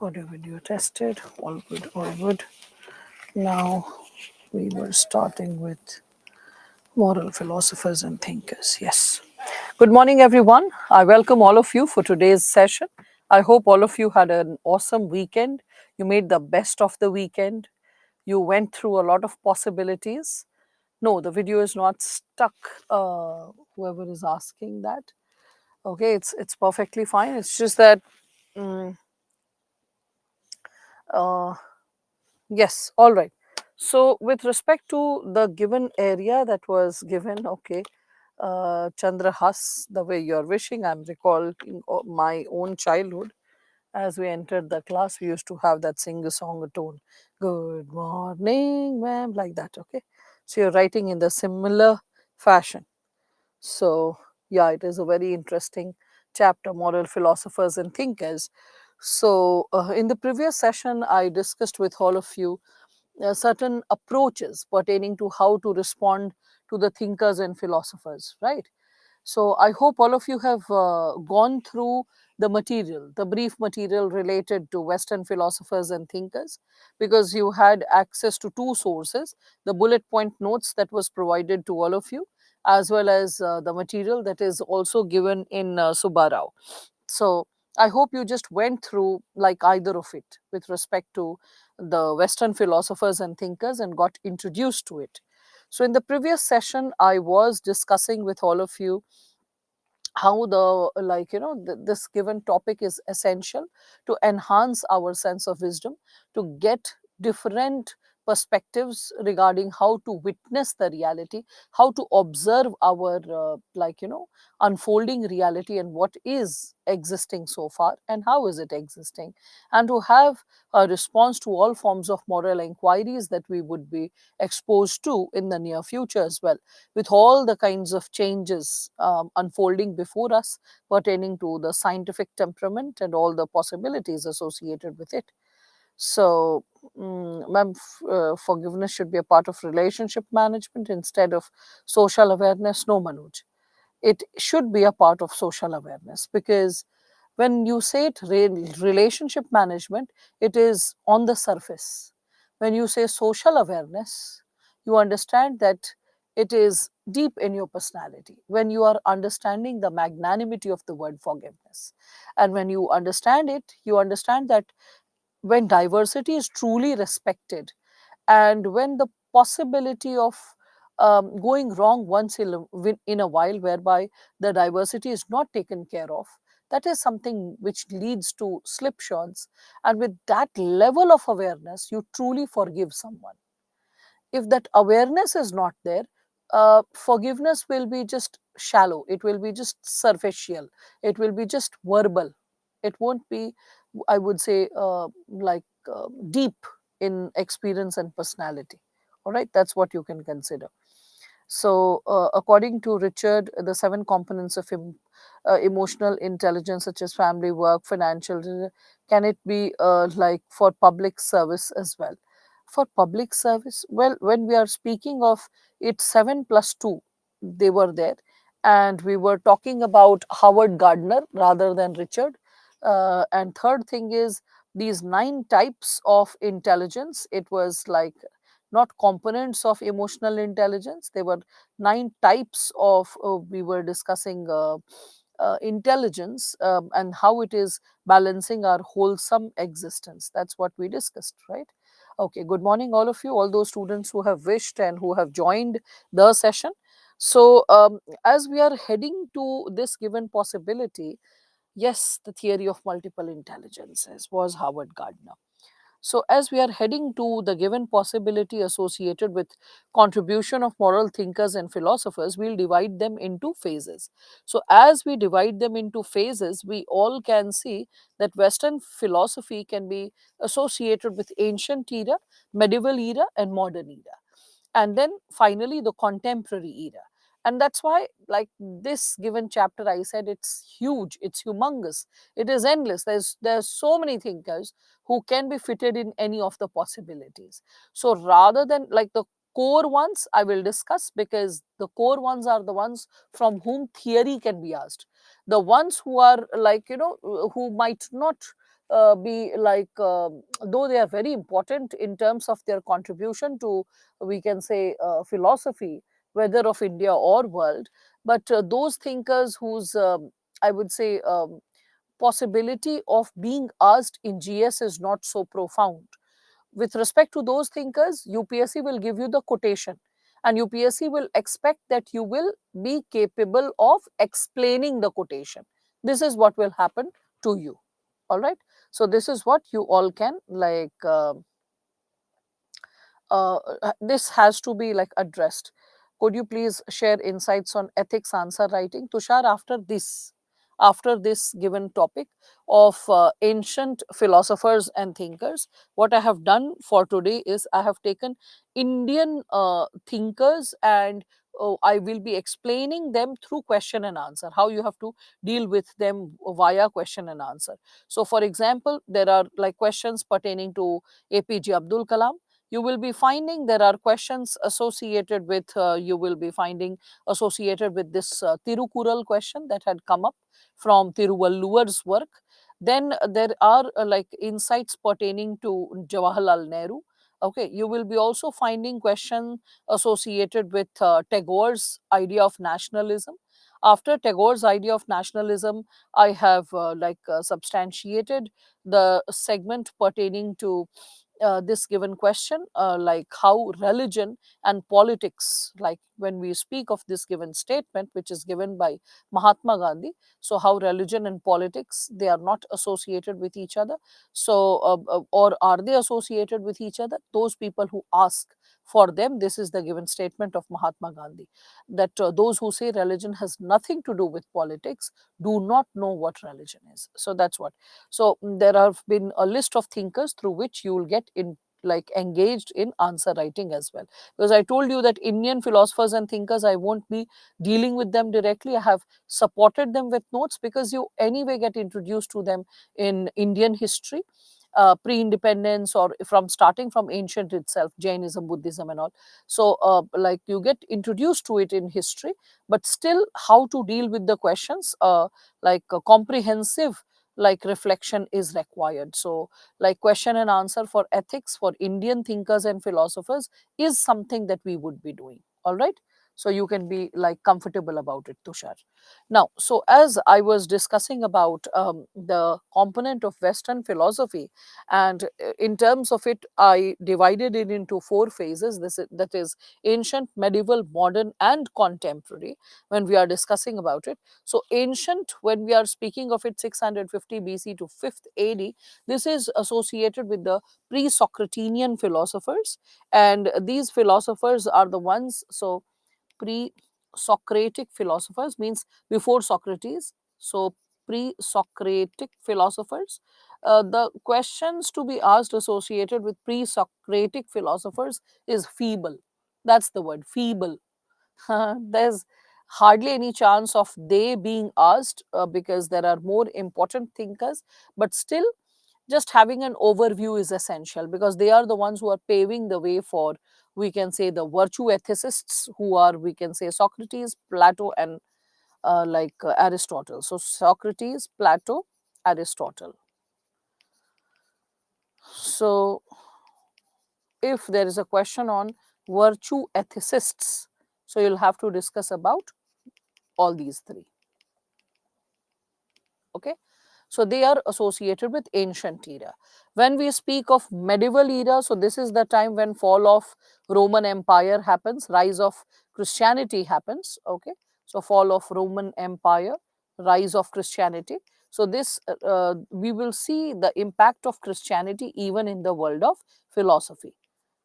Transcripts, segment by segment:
Audio video tested. All good, all good. Now we were starting with moral philosophers and thinkers. Yes. Good morning, everyone. I welcome all of you for today's session. I hope all of you had an awesome weekend. You made the best of the weekend. You went through a lot of possibilities. No, the video is not stuck. Whoever is asking that, okay, it's perfectly fine. It's just that. mm, uh, Yes, all right. So, with respect to the given area that was given, okay, Chandrahas, the way you're wishing, I'm recalling my own childhood. As we entered the class, we used to have that sing a song a tone. Good morning, ma'am, like that, okay. So, you're writing in the similar fashion. So, yeah, it is a very interesting chapter, moral philosophers and thinkers. So, in the previous session, I discussed with all of you certain approaches pertaining to how to respond to the thinkers and philosophers, right? So I hope all of you have gone through the material, the brief material related to Western philosophers and thinkers, because you had access to two sources, the bullet point notes that was provided to all of you, as well as the material that is also given in Subbarao. So I hope you just went through like either of it with respect to the Western philosophers and thinkers and got introduced to it. So in the previous session, I was discussing with all of you how the this given topic is essential to enhance our sense of wisdom, to get different perspectives regarding how to witness the reality, how to observe our unfolding reality and what is existing so far and how is it existing, and to have a response to all forms of moral inquiries that we would be exposed to in the near future as well, with all the kinds of changes unfolding before us pertaining to the scientific temperament and all the possibilities associated with it. So, ma'am, forgiveness should be a part of relationship management instead of social awareness. No, Manoj, it should be a part of social awareness, because when you say it relationship management, it is on the surface. When you say social awareness, you understand that it is deep in your personality, when you are understanding the magnanimity of the word forgiveness. And when you understand it, you understand that when diversity is truly respected, and when the possibility of going wrong once in a while, whereby the diversity is not taken care of, that is something which leads to slipshots. And with that level of awareness, you truly forgive someone. If that awareness is not there, forgiveness will be just shallow, it will be just superficial, it will be just verbal. It won't be, I would say, deep in experience and personality. All right, that's what you can consider. So, according to Richard, the seven components of emotional intelligence, such as family, work, financial, can it be like for public service as well? For public service, well, when we are speaking of it, 7 plus 2, they were there. And we were talking about Howard Gardner rather than Richard. And third thing is these 9 types of intelligence. It was like not components of emotional intelligence. There were 9 types of, we were discussing intelligence, and how it is balancing our wholesome existence. That's what we discussed, right? Okay, good morning, all of you, all those students who have wished and who have joined the session. So, as we are heading to this given possibility, yes, the theory of multiple intelligences was Howard Gardner. So, as we are heading to the given possibility associated with contribution of moral thinkers and philosophers, we'll divide them into phases. So, as we divide them into phases, we all can see that Western philosophy can be associated with ancient era, medieval era, and modern era, and then finally the contemporary era. And that's why, like, this given chapter, I said it's huge, it's humongous, it is endless. There's so many thinkers who can be fitted in any of the possibilities. So rather than like the core ones, I will discuss, because the core ones are the ones from whom theory can be asked. The ones who are like, who might not be like, though they are very important in terms of their contribution to, we can say, philosophy, whether of India or world, but those thinkers whose, I would say, possibility of being asked in GS is not so profound. With respect to those thinkers, UPSC will give you the quotation, and UPSC will expect that you will be capable of explaining the quotation. This is what will happen to you. All right. So this is what you all can like. This has to be like addressed. Could you please share insights on ethics answer writing, Tushar? After this given topic of ancient philosophers and thinkers, what I have done for today is I have taken Indian thinkers, and I will be explaining them through question and answer, how you have to deal with them via question and answer. So for example, there are like questions pertaining to APJ Abdul Kalam. You will be finding there are questions associated with, you will be finding associated with this Tirukural question that had come up from Tiruvalluvar's work. Then there are like insights pertaining to Jawaharlal Nehru. Okay, you will be also finding question associated with Tagore's idea of nationalism. After Tagore's idea of nationalism, I have substantiated the segment pertaining to this given question, like how religion and politics, like when we speak of this given statement which is given by Mahatma Gandhi, so how religion and politics, they are not associated with each other. So or are they associated with each other? Those people who ask, for them this is the given statement of Mahatma Gandhi, that those who say religion has nothing to do with politics do not know what religion is. So that's what. So there have been a list of thinkers through which you will get in like engaged in answer writing as well, because I told you that Indian philosophers and thinkers, I won't be dealing with them directly. I have supported them with notes because you anyway get introduced to them in Indian history, pre-independence, or from starting from ancient itself, Jainism, Buddhism and all. So like you get introduced to it in history, but still how to deal with the questions, like comprehensive like reflection is required. So like question and answer for ethics for Indian thinkers and philosophers is something that we would be doing. All right. So you can be like comfortable about it, Tushar. Now, so as I was discussing about the component of Western philosophy, and in terms of it, I divided it into four phases. That is ancient, medieval, modern, and contemporary. When we are discussing about it, so ancient, when we are speaking of it, 650 BC to 5th AD, this is associated with the pre-Socratinian philosophers, and these philosophers are the ones. So pre-Socratic philosophers means before Socrates. So pre-Socratic philosophers. The questions to be asked associated with pre-Socratic philosophers is feeble. That's the word, feeble. There's hardly any chance of they being asked because there are more important thinkers, but still just having an overview is essential because they are the ones who are paving the way for, we can say, the virtue ethicists, who are, we can say, Socrates, Plato and Aristotle. So Socrates, Plato, Aristotle. So if there is a question on virtue ethicists, so you'll have to discuss about all these three. Okay, so they are associated with ancient era. When we speak of medieval era, so this is the time when fall of Roman Empire happens, rise of Christianity happens. Okay, so fall of Roman Empire, rise of Christianity. So this we will see the impact of Christianity even in the world of philosophy.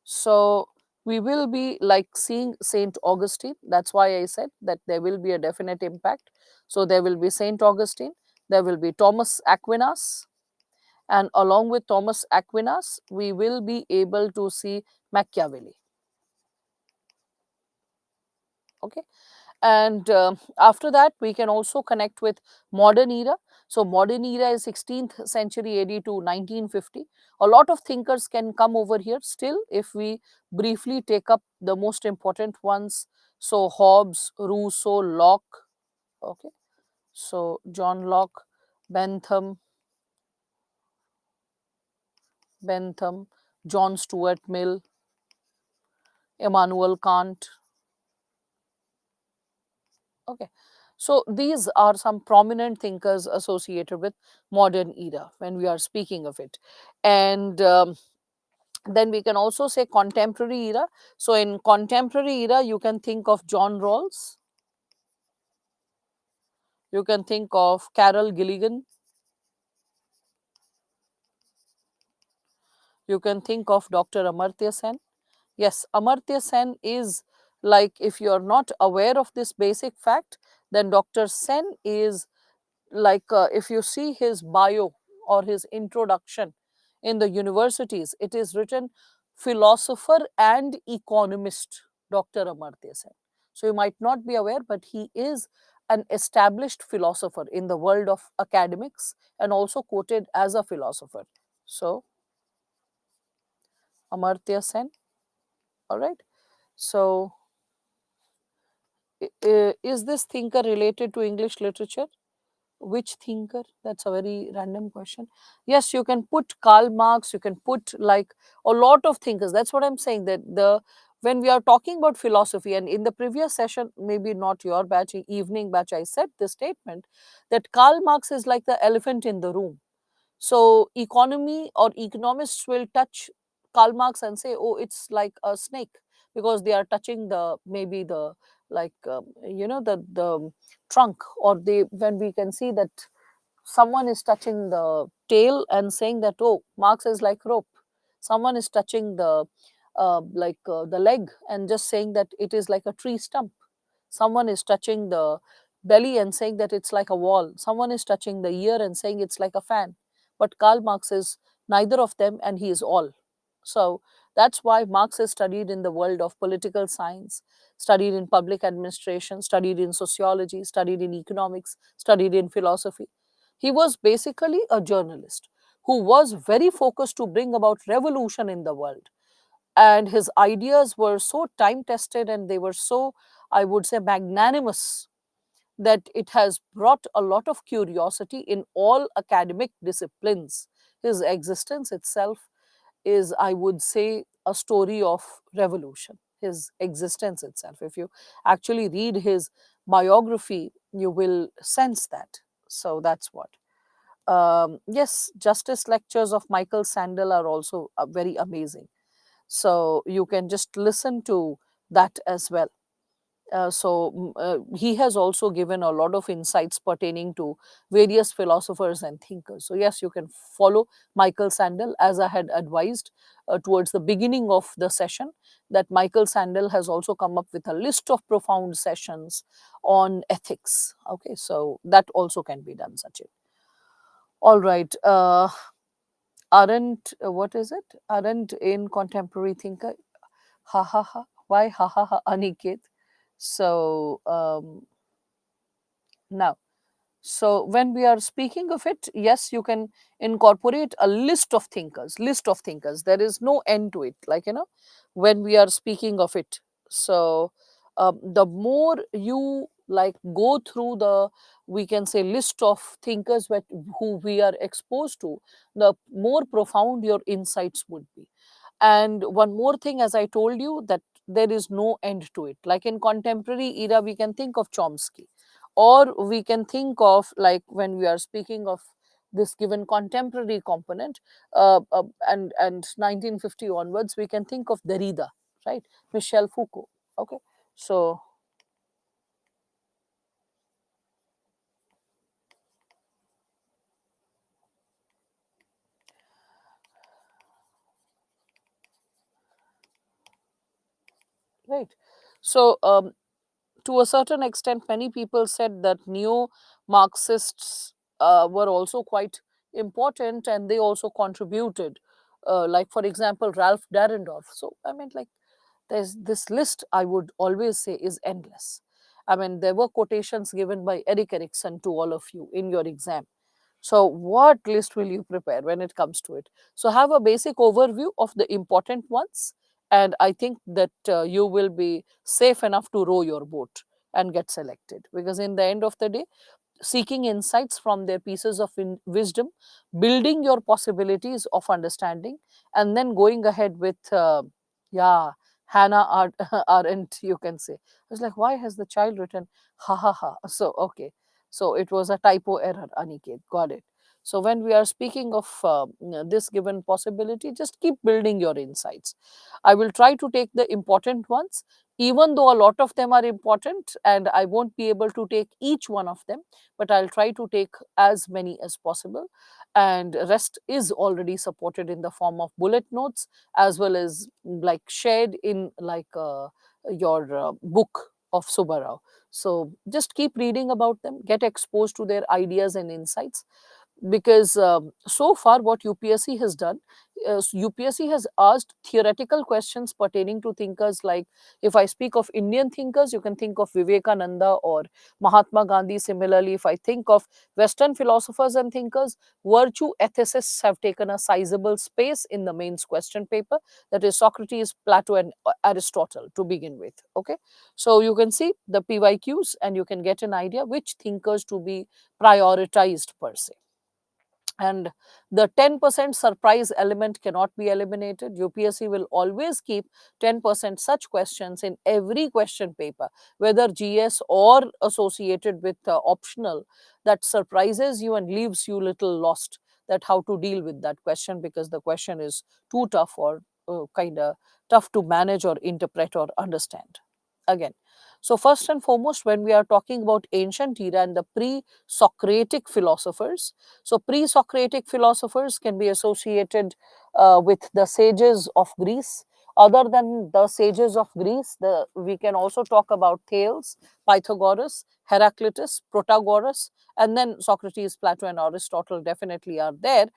So we will be like seeing Saint Augustine. That's why I said that there will be a definite impact. So there will be Saint Augustine, there will be Thomas Aquinas, and along with Thomas Aquinas, we will be able to see Machiavelli. Okay, and after that we can also connect with modern era. So modern era is 16th century AD to 1950. A lot of thinkers can come over here. Still, if we briefly take up the most important ones, so Hobbes, Rousseau, Locke. Okay, so John Locke, Bentham, Bentham, John Stuart Mill, Immanuel Kant. Okay. So these are some prominent thinkers associated with modern era when we are speaking of it. And then we can also say contemporary era. So in contemporary era, you can think of John Rawls, you can think of Carol Gilligan, you can think of Dr. Amartya Sen. Yes, Amartya Sen is, like, if you are not aware of this basic fact, then Dr. Sen is like, if you see his bio or his introduction in the universities, it is written philosopher and economist Dr. Amartya Sen. So you might not be aware, but he is an established philosopher in the world of academics and also quoted as a philosopher. So Amartya Sen, all right. So is this thinker related to English literature? Which thinker? That's a very random question. Yes, you can put Karl Marx, you can put like a lot of thinkers. That's what I'm saying, that the when we are talking about philosophy, and in the previous session, maybe not your batch, evening batch, I said this statement that Karl Marx is like the elephant in the room. So economy or economists will touch Karl Marx and say, "Oh, it's like a snake," because they are touching the, maybe the, like, the trunk, or they, when we can see that someone is touching the tail and saying that, "Oh, Marx is like rope." Someone is touching the the leg and just saying that it is like a tree stump. Someone is touching the belly and saying that it's like a wall. Someone is touching the ear and saying it's like a fan. But Karl Marx is neither of them, and he is all. So that's why Marx is studied in the world of political science, studied in public administration, studied in sociology, studied in economics, studied in philosophy. He was basically a journalist who was very focused to bring about revolution in the world. And his ideas were so time tested, and they were so, I would say, magnanimous, that it has brought a lot of curiosity in all academic disciplines. His existence itself is, I would say, a story of revolution. His existence itself, if you actually read his biography, you will sense that. So that's what. Yes, justice lectures of Michael Sandel are also very amazing. So you can just listen to that as well. He has also given a lot of insights pertaining to various philosophers and thinkers. So yes, you can follow Michael Sandel, as I had advised towards the beginning of the session, that Michael Sandel has also come up with a list of profound sessions on ethics. Okay, so that also can be done, Sachin. All right. Aren't what is it? Aren't in contemporary thinker? Ha ha ha. Why ha ha ha, Aniket? So now, so when we are speaking of it, yes, you can incorporate a list of thinkers. There is no end to it. Like, when we are speaking of it. So the more you like go through the, we can say, list of thinkers who we are exposed to, the more profound your insights would be. And one more thing, as I told you, that there is no end to it. Like in contemporary era, we can think of Chomsky, or we can think of, like, when we are speaking of this given contemporary component, and 1950 onwards, we can think of Derrida, right? Michel Foucault. Okay, so right. So to a certain extent, many people said that neo Marxists were also quite important, and they also contributed. Like, for example, Ralph Dahrendorf. So, I mean, like, there's this list, I would always say, is endless. I mean, there were quotations given by Eric Erikson to all of you in your exam. So, what list will you prepare when it comes to it? So, have a basic overview of the important ones, and I think that you will be safe enough to row your boat and get selected. Because in the end of the day, seeking insights from their pieces of wisdom, building your possibilities of understanding, and then going ahead with, yeah, Hannah Arendt, you can say. I was like, why has the child written ha ha ha? So, okay. So, it was a typo error, Aniket. Got it. So, when we are speaking of this given possibility, just keep building your insights. I will try to take the important ones, even though a lot of them are important and I won't be able to take each one of them, but I'll try to take as many as possible. And rest is already supported in the form of bullet notes, as well as like shared in like your book of Subarao. So just keep reading about them, get exposed to their ideas and insights, because so far what UPSC has done, UPSC has asked theoretical questions pertaining to thinkers. Like, if I speak of Indian thinkers, you can think of Vivekananda or Mahatma Gandhi. Similarly, if I think of Western philosophers and thinkers, virtue ethicists have taken a sizable space in the mains question paper, that is Socrates, Plato, and Aristotle to begin with. Okay, so you can see the PYQs and you can get an idea which thinkers to be prioritized per se. And the 10% surprise element cannot be eliminated. UPSC will always keep 10% such questions in every question paper, whether GS or associated with optional, that surprises you and leaves you little lost, that how to deal with that question, because the question is too tough or kind of tough to manage or interpret or understand. Again, so first and foremost, when we are talking about ancient era and the pre-Socratic philosophers, so pre-Socratic philosophers can be associated with the sages of Greece. Other than the sages of Greece, we can also talk about Thales, Pythagoras, Heraclitus, Protagoras, and then Socrates, Plato, and Aristotle definitely are there,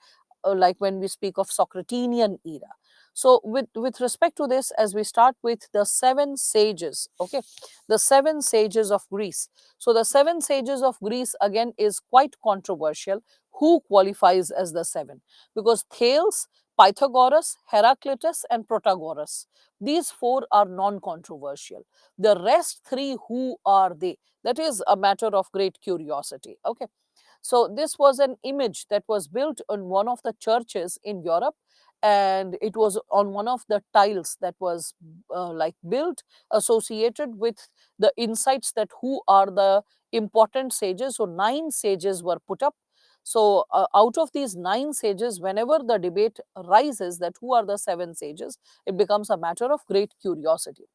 like when we speak of Socratinian era. So with respect to this, as we start with the seven sages, okay, the seven sages of Greece. So the seven sages of Greece again is quite controversial. Who qualifies as the seven? Because Thales, Pythagoras, Heraclitus, and Protagoras, these four are non-controversial. The rest three, who are they? That is a matter of great curiosity. Okay, so this was an image that was built on one of the churches in Europe, and it was on one of the tiles that was like built associated with the insights that who are the important sages. So nine sages were put up. So out of these nine sages, whenever the debate rises that who are the seven sages, it becomes a matter of great curiosity.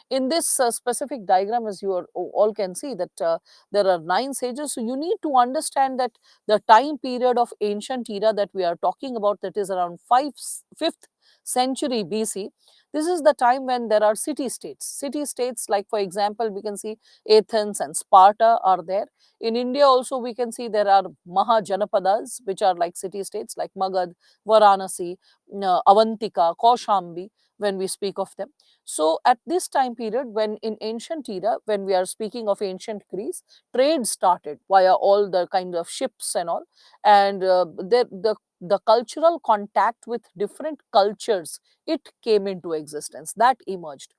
In this specific diagram, as you all can see, that there are nine sages. So you need to understand that the time period of ancient era that we are talking about, that is around 5th century BC, this is the time when there are city states. City states, like for example, we can see Athens and Sparta are there. In India also we can see there are Mahajanapadas, which are like city states like Magad, Varanasi, Avantika, Kaushambi, when we speak of them. So at this time period, when in ancient era, when we are speaking of ancient Greece, trade started via all the kind of ships and all, and the cultural contact with different cultures, it came into existence, that emerged.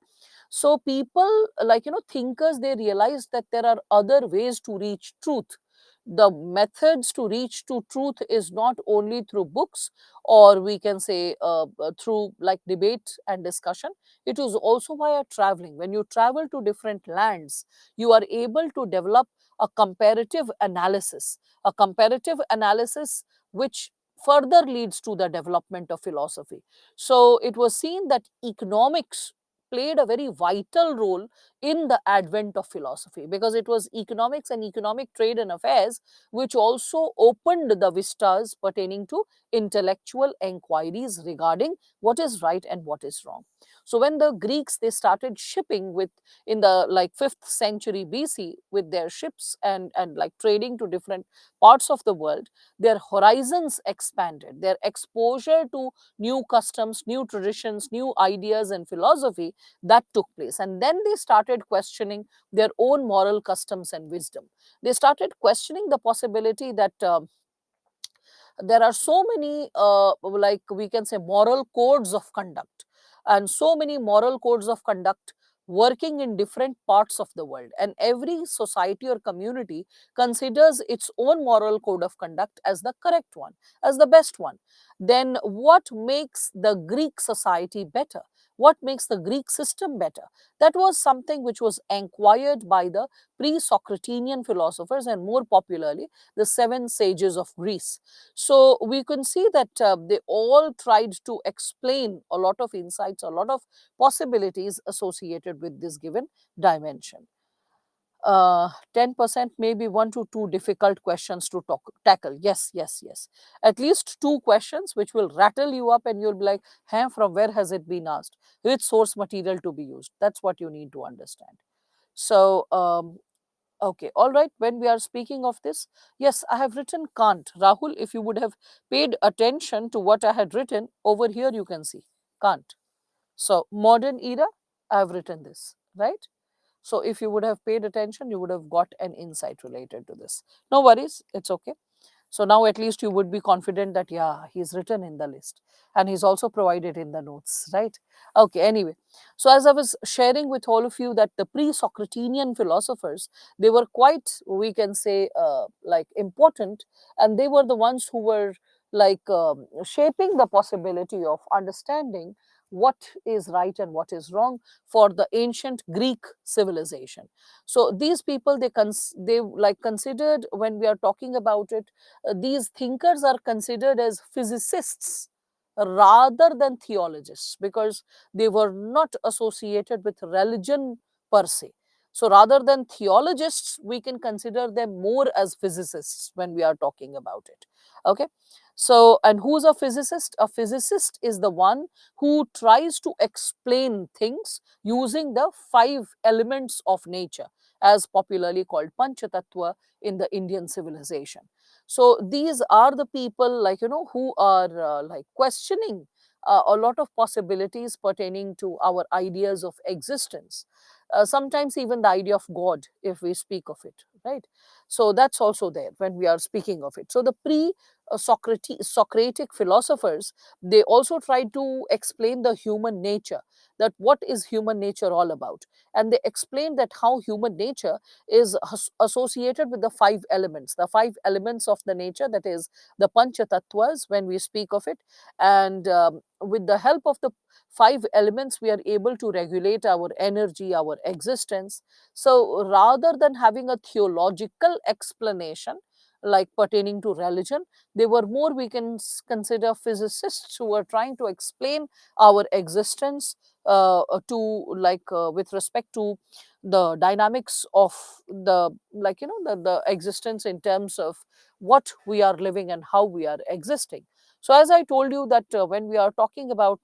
So people, like, thinkers, they realized that there are other ways to reach truth. The methods to reach to truth is not only through books, or we can say through like debate and discussion. It is also via traveling. When you travel to different lands, you are able to develop a comparative analysis which further leads to the development of philosophy. So it was seen that economics played a very vital role in the advent of philosophy, because it was economics and economic trade and affairs which also opened the vistas pertaining to intellectual inquiries regarding what is right and what is wrong. So when the Greeks, they started shipping with, in the like 5th century BC, with their ships and like trading to different parts of the world, their horizons expanded, their exposure to new customs, new traditions, new ideas and philosophy, that took place. And then they started questioning their own moral customs and wisdom. They started questioning the possibility that there are so many, like we can say, moral codes of conduct, and so many moral codes of conduct working in different parts of the world, and every society or community considers its own moral code of conduct as the correct one, as the best one. Then what makes the Greek society better? What makes the Greek system better? That was something which was inquired by the pre-Socratinian philosophers, and more popularly, the seven sages of Greece. So we can see that they all tried to explain a lot of insights, a lot of possibilities associated with this given dimension. 10% maybe one to two difficult questions to tackle. Yes, yes, yes. At least two questions which will rattle you up, and you'll be like, huh, from where has it been asked? Which source material to be used? That's what you need to understand. So, okay, all right. When we are speaking of this, yes, I have written Kant. Rahul, if you would have paid attention to what I had written, over here you can see Kant. So, modern era, I have written this, right? So, if you would have paid attention, you would have got an insight related to this. No worries, it's okay. So now at least you would be confident that, yeah, he's written in the list and he's also provided in the notes, right? Okay, anyway. So as I was sharing with all of you that the pre-Socratinian philosophers, they were quite, we can say, like important, and they were the ones who were like shaping the possibility of understanding what is right and what is wrong for the ancient Greek civilization. So these people, they like considered, when we are talking about it, these thinkers are considered as physicists rather than theologists, because they were not associated with religion per se. So rather than theologists, we can consider them more as physicists when we are talking about it. Okay. So, and who's a physicist? A physicist is the one who tries to explain things using the five elements of nature, as popularly called Panchatattva in the Indian civilization. So these are the people, like, who are like questioning a lot of possibilities pertaining to our ideas of existence. Sometimes even the idea of God, if we speak of it, right? So that's also there when we are speaking of it. So the pre Socratic philosophers, they also tried to explain the human nature, that what is human nature all about. And they explained that how human nature is associated with the five elements of the nature, that is the Panchatattvas when we speak of it. And with the help of the five elements, we are able to regulate our energy, our existence. So rather than having a theological explanation, like pertaining to religion, they were more, we can consider, physicists who were trying to explain our existence to like with respect to the dynamics of the, like, the existence in terms of what we are living and how we are existing. So as I told you that when we are talking about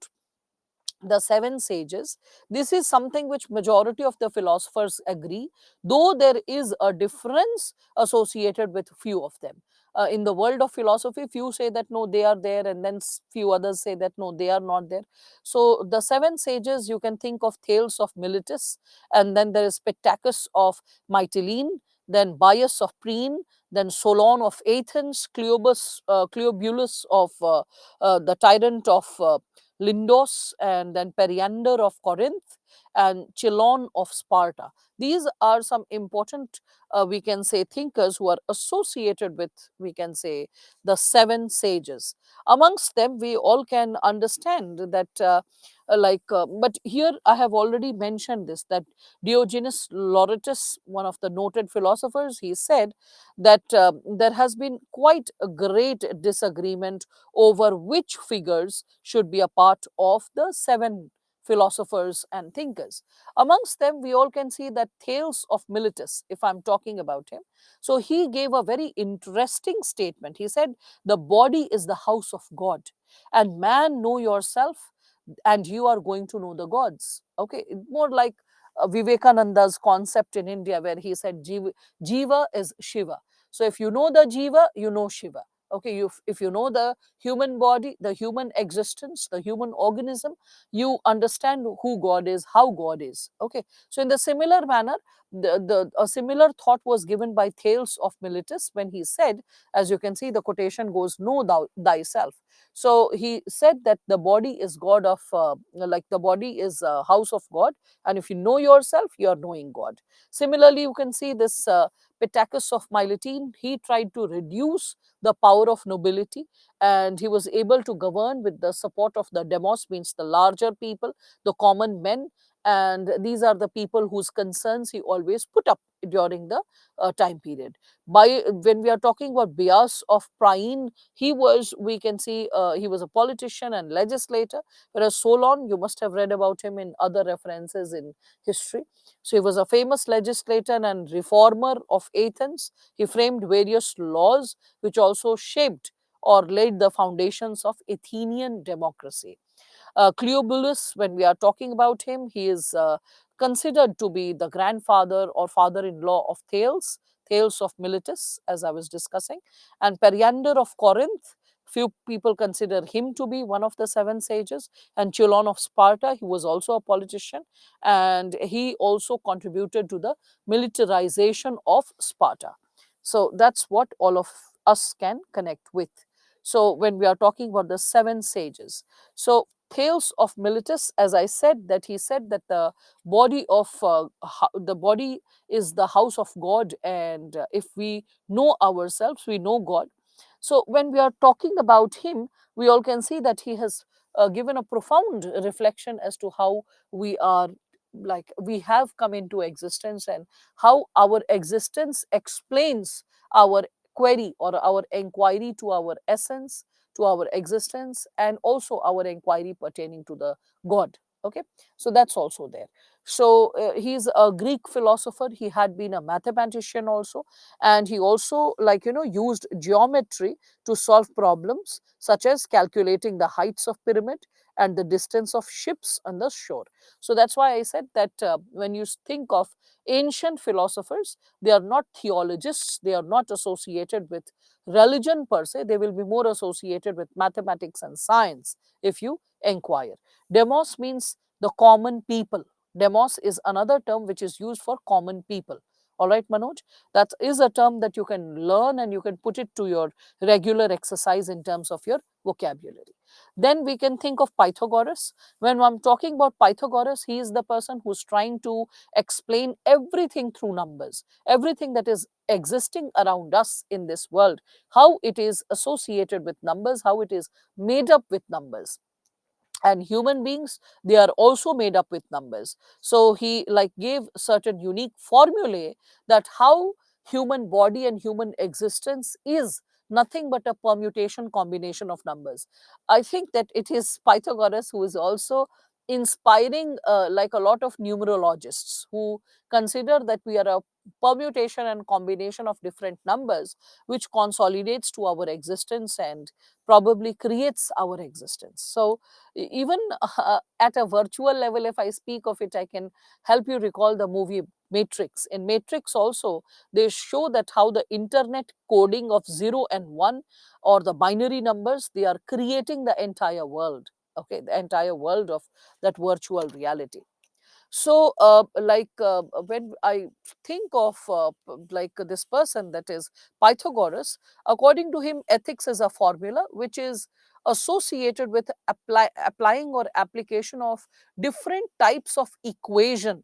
the seven sages, this is something which majority of the philosophers agree, though there is a difference associated with few of them. In the world of philosophy, few say that no, they are there, and then few others say that no, they are not there. So the seven sages, you can think of Thales of Miletus, and then there is Pittacus of Mytilene, then Bias of Priene, then Solon of Athens, Cleobulus of the tyrant of Lindos, and then Periander of Corinth, and Chilon of Sparta. These are some important, we can say, thinkers who are associated with, we can say, the seven sages. Amongst them, we all can understand that, but here I have already mentioned this, that Diogenes Laertius, one of the noted philosophers, he said that there has been quite a great disagreement over which figures should be a part of the seven philosophers and thinkers. Amongst them, we all can see that Thales of Miletus, if I'm talking about him. So he gave a very interesting statement. He said, the body is the house of God, and man, know yourself, and you are going to know the gods. Okay, more like Vivekananda's concept in India, where he said, Jiva is Shiva. So if you know the Jiva, you know Shiva. Okay, if you know the human body, the human existence, the human organism, you understand who God is, how God is. Okay, so in the similar manner, a similar thought was given by Thales of Miletus when he said, as you can see, the quotation goes, "Know thou thyself." So he said that the body is God of, like the body is a house of God, and if you know yourself, you are knowing God. Similarly, you can see this Pittacus of Miletus. He tried to reduce the power of nobility, and he was able to govern with the support of the demos, means the larger people, the common men, and these are the people whose concerns he always put up during the time period. By when we are talking about Bias of Priene, he was, we can see, he was a politician and legislator, whereas Solon, you must have read about him in other references in history. So he was a famous legislator and reformer of Athens. He framed various laws which also shaped or laid the foundations of Athenian democracy. Cleobulus, when we are talking about him, he is considered to be the grandfather or father-in-law of Thales, Thales of Miletus, as I was discussing, and Periander of Corinth. Few people consider him to be one of the seven sages, and Chelon of Sparta. He was also a politician, and he also contributed to the militarization of Sparta. So that's what all of us can connect with. So when we are talking about the seven sages, so Thales of Miletus, as I said, that he said that the body of the body is the house of God, and if we know ourselves, we know God. So when we are talking about him, we all can see that he has given a profound reflection as to how we are, like we have come into existence, and how our existence explains our query or our inquiry to our essence, to our existence, and also our inquiry pertaining to the God. Okay, so that's also there. So he's a Greek philosopher. He had been a mathematician also, and he also, like used geometry to solve problems such as calculating the heights of pyramid and the distance of ships on the shore. So that's why I said that when you think of ancient philosophers, they are not theologists, they are not associated with religion per se, they will be more associated with mathematics and science if you inquire. Demos means the common people. Demos is another term which is used for common people. All right, Manoj, that is a term that you can learn and you can put it to your regular exercise in terms of your vocabulary. Then we can think of Pythagoras. When I'm talking about Pythagoras, he is the person who's trying to explain everything through numbers, everything that is existing around us in this world, how it is associated with numbers, how it is made up with numbers. And human beings, they are also made up with numbers. So he like gave certain unique formulae that how human body and human existence is nothing but a permutation combination of numbers. I think that it is Pythagoras who is also inspiring like a lot of numerologists who consider that we are a permutation and combination of different numbers which consolidates to our existence and probably creates our existence. So even at a virtual level, if I speak of it, I can help you recall the movie Matrix. In Matrix also, they show that how the internet coding of 0 and 1 or the binary numbers, they are creating the entire world. Okay, the entire world of that virtual reality. So when I think of like this person, that is Pythagoras, according to him, ethics is a formula which is associated with applying or application of different types of equation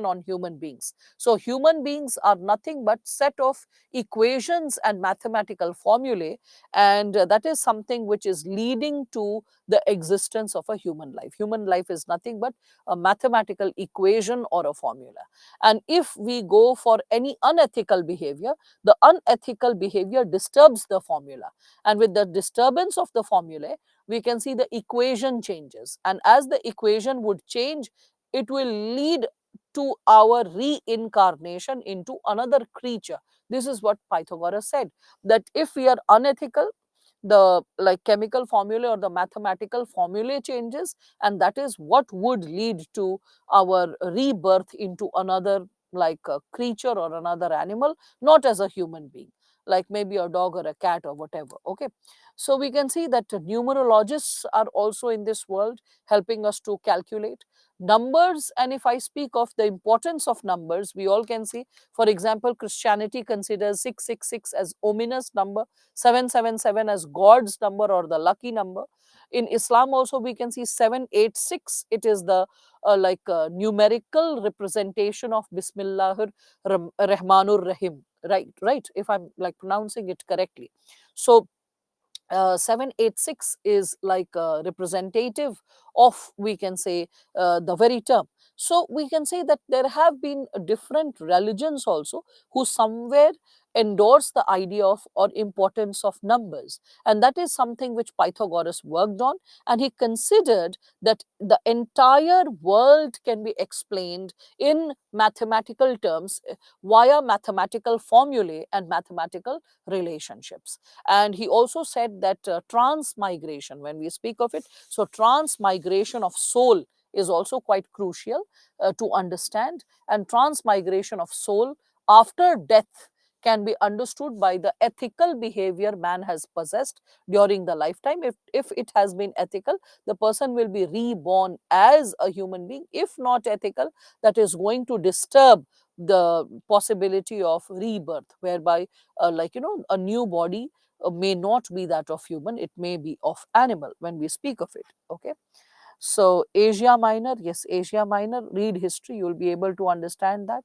on human beings. So human beings are nothing but set of equations and mathematical formulae, and that is something which is leading to the existence of a human life. Human life is nothing but a mathematical equation or a formula. And if we go for any unethical behavior, the unethical behavior disturbs the formula. And with the disturbance of the formula, we can see the equation changes. And as the equation would change, it will lead to our reincarnation into another creature. This is what Pythagoras said, that if we are unethical, the like chemical formula or the mathematical formula changes, and that is what would lead to our rebirth into another like a creature or another animal, not as a human being. like maybe a dog or a cat or whatever. Okay, so we can see that numerologists are also in this world helping us to calculate numbers. And if I speak of the importance of numbers, we all can see, for example, Christianity considers 666 as ominous number, 777 as God's number or the lucky number. In Islam also we can see 786, it is the numerical representation of Bismillahir Rahmanur Rahim, right, if I'm like pronouncing it correctly. So 786 is like representative of, we can say, the very term. So we can say that there have been different religions also who somewhere endorse the idea of or importance of numbers, and that is something which Pythagoras worked on. And he considered that the entire world can be explained in mathematical terms via mathematical formulae and mathematical relationships. And he also said that transmigration, when we speak of it, so transmigration of soul is also quite crucial to understand. And transmigration of soul after death can be understood by the ethical behavior man has possessed during the lifetime. If it has been ethical, the person will be reborn as a human being. If not ethical, that is going to disturb the possibility of rebirth, whereby a new body may not be that of human, it may be of animal when we speak of it. Okay, so Asia Minor, yes, Asia Minor, read history, you'll be able to understand that.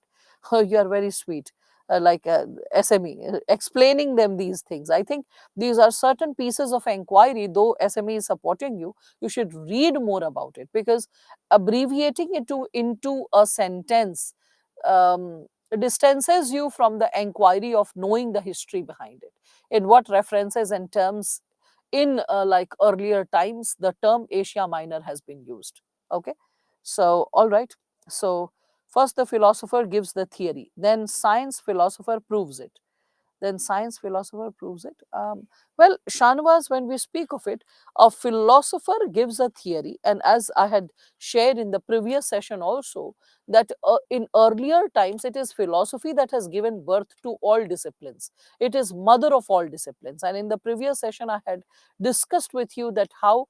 You are very sweet, SME, explaining them these things. I think these are certain pieces of inquiry, though SME is supporting you, you should read more about it, because abbreviating it into a sentence distances you from the inquiry of knowing the history behind it. In what references and terms in like earlier times the term Asia Minor has been used. Okay, so all right, so first the philosopher gives the theory, then science philosopher proves it, then science philosopher proves it. Well, Shanvas, when we speak of it, a philosopher gives a theory, and as I had shared in the previous session also, that in earlier times it is philosophy that has given birth to all disciplines. It is mother of all disciplines. And in the previous session, I had discussed with you that how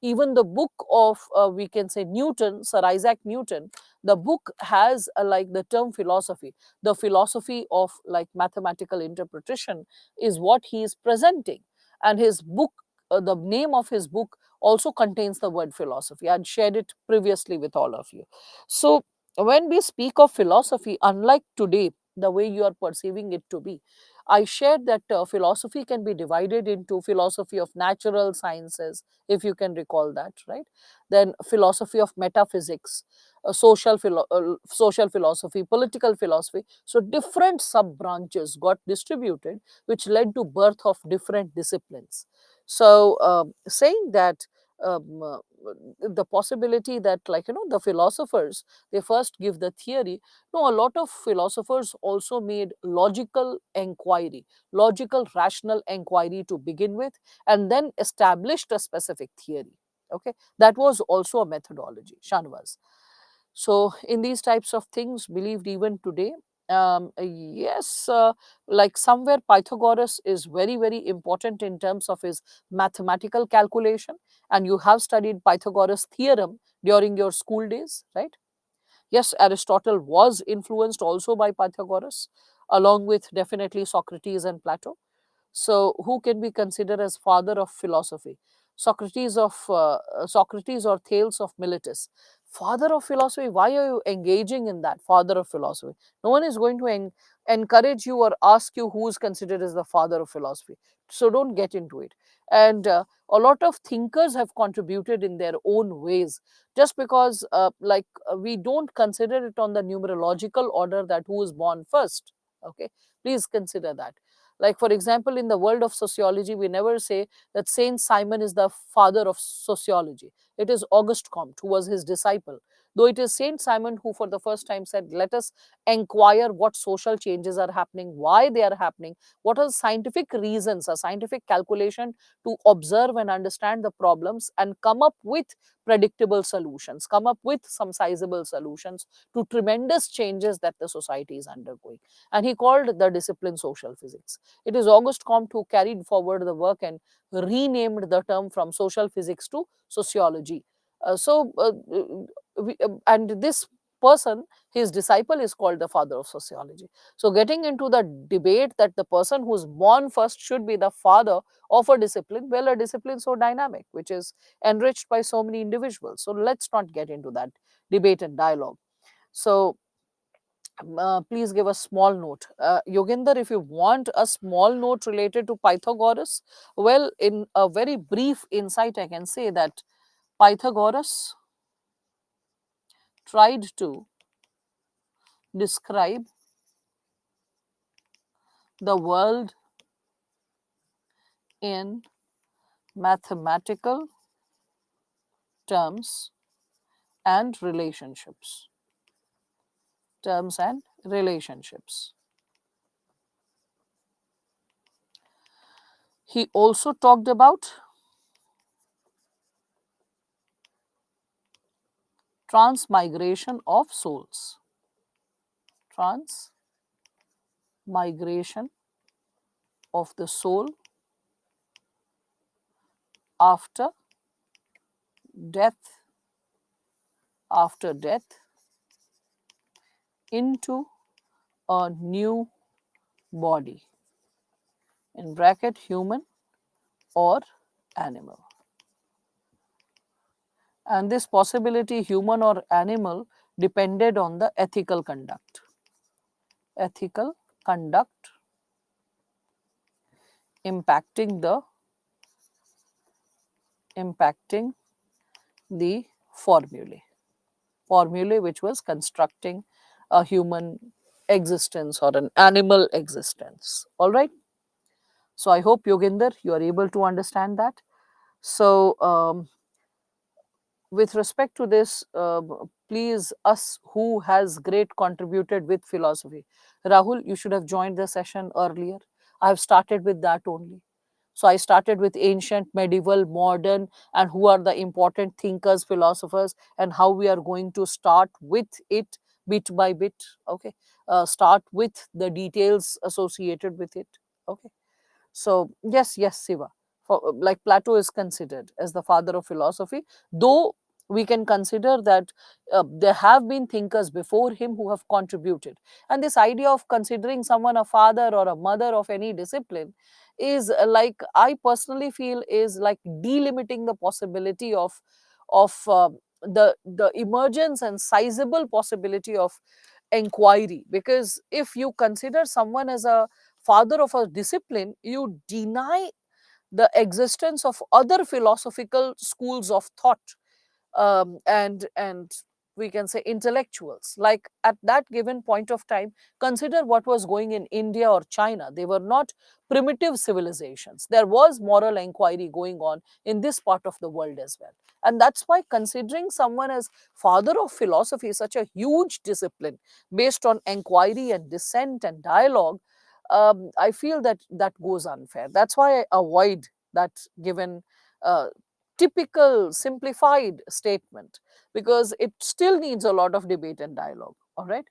even the book of we can say Newton, Sir Isaac Newton, the book has like the term philosophy, the philosophy of like mathematical interpretation is what he is presenting. And his book, the name of his book also contains the word philosophy. I had shared it previously with all of you. So when we speak of philosophy, unlike today the way you are perceiving it to be, I shared that philosophy can be divided into philosophy of natural sciences, if you can recall that, right? Then philosophy of metaphysics, social philosophy, political philosophy. So different sub branches got distributed, which led to birth of different disciplines. So saying that um, uh, the possibility that the philosophers, they first give the theory. No, a lot of philosophers also made logical inquiry, logical rational inquiry to begin with, and then established a specific theory. Okay, that was also a methodology, Shanvas. So in these types of things believed even today, yes, like somewhere Pythagoras is very very important in terms of his mathematical calculation, and you have studied Pythagoras theorem during your school days, right? Yes, Aristotle was influenced also by Pythagoras, along with definitely Socrates and Plato. So, who can be considered as father of philosophy? Socrates or Thales of Miletus. Father of philosophy. Why are you engaging in that? Father of philosophy. No one is going to encourage you or ask you who is considered as the father of philosophy. So don't get into it. And a lot of thinkers have contributed in their own ways. Just because, we don't consider it on the numerological order that who is born first. Okay, please consider that. Like, for example, in the world of sociology, we never say that Saint Simon is the father of sociology. It is Auguste Comte who was his disciple. though it is Saint Simon who for the first time said, let us inquire what social changes are happening, why they are happening, what are scientific reasons, a scientific calculation to observe and understand the problems and come up with predictable solutions, come up with some sizable solutions to tremendous changes that the society is undergoing. And he called the discipline social physics. It is Auguste Comte who carried forward the work and renamed the term from social physics to sociology. And this person, his disciple, is called the father of sociology. So, getting into the debate that the person who's born first should be the father of a discipline, well, a discipline so dynamic, which is enriched by so many individuals. So, let's not get into that debate and dialogue. So, please give a small note. Yoginder, if you want a small note related to Pythagoras, well, in a very brief insight, I can say that Pythagoras tried to describe the world in mathematical terms and relationships. Terms and relationships. He also talked about transmigration of souls. Transmigration of the soul after death, into a new body, in bracket human or animal. And this possibility, human or animal, depended on the ethical conduct. Ethical conduct impacting the formulae which was constructing a human existence or an animal existence. All right. So I hope, Yoginder, you are able to understand that. So with respect to this, please, us who has great contributed with philosophy. Rahul, you should have joined the session earlier. I have started with that only. So I started with ancient, medieval, modern, and who are the important thinkers, philosophers, and how we are going to start with it bit by bit. Okay, start with the details associated with it. Okay. So yes, yes, Siva. Like Plato is considered as the father of philosophy, though we can consider that there have been thinkers before him who have contributed. And this idea of considering someone a father or a mother of any discipline is like, I personally feel, is like delimiting the possibility of the emergence and sizable possibility of inquiry. Because if you consider someone as a father of a discipline, you deny the existence of other philosophical schools of thought, and we can say intellectuals. Like at that given point of time, consider what was going in India or China. They were not primitive civilizations. There was moral inquiry going on in this part of the world as well. And that's why considering someone as father of philosophy is such a huge discipline based on inquiry and dissent and dialogue. I feel that that goes unfair. That's why I avoid that given typical simplified statement, because it still needs a lot of debate and dialogue. All right.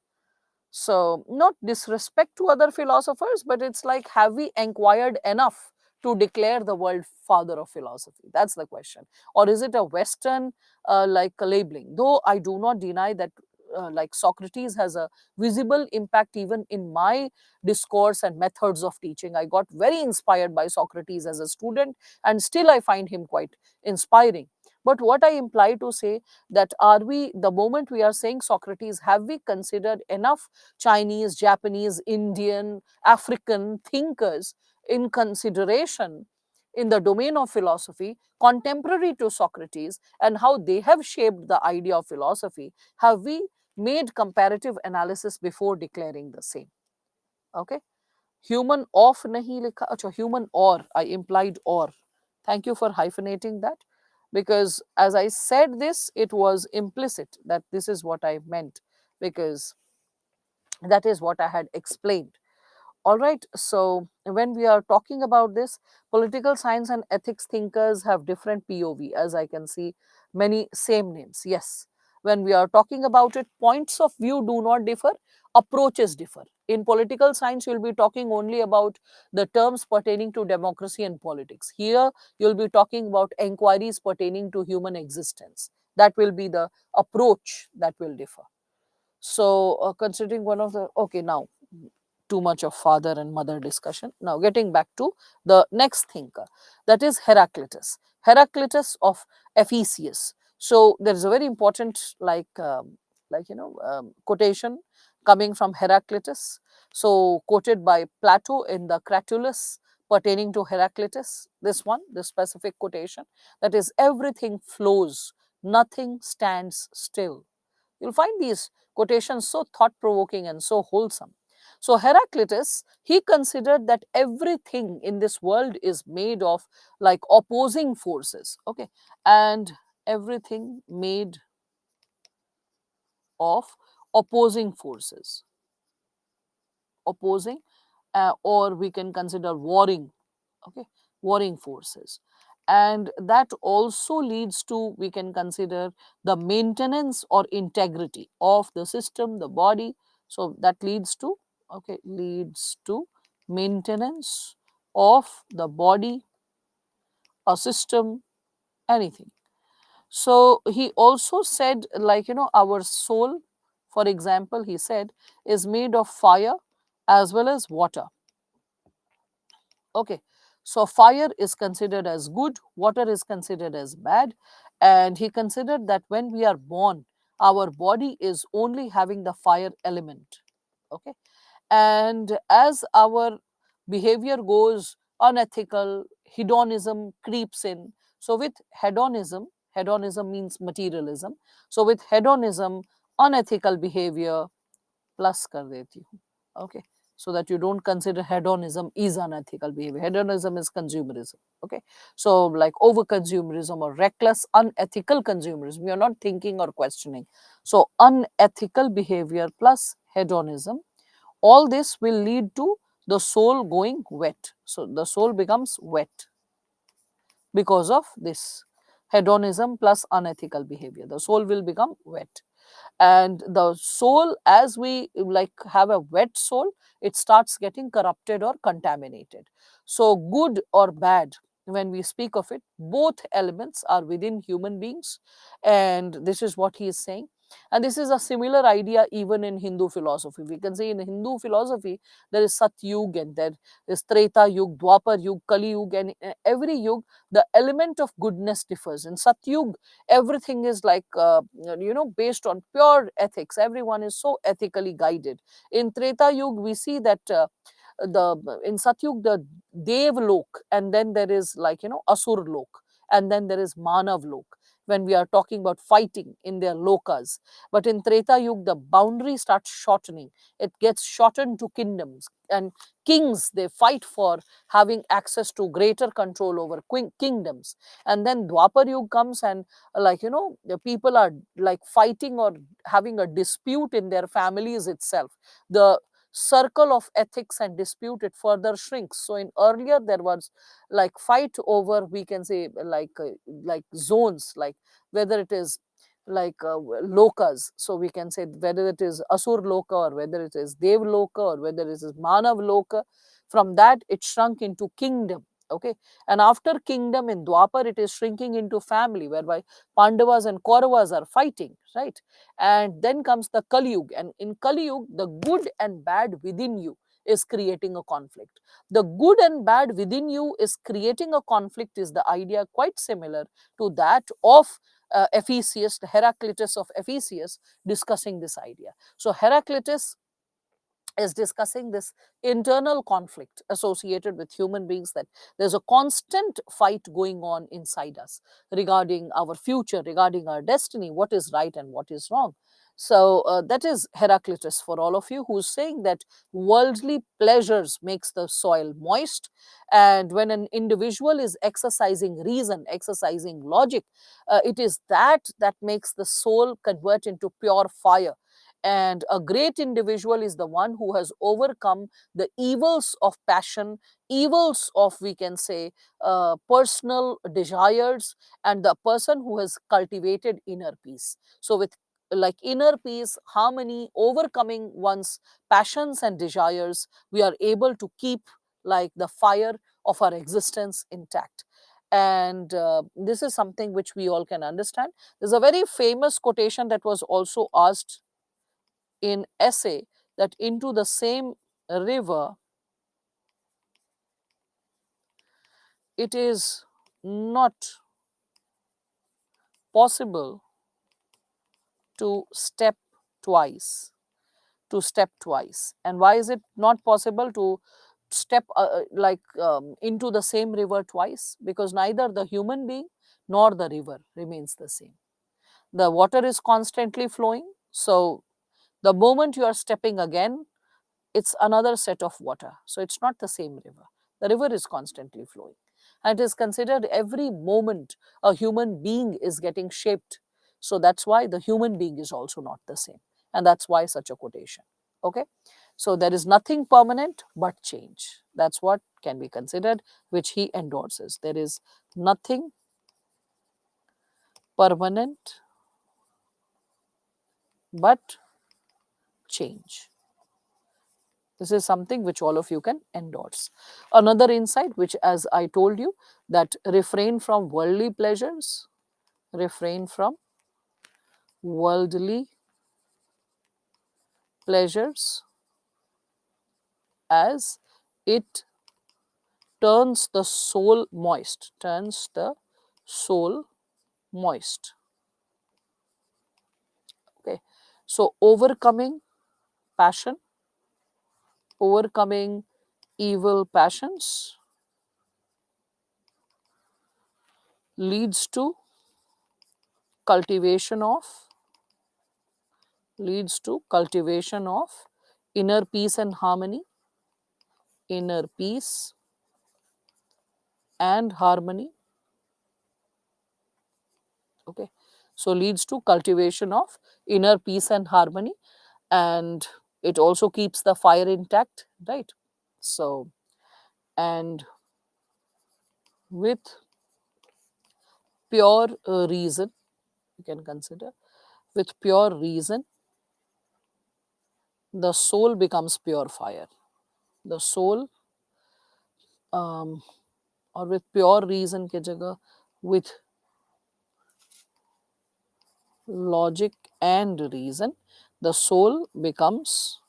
So, not disrespect to other philosophers, but it's like, have we inquired enough to declare the world father of philosophy? That's the question. Or is it a Western like labeling? Though I do not deny that. Like Socrates has a visible impact even in my discourse and methods of teaching. I got very inspired by Socrates as a student, and still I find him quite inspiring. But what I imply to say, that are we, the moment we are saying Socrates, have we considered enough Chinese, Japanese, Indian, African thinkers in consideration in the domain of philosophy contemporary to Socrates, and how they have shaped the idea of philosophy? Have we made comparative analysis before declaring the same? Okay. Human of nahi likha, acha, human or, I implied or. Thank you for hyphenating that. because as I said this, it was implicit that this is what I meant, because that is what I had explained. All right. So when we are talking about this, political science and ethics thinkers have different POV, as I can see many same names. Yes. When we are talking about it, points of view do not differ, approaches differ. In political science, you'll be talking only about the terms pertaining to democracy and politics. Here, you'll be talking about inquiries pertaining to human existence. That will be the approach that will differ. So, considering one of the, okay, now too much of father and mother discussion. Now, getting back to the next thinker, that is Heraclitus. Heraclitus of Ephesus. So, there is a very important, quotation coming from Heraclitus. So, quoted by Plato in the Cratylus pertaining to Heraclitus. This one, this specific quotation, that is, everything flows, nothing stands still. You'll find these quotations so thought provoking and so wholesome. So, Heraclitus, he considered that everything in this world is made of like opposing forces, okay, and everything made of opposing forces, opposing, or we can consider warring, okay, warring forces. And that also leads to, we can consider the maintenance or integrity of the system, the body. So that leads to, okay, leads to maintenance of the body, a system, anything. So he also said, like, our soul, for example, he said, is made of fire as well as water. Okay, so fire is considered as good, water is considered as bad, and he considered that when we are born, our body is only having the fire element. Okay, and as our behavior goes unethical, hedonism creeps in. So, with hedonism, hedonism means materialism. So, with hedonism, unethical behavior plus कर देती हूँ. Okay, so that you don't consider hedonism is unethical behavior. Hedonism is consumerism. Okay, so like over consumerism or reckless unethical consumerism, we are not thinking or questioning. So unethical behavior plus hedonism, all this will lead to the soul going wet. So the soul becomes wet because of this hedonism plus unethical behavior. The soul will become wet, and the soul, as we like have a wet soul, it starts getting corrupted or contaminated. So good or bad, when we speak of it, both elements are within human beings, and this is what he is saying. And this is a similar idea even in Hindu philosophy. We can say in Hindu philosophy there is Satyug, and there is Treta Yug, Dwapar Yug, Kali Yug, and every yug the element of goodness differs. In Satyug, everything is like based on pure ethics. Everyone is so ethically guided. In Treta Yug, we see that the in Satyug the Dev Lok, and then there is like Asur Lok, and then there is Manav Lok, when we are talking about fighting in their lokas. But in Treta Yug, the boundary starts shortening. It gets shortened to kingdoms, and kings, they fight for having access to greater control over kingdoms. And then Dwapar Yug comes, and the people are like fighting or having a dispute in their families itself. The circle of ethics and dispute, it further shrinks. So in earlier there was like fight over, we can say, like zones, like whether it is like lokas. So we can say whether it is Asur Loka, or whether it is Dev Loka, or whether it is Manav Loka. From that it shrunk into kingdom. Okay, and after kingdom in Dwapar, it is shrinking into family, whereby Pandavas and Kauravas are fighting, right? And then comes the Kali Yuga, and in Kali Yuga, the good and bad within you is creating a conflict. The good and bad within you is creating a conflict is the idea quite similar to that of Ephesus, the Heraclitus of Ephesus, discussing this idea. So Heraclitus is discussing this internal conflict associated with human beings, that there's a constant fight going on inside us regarding our future, regarding our destiny, what is right and what is wrong. So that is Heraclitus for all of you, who's saying that worldly pleasures makes the soil moist, and when an individual is exercising reason, exercising logic, it is that makes the soul convert into pure fire. And a great individual is the one who has overcome the evils of passion, evils of, we can say, personal desires, and the person who has cultivated inner peace. So with like inner peace, harmony, overcoming one's passions and desires, we are able to keep like the fire of our existence intact. And this is something which we all can understand. There's a very famous quotation that was also asked in essay, that into the same river it is not possible to step twice, and why is it not possible to step into the same river twice? Because neither the human being nor the river remains the same. The water is constantly flowing, so the moment you are stepping again, it's another set of water, so it's not the same river. The river is constantly flowing, and it is considered every moment a human being is getting shaped. So that's why the human being is also not the same, and that's why such a quotation. Okay, so there is nothing permanent but change. That's what can be considered, which he endorses. There is nothing permanent but change. This is something which all of you can endorse. Another insight, which, as I told you, that refrain from worldly pleasures, refrain from worldly pleasures, as it turns the soul moist, turns the soul moist. Okay, so overcoming passion, overcoming evil passions leads to cultivation of cultivation of inner peace and harmony, inner peace and harmony. Okay, so leads to cultivation of inner peace and harmony, and it also keeps the fire intact, right? So, and with pure reason, you can consider, with pure reason, the soul becomes pure fire. The soul, or with pure reason ke jagah, with logic and reason, the soul becomes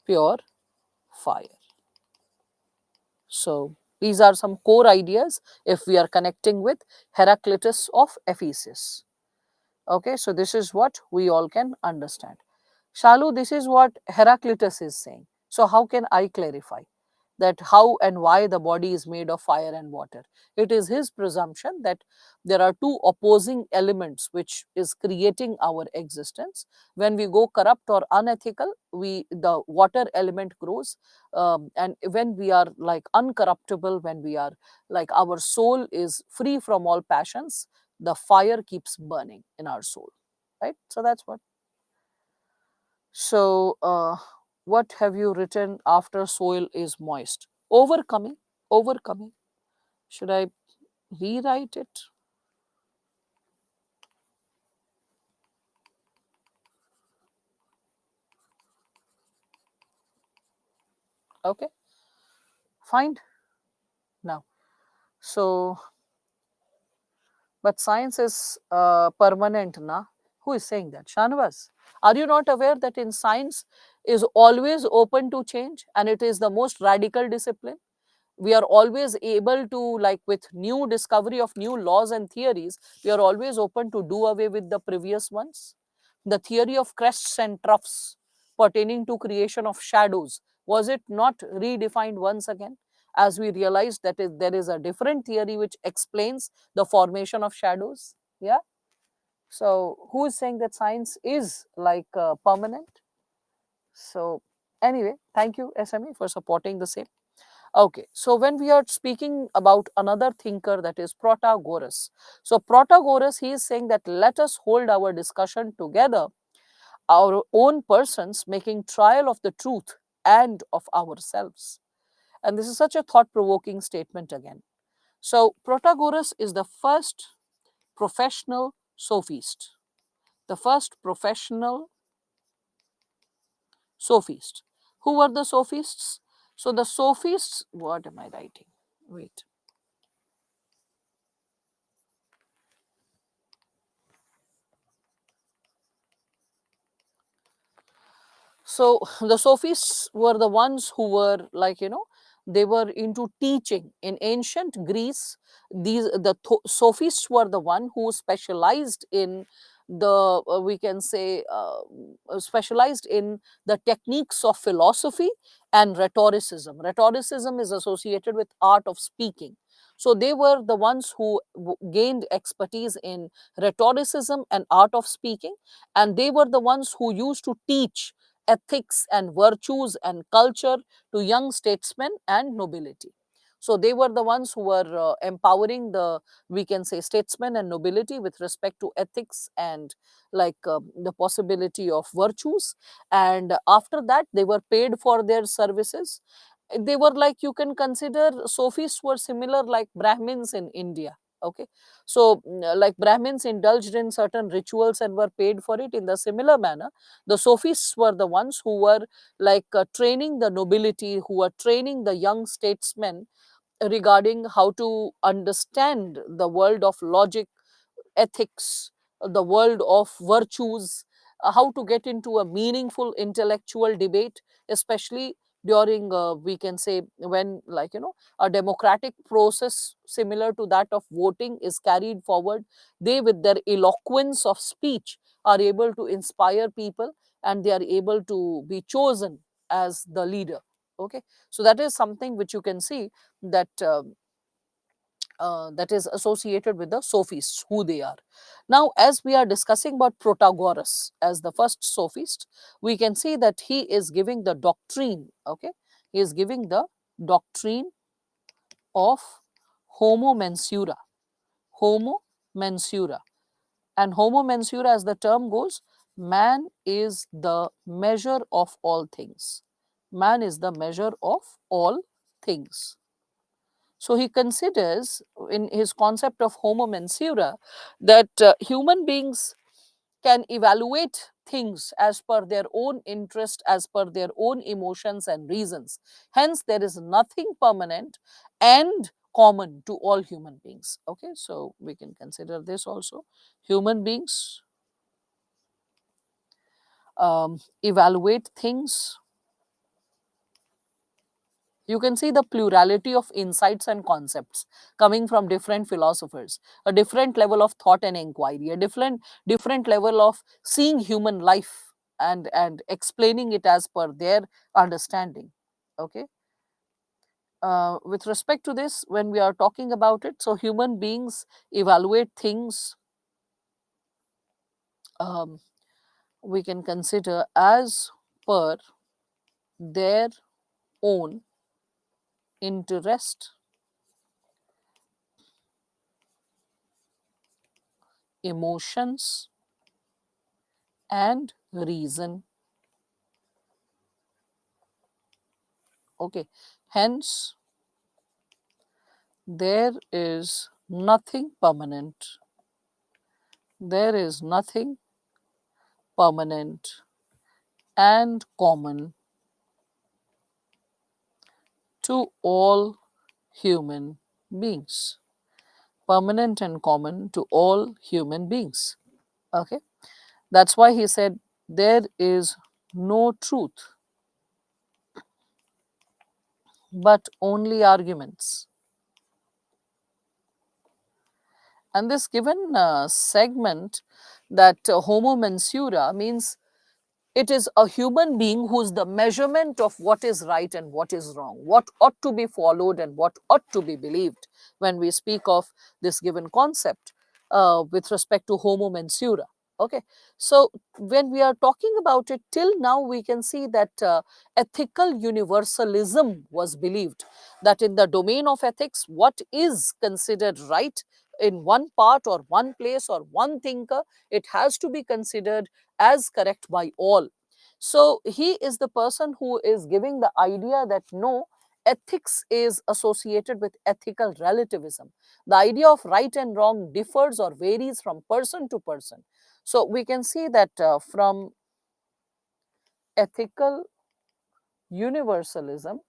pure fire. So these are some core ideas if we are connecting with Heraclitus of Ephesus. Okay, so this is what we all can understand. Shalu, this is what Heraclitus is saying. So how can I clarify that how and why the body is made of fire and water? It is his presumption that there are two opposing elements which is creating our existence. When we go corrupt or unethical, the water element grows, and when we are like uncorruptible, when we are like our soul is free from all passions, the fire keeps burning in our soul, right? So that's what. So, what have you written after soil is moist? Overcoming, overcoming. Should I rewrite it? Okay, fine. Now, so, but science is permanent, na? Who is saying that? Shanvas. Are you not aware that in science is always open to change, and it is the most radical discipline? We are always able to, like with new discovery of new laws and theories, we are always open to do away with the previous ones. The theory of crests and troughs pertaining to creation of shadows, was it not redefined once again, as we realized that there is a different theory which explains the formation of shadows? Yeah, So who is saying that science is like permanent? So anyway, thank you SME for supporting the same. Okay, so when we are speaking about another thinker, that is Protagoras. So Protagoras, he is saying that let us hold our discussion together, our own persons, making trial of the truth and of ourselves. And this is such a thought-provoking statement again. So Protagoras is the first professional sophist. The first professional sophist. Who were the sophists? So the sophists, what am I writing? Wait. So the sophists were the ones who were like, they were into teaching. In ancient Greece, sophists were the one who specialized in the, we can say, specialized in the techniques of philosophy and rhetoricism. Rhetoricism is associated with art of speaking. So they were the ones who gained expertise in rhetoricism and art of speaking, and they were the ones who used to teach ethics and virtues and culture to young statesmen and nobility. So they were the ones who were empowering the, we can say, statesmen and nobility with respect to ethics and like the possibility of virtues. And after that, they were paid for their services. They were like, you can consider sophists were similar like Brahmins in India. Okay, so like Brahmins indulged in certain rituals and were paid for it. In the similar manner, the sophists were the ones who were like training the nobility, who were training the young statesmen regarding how to understand the world of logic, ethics, the world of virtues, how to get into a meaningful intellectual debate, especially during, we can say, when, like, a democratic process similar to that of voting is carried forward. They, with their eloquence of speech, are able to inspire people, and they are able to be chosen as the leader. Okay, so that is something which you can see that that is associated with the sophists, who they are. Now, as we are discussing about Protagoras as the first sophist, we can see that he is giving the doctrine, okay? He is giving the doctrine of homo mensura. Homo mensura. And homo mensura, as the term goes, man is the measure of all things. Man is the measure of all things. So he considers in his concept of homo mensura that human beings can evaluate things as per their own interest, as per their own emotions and reasons. Hence, there is nothing permanent and common to all human beings. Okay, so we can consider this also. Human beings evaluate things. You can see the plurality of insights and concepts coming from different philosophers, a different level of thought and inquiry, a different level of seeing human life and explaining it as per their understanding. Okay, with respect to this, when we are talking about it, so human beings evaluate things, um, we can consider as per their own interest, emotions, and reason. Okay, hence there is nothing permanent. There is nothing permanent and common to all human beings. Permanent and common to all human beings. Okay, that's why he said there is no truth but only arguments. And this given segment, that homo mensura, means it is a human being who is the measurement of what is right and what is wrong, what ought to be followed and what ought to be believed when we speak of this given concept. with respect to Homo mensura. Okay, so when we are talking about it, till now we can see that ethical universalism was believed, that in the domain of ethics, what is considered right in one part or one place or one thinker, it has to be considered as correct by all. So he is the person who is giving the idea that no, ethics is associated with ethical relativism. The idea of right and wrong differs or varies from person to person. So we can see that from ethical universalism,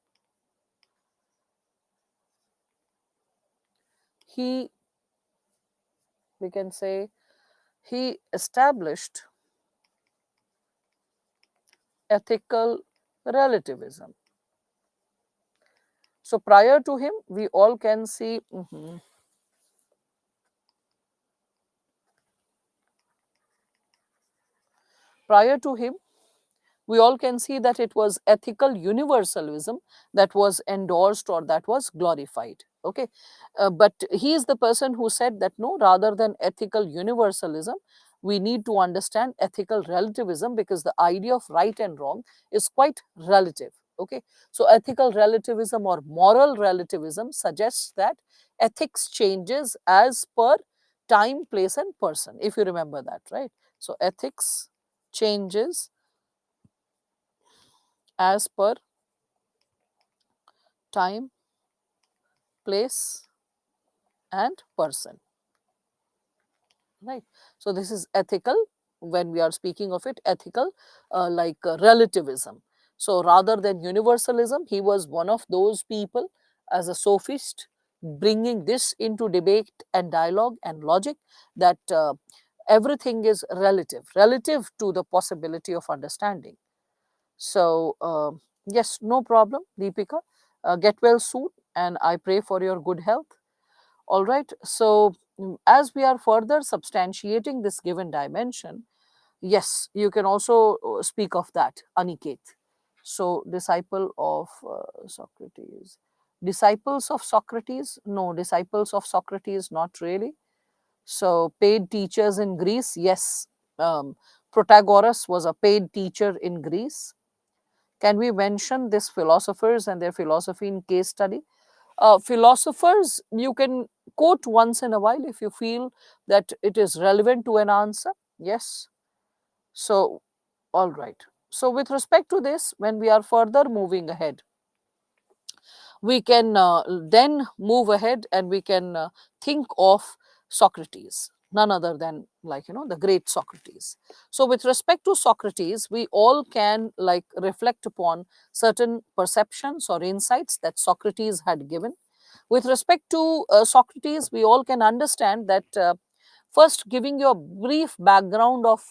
he, we can say, he established ethical relativism. So prior to him, we all can see, prior to him, we all can see that it was ethical universalism that was endorsed or that was glorified. Okay, but he is the person who said that no, rather than ethical universalism, we need to understand ethical relativism, because the idea of right and wrong is quite relative. Okay, so ethical relativism or moral relativism suggests that ethics changes as per time, place, and person, if you remember that, right? So ethics changes as per time, place, and person, right? So this is ethical. When we are speaking of it, ethical, relativism. So rather than universalism, he was one of those people as a sophist, bringing this into debate and dialogue and logic, that everything is relative to the possibility of understanding. So yes, no problem, Deepika. Get well soon, and I pray for your good health. All right. So, as we are further substantiating this given dimension, yes, you can also speak of that, Aniket. So, disciple of Socrates. Disciples of Socrates? No, disciples of Socrates, not really. So, paid teachers in Greece? Yes. Protagoras was a paid teacher in Greece. Can we mention these philosophers and their philosophy in case study? Philosophers you can quote once in a while if you feel that it is relevant to an answer. Yes. So, all right. So, with respect to this, when we are further moving ahead, we can then move ahead and we can think of Socrates, none other than, like, the great Socrates. So with respect to Socrates, we all can like reflect upon certain perceptions or insights that Socrates had given. With respect to Socrates, we all can understand that first, giving you a brief background of,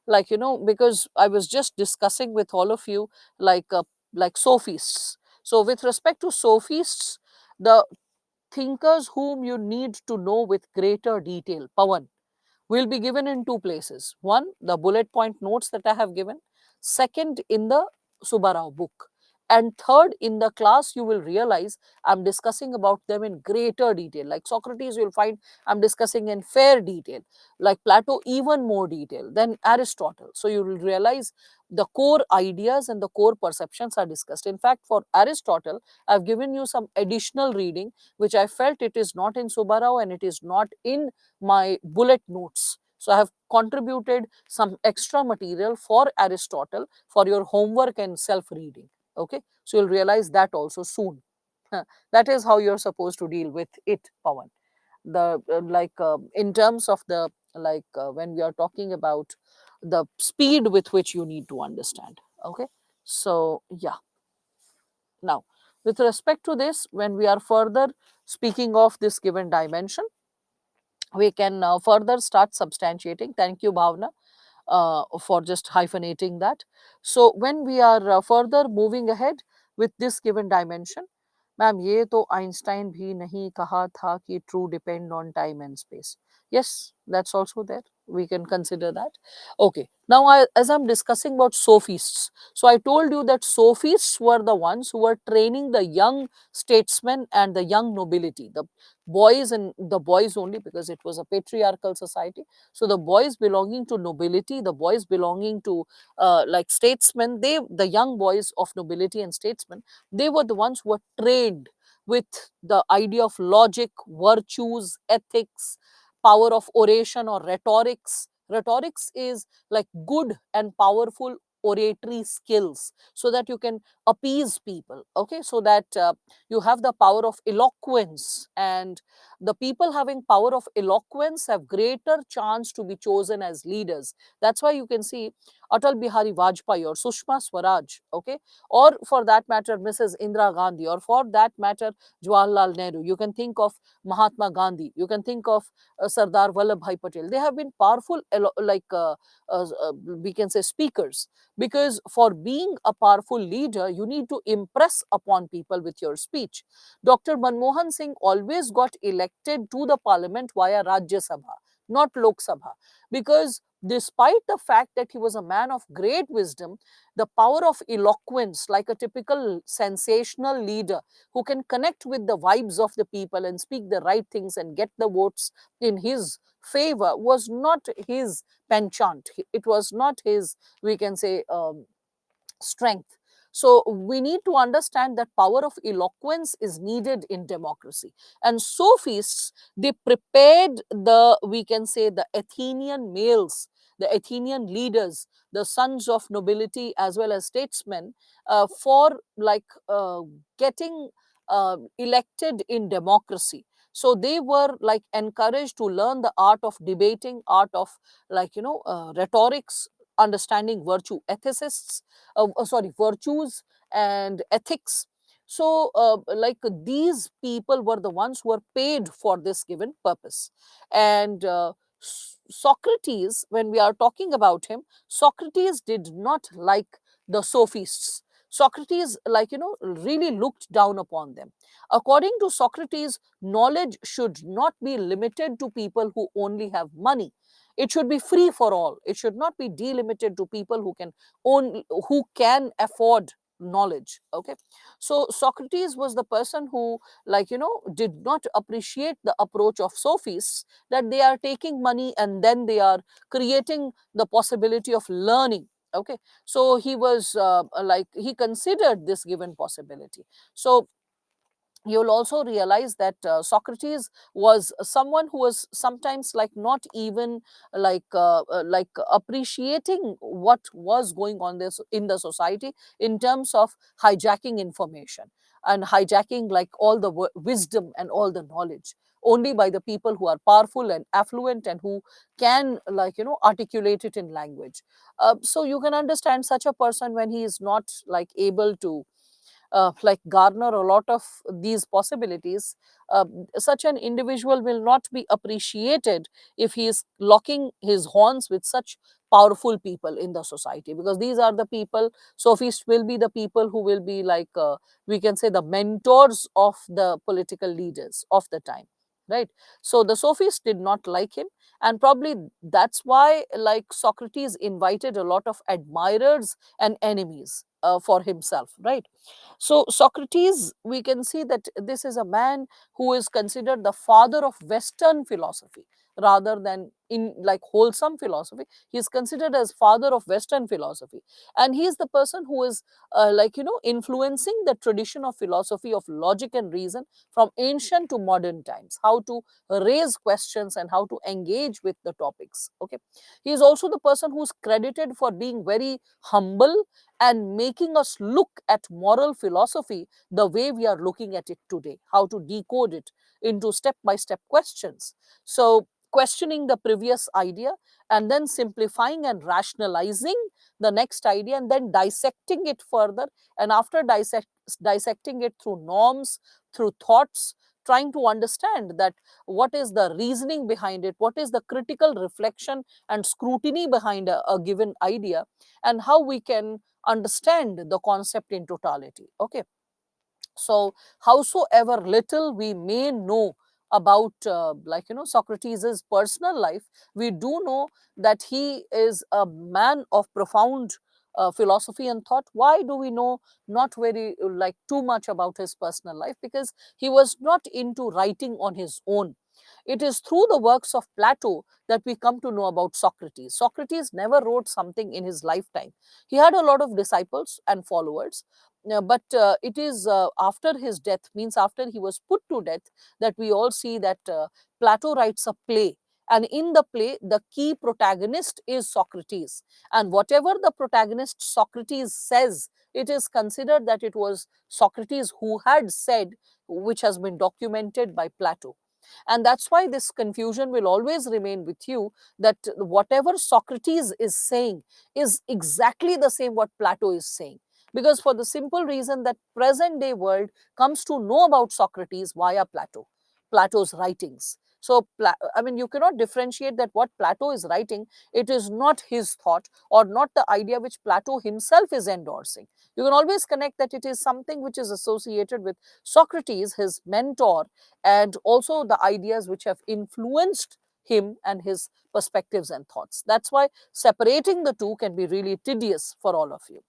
because I was just discussing with all of you, like uh, like sophists. So with respect to sophists, the thinkers whom you need to know with greater detail, Pawan, will be given in two places. One, the bullet point notes that I have given. Second, in the Subarao book. And third, in the class, you will realize I'm discussing about them in greater detail. Like Socrates, you'll find I'm discussing in fair detail. Like Plato, even more detail than Aristotle. So you will realize the core ideas and the core perceptions are discussed. In fact, for Aristotle, I've given you some additional reading, which I felt it is not in Subarao and it is not in my bullet notes. So I have contributed some extra material for Aristotle for your homework and self reading. Okay, so you'll realize that also soon. That is how you're supposed to deal with it, Pawan. The in terms of the when we are talking about the speed with which you need to understand. Okay, so yeah. Now, with respect to this, when we are further speaking of this given dimension, we can further start substantiating. Thank you, Bhavna, for just hyphenating that. So, when we are further moving ahead with this given dimension, ma'am ये तो Einstein भी नहीं कहा था कि true depend on time and space. Yes, that's also there. We can consider that. Okay. Now, as I'm discussing about sophists, so I told you that sophists were the ones who were training the young statesmen and the young nobility, the boys, and the boys only, because it was a patriarchal society. So the boys belonging to nobility, the boys belonging to like statesmen, the young boys of nobility and statesmen, they were the ones who were trained with the idea of logic, virtues, ethics, power of oration or rhetorics. Rhetorics is like good and powerful oratory skills, so that you can appease people, okay, so that you have the power of eloquence, and the people having power of eloquence have greater chance to be chosen as leaders. That's why you can see Atal Bihari Vajpayee or Sushma Swaraj, okay, or for that matter Mrs. Indira Gandhi, or for that matter Jawaharlal Nehru. You can think of Mahatma Gandhi, you can think of Sardar Vallabhbhai Patel. They have been powerful, we can say, speakers, because for being a powerful leader, you need to impress upon people with your speech. Dr. Manmohan Singh always got elected to the parliament via Rajya Sabha, not Lok Sabha, because despite the fact that he was a man of great wisdom, the power of eloquence, like a typical sensational leader who can connect with the vibes of the people and speak the right things and get the votes in his favor, was not his penchant. It was not his, we can say, strength. So we need to understand that power of eloquence is needed in democracy. And sophists, they prepared the, we can say, the Athenian males, the Athenian leaders, the sons of nobility as well as statesmen, for like getting elected in democracy. So they were like encouraged to learn the art of debating, art of, like, rhetorics, understanding virtue, ethicists, sorry, virtues and ethics. So like these people were the ones who were paid for this given purpose. And Socrates, when we are talking about him, Socrates did not like the sophists. Socrates, like, really looked down upon them. According to Socrates, knowledge should not be limited to people who only have money. It should be free for all. It should not be delimited to people who can own, who can afford knowledge. Okay, so Socrates was the person who, like, did not appreciate the approach of sophists, that they are taking money and then they are creating the possibility of learning. Okay, so he was like, he considered this given possibility. So you'll also realize that Socrates was someone who was sometimes like not even like appreciating what was going on this in the society, in terms of hijacking information and hijacking like all the wisdom and all the knowledge only by the people who are powerful and affluent and who can, like, articulate it in language. So you can understand such a person, when he is not like able to like garner a lot of these possibilities, uh, such an individual will not be appreciated if he is locking his horns with such powerful people in the society, because these are the people, sophists will be the people who will be like, we can say, the mentors of the political leaders of the time, right? So the sophists did not like him, and probably that's why, like, Socrates invited a lot of admirers and enemies for himself, right? So Socrates, we can see that this is a man who is considered the father of Western philosophy rather than in like wholesome philosophy. He is considered as father of Western philosophy, and he is the person who is like, influencing the tradition of philosophy of logic and reason from ancient to modern times, how to raise questions and how to engage with the topics. Okay, he is also the person who is credited for being very humble and making us look at moral philosophy the way we are looking at it today, how to decode it into step by step questions. So, questioning the previous idea and then simplifying and rationalizing the next idea and then dissecting it further. And after dissecting it through norms, through thoughts, trying to understand that what is the reasoning behind it, what is the critical reflection and scrutiny behind a given idea, and how we can understand the concept in totality. Okay, so howsoever little we may know about Socrates' personal life, we do know that he is a man of profound philosophy and thought. Why do we know not very too much about his personal life? Because he was not into writing on his own. It is through the works of Plato that we come to know about Socrates. Socrates never wrote something in his lifetime. He had a lot of disciples and followers, but it is after his death, means after he was put to death, that we all see that Plato writes a play. And in the play, the key protagonist is Socrates. And whatever the protagonist Socrates says, it is considered that it was Socrates who had said, which has been documented by Plato. And that's why this confusion will always remain with you, that whatever Socrates is saying is exactly the same what Plato is saying. Because for the simple reason that present day world comes to know about Socrates via Plato's writings. So, I mean, you cannot differentiate that what Plato is writing, it is not his thought or not the idea which Plato himself is endorsing. You can always connect that it is something which is associated with Socrates, his mentor, and also the ideas which have influenced him and his perspectives and thoughts. That's why separating the two can be really tedious for all of you.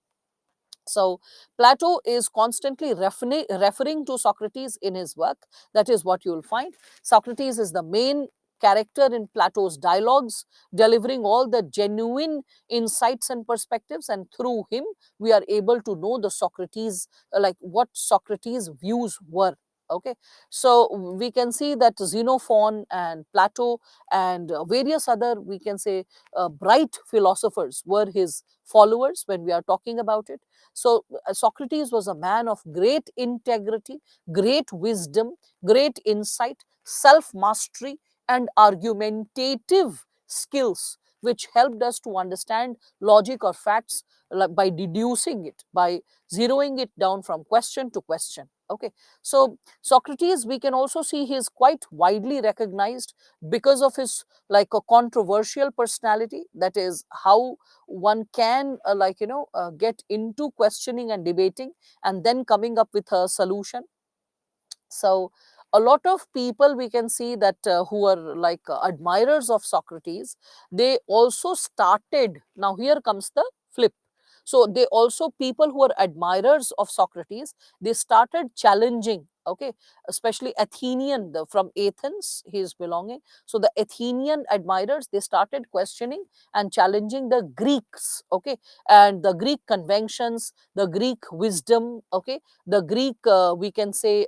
So, Plato is constantly referring to Socrates in his work. That is what you will find. Socrates is the main character in Plato's dialogues, delivering all the genuine insights and perspectives. And through him, we are able to know the Socrates, like what Socrates' views were. Okay, so we can see that Xenophon and Plato and various other, we can say, bright philosophers were his followers when we are talking about it. So, Socrates was a man of great integrity, great wisdom, great insight, self mastery, and argumentative skills, which helped us to understand logic or facts by deducing it, by zeroing it down from question to question. Okay, so Socrates, we can also see he is quite widely recognized because of his a controversial personality. That is how one can get into questioning and debating and then coming up with a solution. So a lot of people, we can see that who are admirers of Socrates, they also started, now here comes the flip. So they also, people who are admirers of Socrates, they started challenging, okay, especially Athenian, from Athens he is belonging. So the Athenian admirers, they started questioning and challenging the Greeks, okay, and the Greek conventions, the Greek wisdom, okay, the Greek, we can say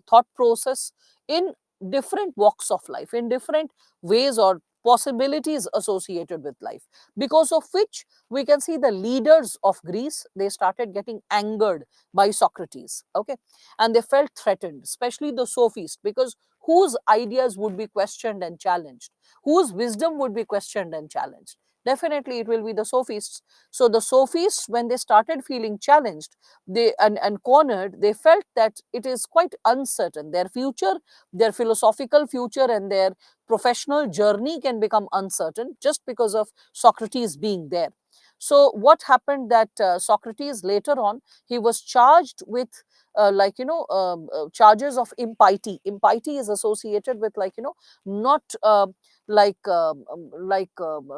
thought process in different walks of life, in different ways or possibilities associated with life, because of which we can see the leaders of Greece, they started getting angered by Socrates, okay, and they felt threatened, especially the sophists, because whose ideas would be questioned and challenged, whose wisdom would be questioned and challenged? Definitely it will be the sophists. So the sophists, when they started feeling challenged, and cornered, they felt that it is quite uncertain. Their future, their philosophical future, and their professional journey can become uncertain just because of Socrates being there. So what happened that Socrates later on, he was charged with charges of impiety. Impiety is associated with not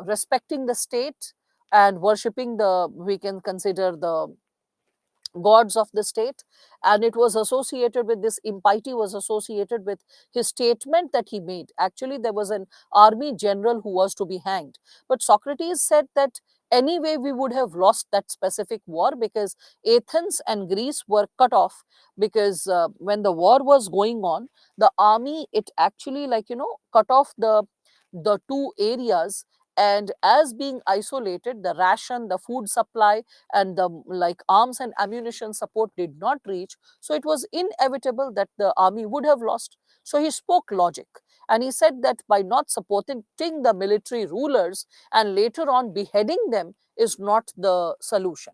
respecting the state and worshipping the, we can consider the gods of the state. And it was associated with this impiety, was associated with his statement that he made. Actually, there was an army general who was to be hanged, but Socrates said that anyway we would have lost that specific war, because Athens and Greece were cut off, because when the war was going on, the army, it actually cut off the two areas. And as being isolated, the ration, the food supply, and the arms and ammunition support did not reach. So it was inevitable that the army would have lost. So he spoke logic, and he said that by not supporting the military rulers and later on beheading them is not the solution.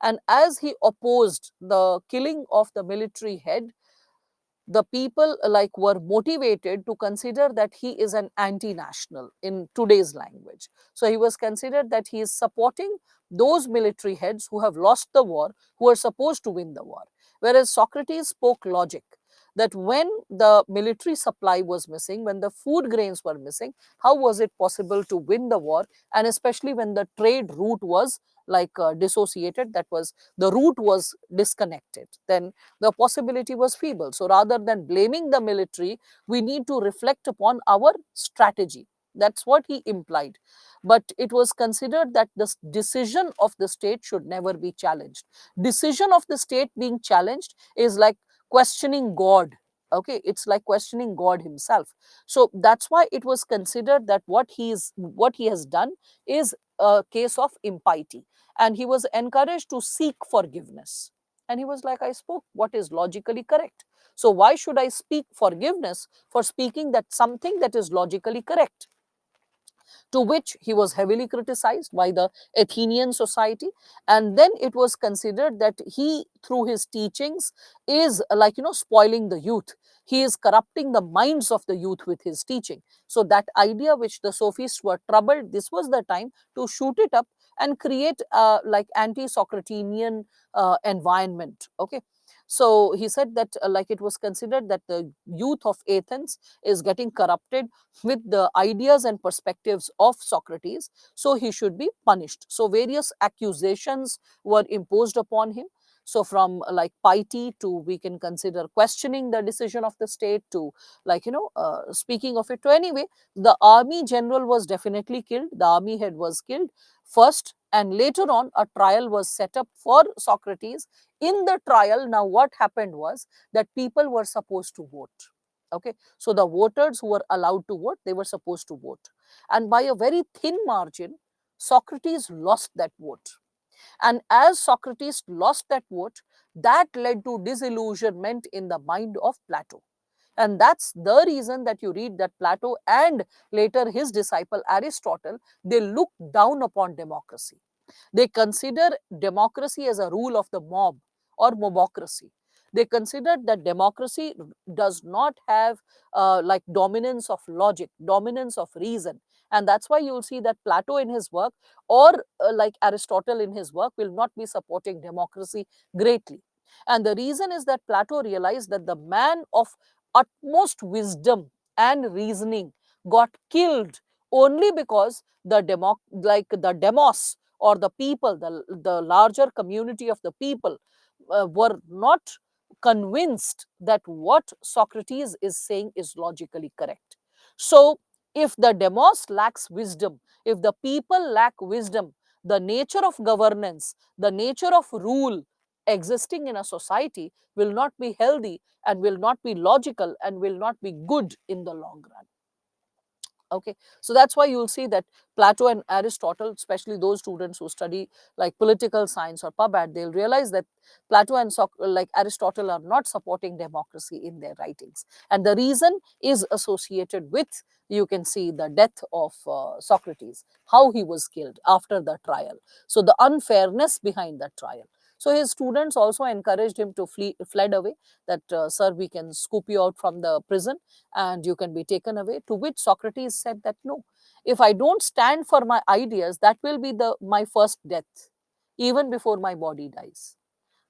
And as he opposed the killing of the military head, the people were motivated to consider that he is an anti-national in today's language. So he was considered that he is supporting those military heads who have lost the war, who are supposed to win the war. Whereas Socrates spoke logic. that when the military supply was missing, when the food grains were missing, how was it possible to win the war? And especially when the trade route was dissociated, that was, the route was disconnected, then the possibility was feeble. So rather than blaming the military, we need to reflect upon our strategy. That's what he implied. But it was considered that the decision of the state should never be challenged. Decision of the state being challenged is like questioning God. Okay, it's like questioning God himself. So that's why it was considered that what he has done is a case of impiety, and he was encouraged to seek forgiveness. And he was like, I spoke what is logically correct. So why should I speak forgiveness for speaking that something that is logically correct? To which he was heavily criticized by the Athenian society. And then it was considered that he, through his teachings, is spoiling the youth. He is corrupting the minds of the youth with his teaching. So that idea which the sophists were troubled, this was the time to shoot it up and create anti-Socratinian environment. Okay. So he said that it was considered that the youth of Athens is getting corrupted with the ideas and perspectives of Socrates, so he should be punished. So various accusations were imposed upon him. So from piety to, we can consider, questioning the decision of the state to speaking of it. To anyway, the army general was definitely killed. The army head was killed first, and later on a trial was set up for Socrates. In the trial, now what happened was that people were supposed to vote. Okay, so the voters who were allowed to vote, they were supposed to vote. And by a very thin margin, Socrates lost that vote. And as Socrates lost that vote, that led to disillusionment in the mind of Plato. And that's the reason that you read that Plato and later his disciple Aristotle, they looked down upon democracy. They consider democracy as a rule of the mob or mobocracy. They considered that democracy does not have dominance of logic, dominance of reason. And that's why you'll see that Plato in his work, or Aristotle in his work, will not be supporting democracy greatly. And the reason is that Plato realized that the man of utmost wisdom and reasoning got killed only because the demos, or the people, the larger community of the people, were not convinced that what Socrates is saying is logically correct. So if the demos lacks wisdom, if the people lack wisdom, the nature of governance, the nature of rule existing in a society will not be healthy, and will not be logical, and will not be good in the long run. Okay, so that's why you'll see that Plato and Aristotle, especially those students who study political science or pubad, they'll realize that Plato and Aristotle are not supporting democracy in their writings. And the reason is associated with, you can see, the death of Socrates, how he was killed after the trial. So the unfairness behind that trial. So his students also encouraged him to fled away, that sir, we can scoop you out from the prison and you can be taken away. To which Socrates said that no, if I don't stand for my ideas, that will be my first death, even before my body dies.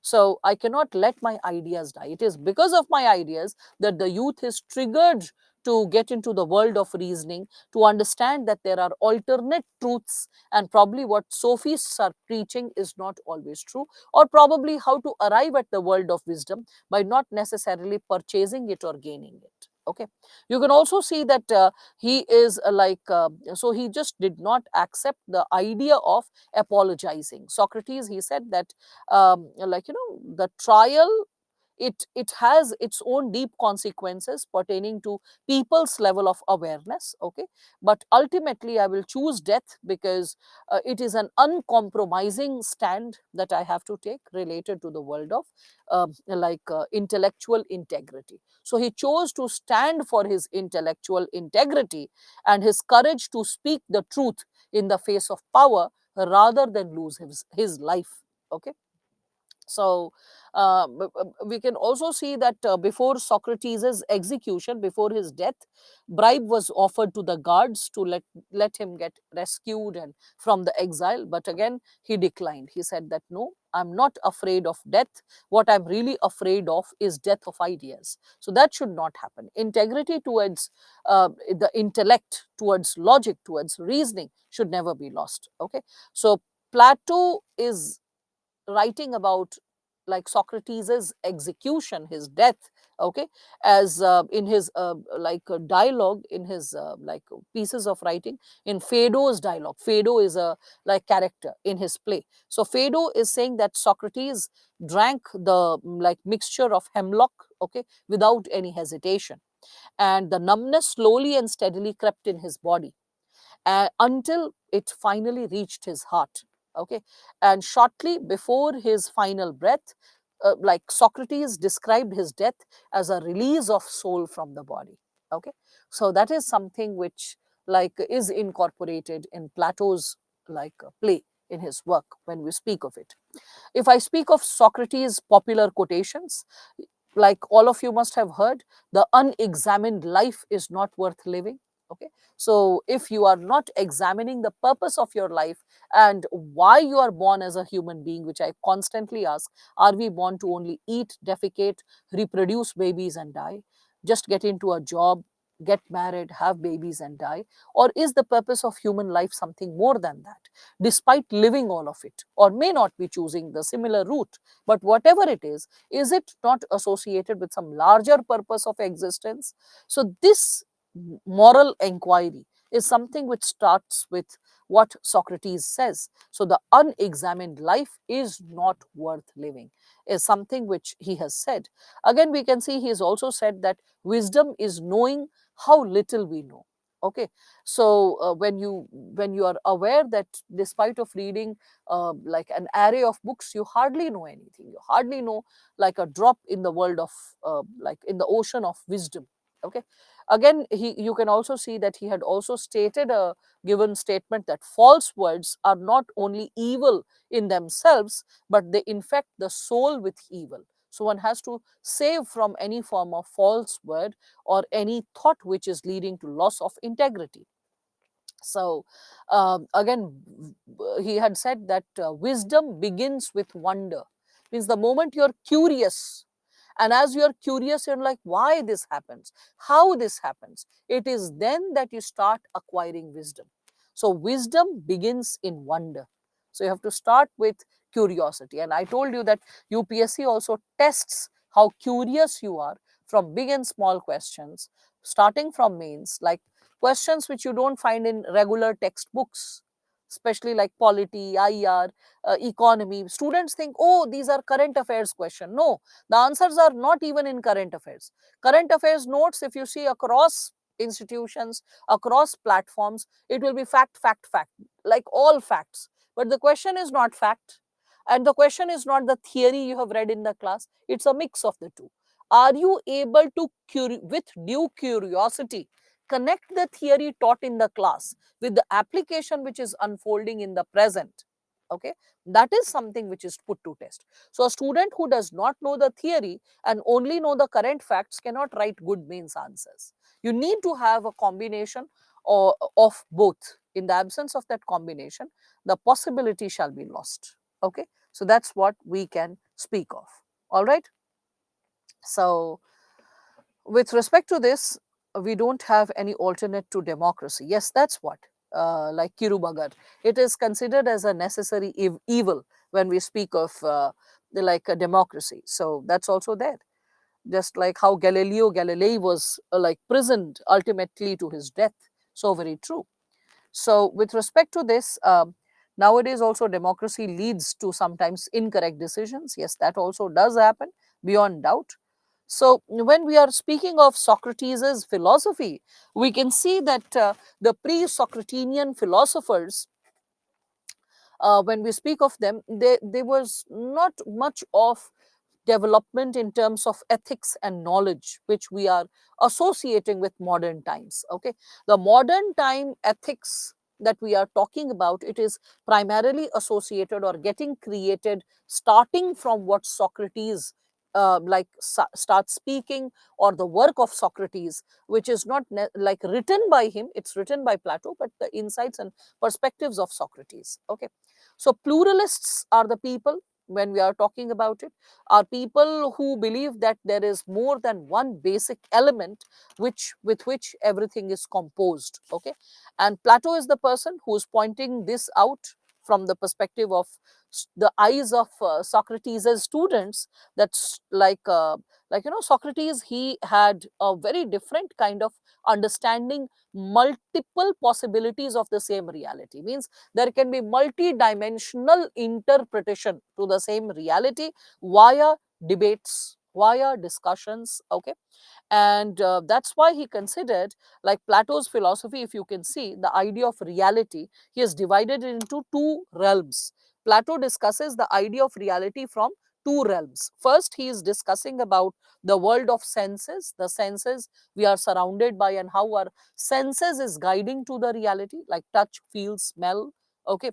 So I cannot let my ideas die. It is because of my ideas that the youth is triggered to get into the world of reasoning, to understand that there are alternate truths, and probably what sophists are preaching is not always true, or probably how to arrive at the world of wisdom by not necessarily purchasing it or gaining it. Okay, you can also see that he is so he just did not accept the idea of apologizing. Socrates, he said that the trial, it has its own deep consequences pertaining to people's level of awareness. Okay, but ultimately I will choose death because it is an uncompromising stand that I have to take related to the world of intellectual integrity. So he chose to stand for his intellectual integrity and his courage to speak the truth in the face of power rather than lose his life. Okay, So we can also see that before Socrates' execution, before his death, bribe was offered to the guards to let him get rescued and from the exile. But again, he declined. He said that no, I'm not afraid of death. What I'm really afraid of is death of ideas. So that should not happen. Integrity towards the intellect, towards logic, towards reasoning should never be lost. Okay, so Plato is writing about like Socrates's execution, his death, okay, as in his dialogue, in his pieces of writing, in Phaedo's dialogue. Phaedo is a like character in his play. So Phaedo is saying that Socrates drank the like mixture of hemlock, okay, without any hesitation, and the numbness slowly and steadily crept in his body until it finally reached his heart. Okay, and shortly before his final breath, like Socrates described his death as a release of soul from the body. Okay, so that is something which like is incorporated in Plato's play, in his work, when we speak of it. If I speak of Socrates' popular quotations, like all of you must have heard, the unexamined life is not worth living. Okay, so if you are not examining the purpose of your life and why you are born as a human being, which I constantly ask, are we born to only eat, defecate, reproduce babies and die, just get into a job, get married, have babies and die? Or is the purpose of human life something more than that, despite living all of it, or may not be choosing the similar route? But whatever it is it not associated with some larger purpose of existence? So this moral inquiry is something which starts with what Socrates says. So the unexamined life is not worth living, is something which he has said. Again, we can see he has also said that wisdom is knowing how little we know. Okay, so when you are aware that despite of reading like an array of books, you hardly know anything, you hardly know like a drop in the world of like in the ocean of wisdom. Okay, again, you can also see that he had also stated a given statement that false words are not only evil in themselves, but they infect the soul with evil. So one has to save from any form of false word or any thought which is leading to loss of integrity. So again, he had said that wisdom begins with wonder. Means the moment you're curious, and as you're curious, you're like, why this happens, how this happens, it is then that you start acquiring wisdom. So wisdom begins in wonder. So you have to start with curiosity. And I told you that UPSC also tests how curious you are from big and small questions, starting from mains, like questions which you don't find in regular textbooks, especially like polity, IR, economy. Students think, oh, these are current affairs question. No, the answers are not even in current affairs. Current affairs notes, if you see across institutions, across platforms, it will be fact, fact, fact, like all facts. But the question is not fact. And the question is not the theory you have read in the class. It's a mix of the two. Are you able to, with due curiosity, connect the theory taught in the class with the application which is unfolding in the present? Okay, that is something which is put to test. So a student who does not know the theory and only know the current facts cannot write good mains answers. You need to have a combination of both. In the absence of that combination, the possibility shall be lost. Okay, so that's what we can speak of. All right, so with respect to this, we don't have any alternate to democracy. Yes, that's what, like Kirubagar, it is considered as a necessary evil when we speak of a democracy. So that's also there. Just like how Galileo Galilei was like prisoned ultimately to his death. So very true. So with respect to this, nowadays also democracy leads to sometimes incorrect decisions. Yes, that also does happen beyond doubt. So when we are speaking of Socrates' philosophy, we can see that the pre-Socratinian philosophers, when we speak of them, there was not much of development in terms of ethics and knowledge, which we are associating with modern times. Okay, the modern time ethics that we are talking about, it is primarily associated or getting created starting from what Socrates starts speaking, or the work of Socrates, which is not like written by him, it's written by Plato, but the insights and perspectives of Socrates. Okay, so pluralists are the people, when we are talking about it, are people who believe that there is more than one basic element with which everything is composed. Okay, and Plato is the person who is pointing this out from the perspective of the eyes of Socrates' students. That's Socrates, he had a very different kind of understanding multiple possibilities of the same reality. Means there can be multi-dimensional interpretation to the same reality via debates, via discussions. Okay, and that's why he considered, like Plato's philosophy, if you can see the idea of reality, he has divided it into two realms. Plato discusses the idea of reality from two realms. First, he is discussing about the world of senses, the senses we are surrounded by, and how our senses is guiding to the reality, like touch, feel, smell. Okay,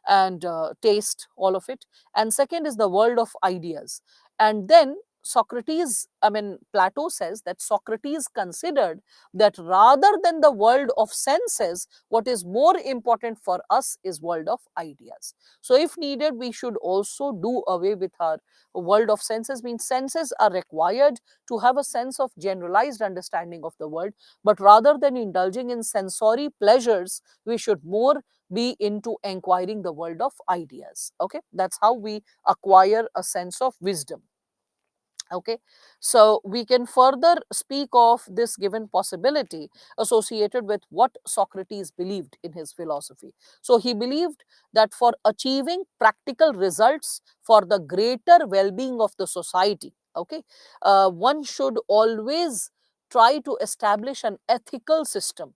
and taste, all of it. And second is the world of ideas. And then Socrates, I mean, Plato says that Socrates considered that rather than the world of senses, what is more important for us is world of ideas. So if needed, we should also do away with our world of senses. Means senses are required to have a sense of generalized understanding of the world, but rather than indulging in sensory pleasures, we should more be into inquiring the world of ideas. Okay, that's how we acquire a sense of wisdom. Okay, so we can further speak of this given possibility associated with what Socrates believed in his philosophy. So he believed that for achieving practical results for the greater well-being of the society, okay, one should always try to establish an ethical system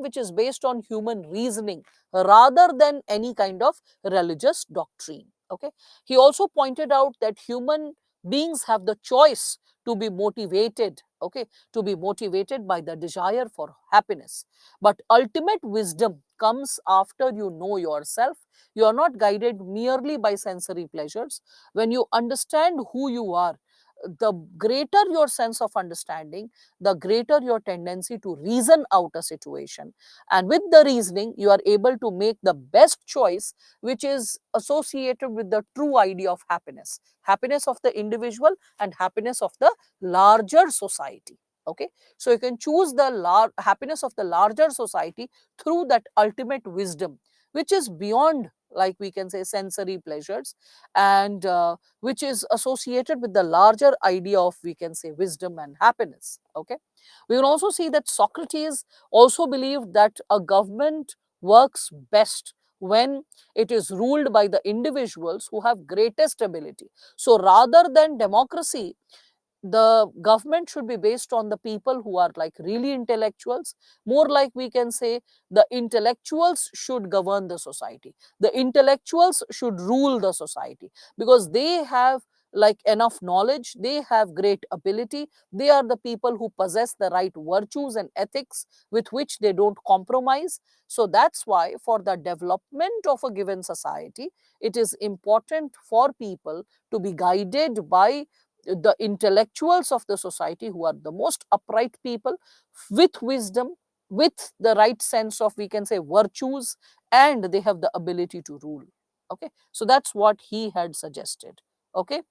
which is based on human reasoning rather than any kind of religious doctrine. Okay, he also pointed out that human beings have the choice to be motivated, okay, to be motivated by the desire for happiness. But ultimate wisdom comes after you know yourself. You are not guided merely by sensory pleasures. When you understand who you are, the greater your sense of understanding, the greater your tendency to reason out a situation. And with the reasoning, you are able to make the best choice, which is associated with the true idea of happiness, happiness of the individual and happiness of the larger society. Okay, so you can choose the happiness of the larger society through that ultimate wisdom, which is beyond, like we can say, sensory pleasures, and which is associated with the larger idea of, we can say, wisdom and happiness. Okay, we will also see that Socrates also believed that a government works best when it is ruled by the individuals who have greatest ability. So rather than democracy, the government should be based on the people who are like really intellectuals. More like, we can say, the intellectuals should govern the society, the intellectuals should rule the society, because they have like enough knowledge, they have great ability, they are the people who possess the right virtues and ethics with which they don't compromise. So that's why for the development of a given society, it is important for people to be guided by the intellectuals of the society, who are the most upright people, with wisdom, with the right sense of, we can say, virtues, and they have the ability to rule. Okay, so that's what he had suggested. Okay,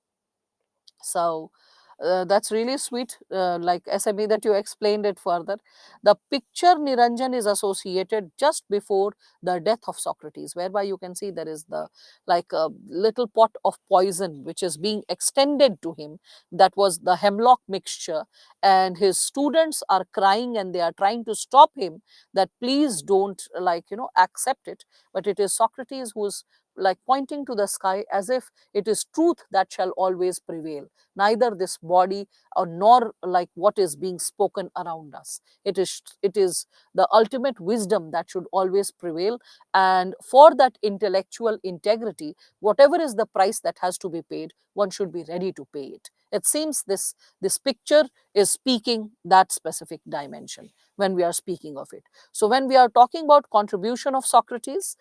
so that's really sweet, like SME, that you explained it further. The picture Niranjan is associated just before the death of Socrates, whereby you can see there is the like a little pot of poison which is being extended to him. That was the hemlock mixture, and his students are crying and they are trying to stop him, that please don't, accept it. But it is Socrates who's like pointing to the sky, as if it is truth that shall always prevail, neither this body or nor like what is being spoken around us. It is the ultimate wisdom that should always prevail. And for that intellectual integrity, whatever is the price that has to be paid, one should be ready to pay it. It seems this picture is speaking that specific dimension when we are speaking of it. So when we are talking about contribution of Socrates,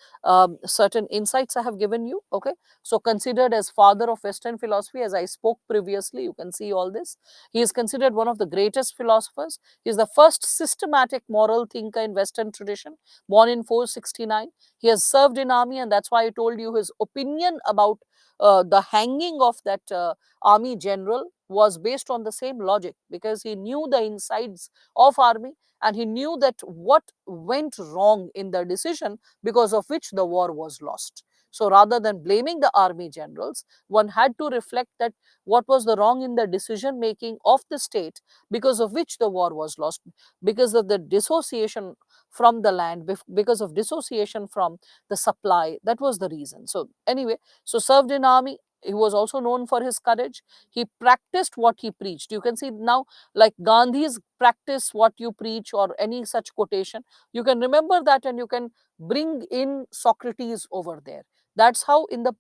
certain insights I have given you. Okay, so considered as father of Western philosophy, as I spoke previously, you can see all this. He is considered one of the greatest philosophers. He is the first systematic moral thinker in Western tradition, born in 469. He has served in army, and that's why I told you his opinion about the hanging of that army general was based on the same logic, because he knew the insides of army, and he knew that what went wrong in the decision because of which the war was lost. So rather than blaming the army generals, one had to reflect that what was the wrong in the decision making of the state because of which the war was lost, because of the dissociation from the land, because of dissociation from the supply. That was the reason. So anyway, so served in army. He was also known for his courage. He practiced what he preached. You can see now, like Gandhi's practice what you preach, or any such quotation, you can remember that and you can bring in Socrates over there. That's how in the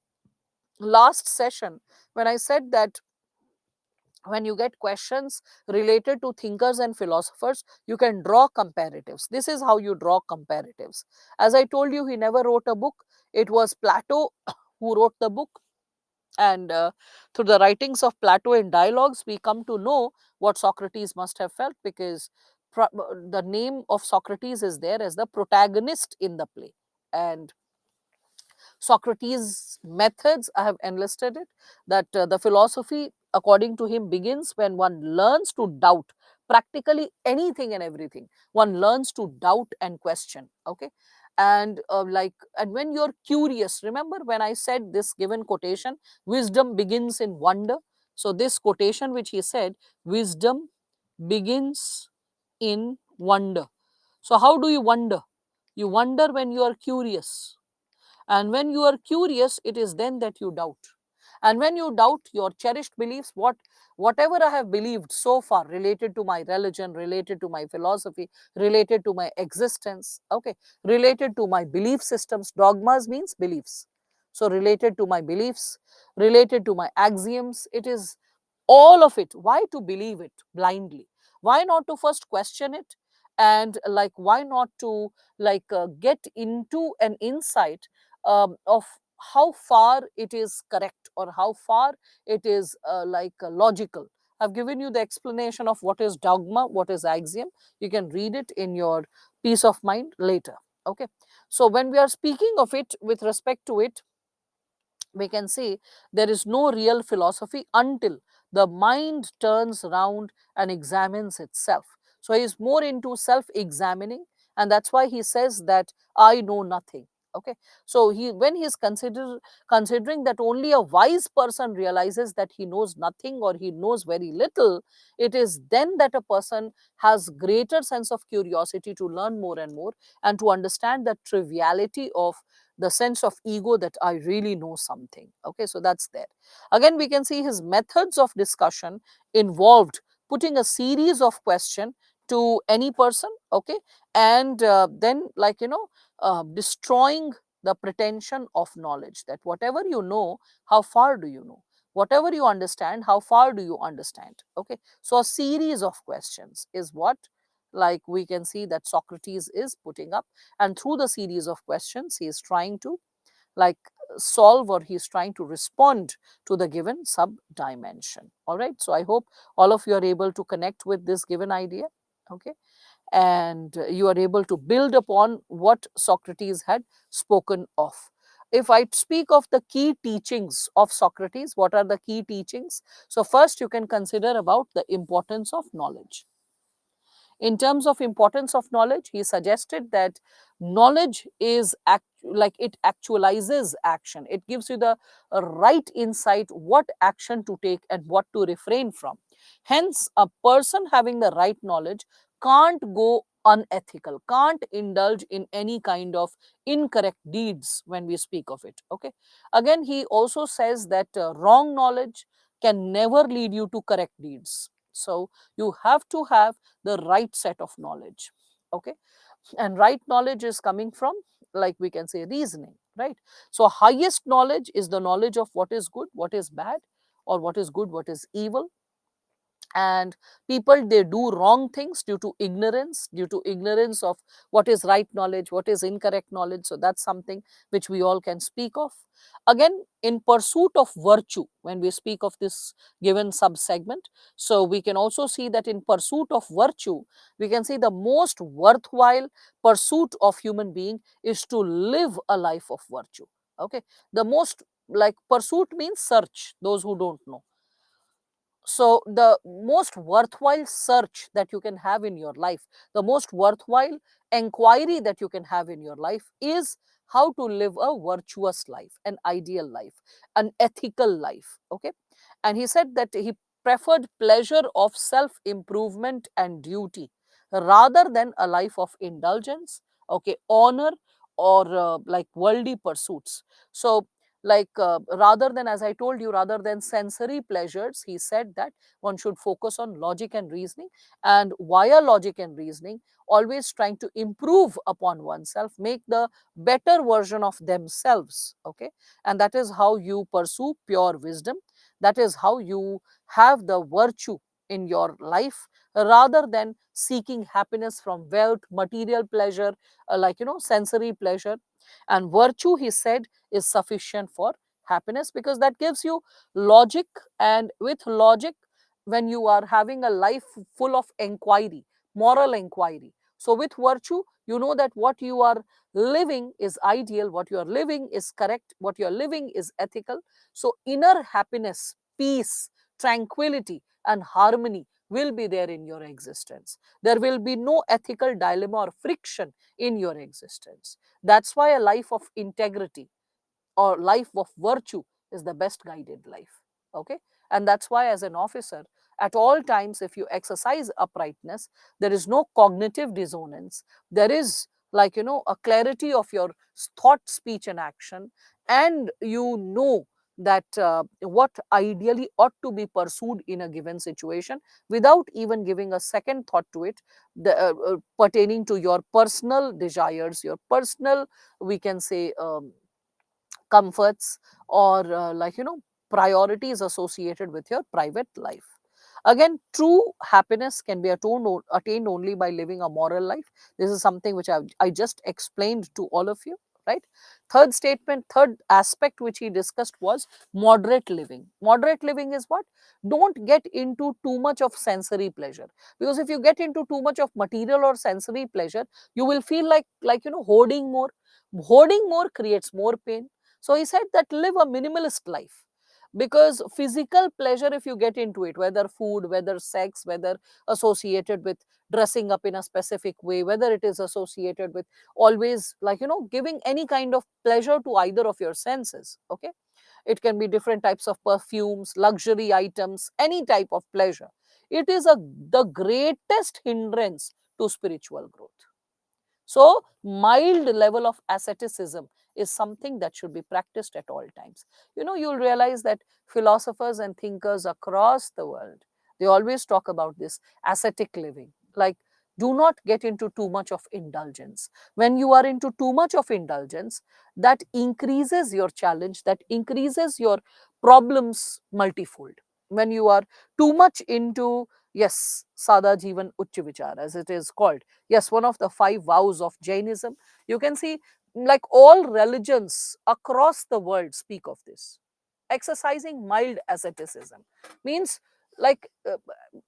last session, when I said that when you get questions related to thinkers and philosophers, you can draw comparatives. This is how you draw comparatives. As I told you, he never wrote a book. It was Plato who wrote the book. And through the writings of Plato and dialogues, we come to know what Socrates must have felt, because the name of Socrates is there as the protagonist in the play. And Socrates' methods, I have enlisted it, that the philosophy, according to him, begins when one learns to doubt practically anything and everything. One learns to doubt and question. Okay. And and when you're curious, remember when I said this given quotation, wisdom begins in wonder. So this quotation which he said, wisdom begins in wonder. So how do you wonder? You wonder when you are curious, and when you are curious, it is then that you doubt. And when you doubt your cherished beliefs, whatever I have believed so far, related to my religion, related to my philosophy, related to my existence, okay, related to my belief systems. Dogmas means beliefs. So related to my beliefs, related to my axioms, it is all of it. Why to believe it blindly? Why not to first question it? And why not to get into an insight of how far it is correct, or how far it is logical. I've given you the explanation of what is dogma, what is axiom. You can read it in your peace of mind later. Okay. So when we are speaking of it with respect to it, we can say there is no real philosophy until the mind turns around and examines itself. So he is more into self examining, and that's why he says that I know nothing. Okay, so when he is considering that only a wise person realizes that he knows nothing, or he knows very little, it is then that a person has greater sense of curiosity to learn more and more, and to understand the triviality of the sense of ego, that I really know something. Okay, so that's there. Again, we can see his methods of discussion involved putting a series of question to any person. Okay, and then destroying the pretension of knowledge, that whatever you know, how far do you know? Whatever you understand, how far do you understand? Okay, so a series of questions is what we can see that Socrates is putting up, and through the series of questions he is trying to like solve, or he's trying to respond to the given sub dimension. All right, so I hope all of you are able to connect with this given idea. Okay, and you are able to build upon what Socrates had spoken of. If I speak of the key teachings of Socrates, what are the key teachings? So first you can consider about the importance of knowledge. In terms of importance of knowledge, he suggested that knowledge is it actualizes action. It gives you the right insight what action to take and what to refrain from. Hence, a person having the right knowledge can't go unethical, can't indulge in any kind of incorrect deeds when we speak of it. Okay, again he also says that wrong knowledge can never lead you to correct deeds. So you have to have the right set of knowledge. Okay, and right knowledge is coming from, we can say, reasoning, right? So highest knowledge is the knowledge of what is good, what is bad, or what is good, what is evil. And people, they do wrong things due to ignorance of what is right knowledge, what is incorrect knowledge. So that's something which we all can speak of. Again, in pursuit of virtue, when we speak of this given sub segment, so we can also see that in pursuit of virtue, we can see the most worthwhile pursuit of human being is to live a life of virtue. Okay, the most, like, pursuit means search, those who don't know. So the most worthwhile search that you can have in your life, the most worthwhile inquiry that you can have in your life is how to live a virtuous life, an ideal life, an ethical life. Okay, and he said that he preferred pleasure of self improvement and duty rather than a life of indulgence, okay, honor, or like worldly pursuits. So, like, rather than, as I told you, rather than sensory pleasures, he said that one should focus on logic and reasoning, and via logic and reasoning, always trying to improve upon oneself, make the better version of themselves. Okay, and that is how you pursue pure wisdom, that is how you have the virtue in your life, rather than seeking happiness from wealth, material pleasure, like, sensory pleasure. And virtue, he said, is sufficient for happiness, because that gives you logic. And with logic, when you are having a life full of inquiry, moral inquiry, so with virtue, you know that what you are living is ideal, what you are living is correct, what you are living is ethical. So inner happiness, peace, tranquility, and harmony will be there in your existence. There will be no ethical dilemma or friction in your existence. That's why a life of integrity or life of virtue is the best guided life. Okay, and that's why, as an officer, at all times, if you exercise uprightness, there is no cognitive dissonance, there is, like, a clarity of your thought, speech, and action, and you know that what ideally ought to be pursued in a given situation, without even giving a second thought to it, pertaining to your personal desires, your personal, we can say, comforts, or like, priorities associated with your private life. Again, true happiness can be attained only by living a moral life. This is something which I just explained to all of you, right? Third statement, third aspect which he discussed was moderate living. Moderate living is what? Don't get into too much of sensory pleasure, because if you get into too much of material or sensory pleasure, you will feel like, hoarding more. Hoarding more creates more pain. So he said that live a minimalist life, because physical pleasure, if you get into it, whether food, whether sex, whether associated with dressing up in a specific way, whether it is associated with always, like, giving any kind of pleasure to either of your senses. Okay, it can be different types of perfumes, luxury items, any type of pleasure. It is the greatest hindrance to spiritual growth. So, mild level of asceticism is something that should be practiced at all times. You'll realize that philosophers and thinkers across the world, they always talk about this ascetic living. Like, do not get into too much of indulgence. When you are into too much of indulgence, that increases your challenge, that increases your problems multifold. When you are too much into, yes, Sada Jivan Uch Vichar, as it is called, yes, one of the 5 vows of Jainism, you can see, like, all religions across the world speak of this. Exercising mild asceticism means, like,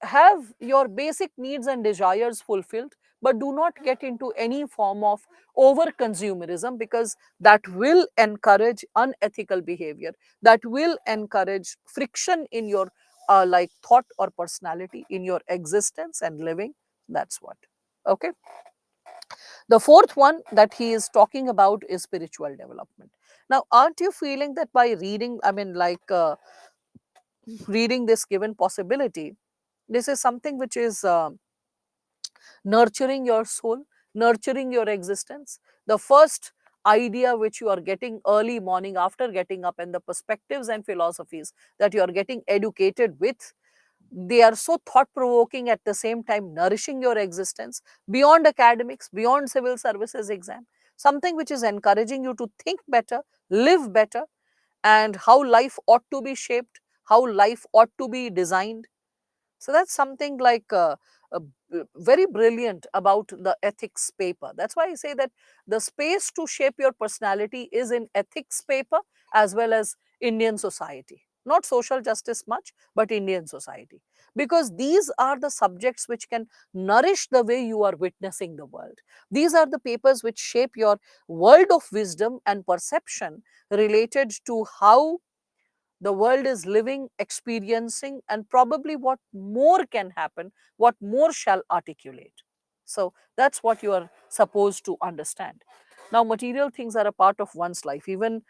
have your basic needs and desires fulfilled, but do not get into any form of over consumerism, because that will encourage unethical behavior, that will encourage friction in your like, thought or personality, in your existence and living. That's what. Okay, the fourth one that he is talking about is spiritual development. Now, aren't you feeling that by reading, I mean, like, reading this given possibility, this is something which is nurturing your soul, nurturing your existence? The first idea which you are getting early morning after getting up, and the perspectives and philosophies that you are getting educated with, they are so thought provoking, at the same time nourishing your existence beyond academics, beyond civil services exam, something which is encouraging you to think better, live better, and how life ought to be shaped, how life ought to be designed. So that's something like very brilliant about the ethics paper. That's why I say that the space to shape your personality is in ethics paper as well as Indian society. Not social justice much, but Indian society. Because these are the subjects which can nourish the way you are witnessing the world. These are the papers which shape your world of wisdom and perception related to how the world is living, experiencing, and probably what more can happen, what more shall articulate. So that's what you are supposed to understand. Now, material things are a part of one's life. Even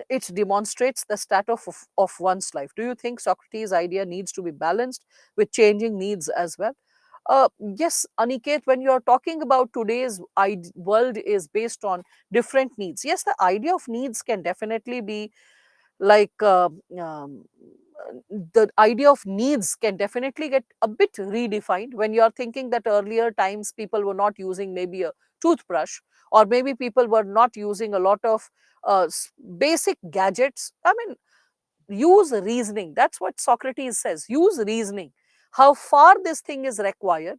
it demonstrates the status of one's life. Do you think Socrates' idea needs to be balanced with changing needs as well? Yes, Aniket, when you're talking about today's world is based on different needs. Yes, the idea of needs can definitely be like the idea of needs can definitely get a bit redefined when you're thinking that earlier times people were not using maybe a toothbrush, or maybe people were not using a lot of basic gadgets. I mean, use reasoning. That's what Socrates says. Use reasoning. How far this thing is required,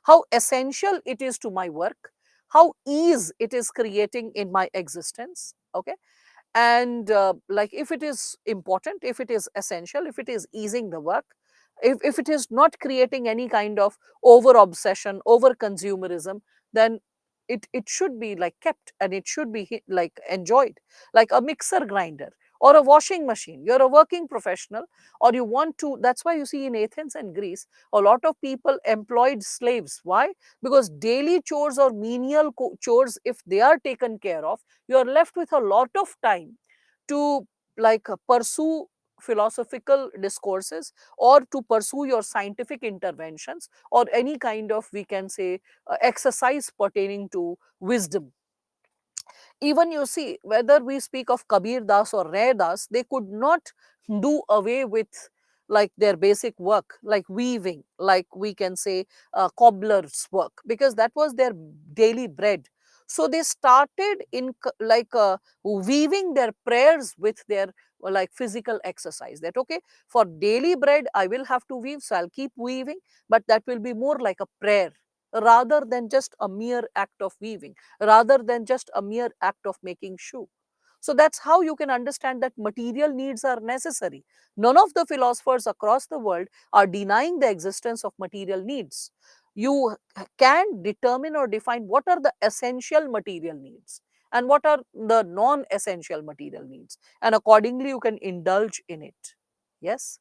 how essential it is to my work, how ease it is creating in my existence. Okay, and like if it is important, if it is essential, if it is easing the work, if it is not creating any kind of over obsession, over consumerism, then it should be like kept, and it should be like enjoyed. Like a mixer grinder or a washing machine, you're a working professional, or you want to. That's why you see in Athens and Greece a lot of people employed slaves. Why? Because daily chores or menial chores, if they are taken care of, you are left with a lot of time to like pursue philosophical discourses, or to pursue your scientific interventions, or any kind of, we can say, exercise pertaining to wisdom. Even you see, whether we speak of Kabir Das or Ray Das, they could not do away with like their basic work, like weaving, like we can say cobbler's work, because that was their daily bread. So they started in like weaving their prayers with their like physical exercise. That okay, for daily bread I will have to weave, so I'll keep weaving, but that will be more like a prayer rather than just a mere act of weaving, rather than just a mere act of making shoe. So that's how you can understand that material needs are necessary. None of the philosophers across the world are denying the existence of material needs. You can determine or define what are the essential material needs and what are the non essential material needs, and accordingly you can indulge in it. Yes.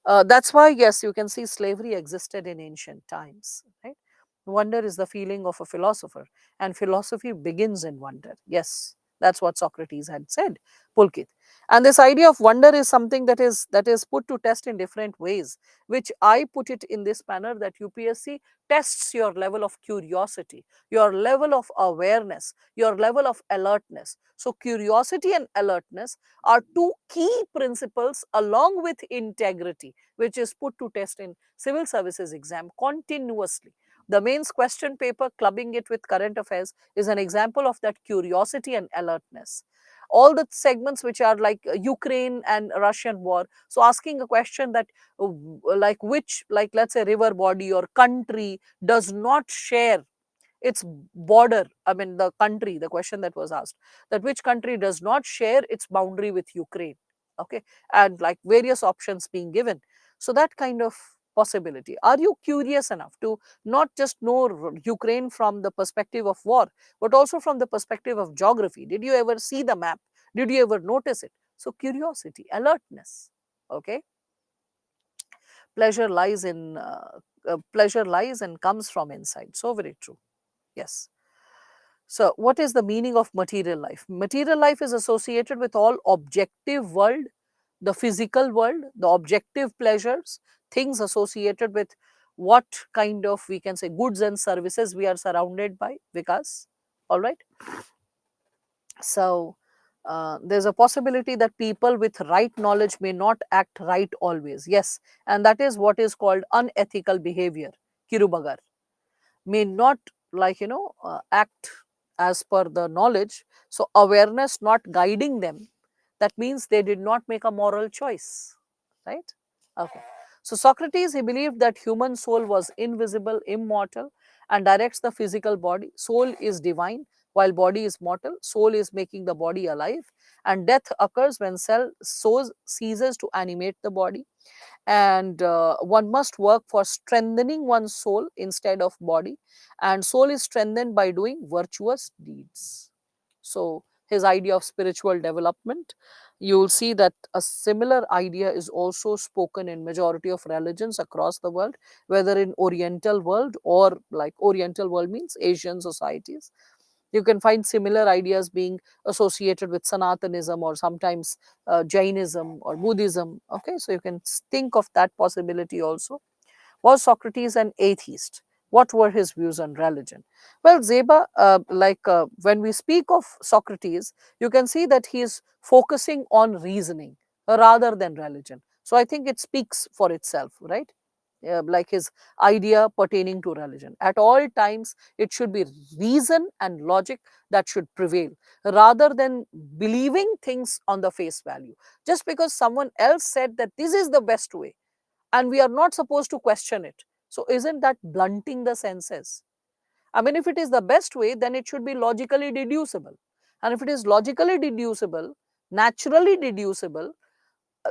That's why, yes, you can see slavery existed in ancient times, right? Wonder is the feeling of a philosopher, and philosophy begins in wonder. Yes, that's what Socrates had said, Pulkit. And this idea of wonder is something that is put to test in different ways, which I put it in this manner that UPSC tests your level of curiosity, your level of awareness, your level of alertness. So curiosity and alertness are two key principles along with integrity, which is put to test in civil services exam continuously. The mains question paper, clubbing it with current affairs, is an example of that curiosity and alertness. All the segments which are like Ukraine and Russian war, so asking a question that like which, like let's say, river body or country does not share its border. I mean, the country, the question that was asked, that which country does not share its boundary with Ukraine. Okay, and like various options being given. So that kind of possibility. Are you curious enough to not just know Ukraine from the perspective of war, but also from the perspective of geography? Did you ever see the map? Did you ever notice it? So curiosity, alertness. Okay, pleasure lies and comes from inside. So very true. Yes. So, what is the meaning of material life? Material life is associated with all objective world, the physical world, the objective pleasures, things associated with what kind of, we can say, goods and services we are surrounded by, Vikas. All right. So, there's a possibility that people with right knowledge may not act right always. Yes, and that is what is called unethical behavior. Kirubagar may not, like act as per the knowledge, so awareness not guiding them, that means they did not make a moral choice. right? Okay. So Socrates, he believed that human soul was invisible, immortal, and directs the physical body. Soul is divine, while body is mortal. Soul is making the body alive, and death occurs when soul ceases to animate the body. And one must work for strengthening one's soul instead of body, and soul is strengthened by doing virtuous deeds. So his idea of spiritual development, you'll see that a similar idea is also spoken in majority of religions across the world, whether in oriental world, or like oriental world means Asian societies. You can find similar ideas being associated with Sanatanism, or sometimes Jainism or Buddhism. Okay, so you can think of that possibility also. Was Socrates an atheist? What were his views on religion? Well, Zeba, when we speak of Socrates, you can see that he is focusing on reasoning rather than religion. So I think it speaks for itself, right? Like his idea pertaining to religion. At all times, it should be reason and logic that should prevail rather than believing things on the face value. Just because someone else said that this is the best way, and we are not supposed to question it. So, isn't that blunting the senses? I mean, if it is the best way, then it should be logically deducible. And if it is logically deducible, naturally deducible,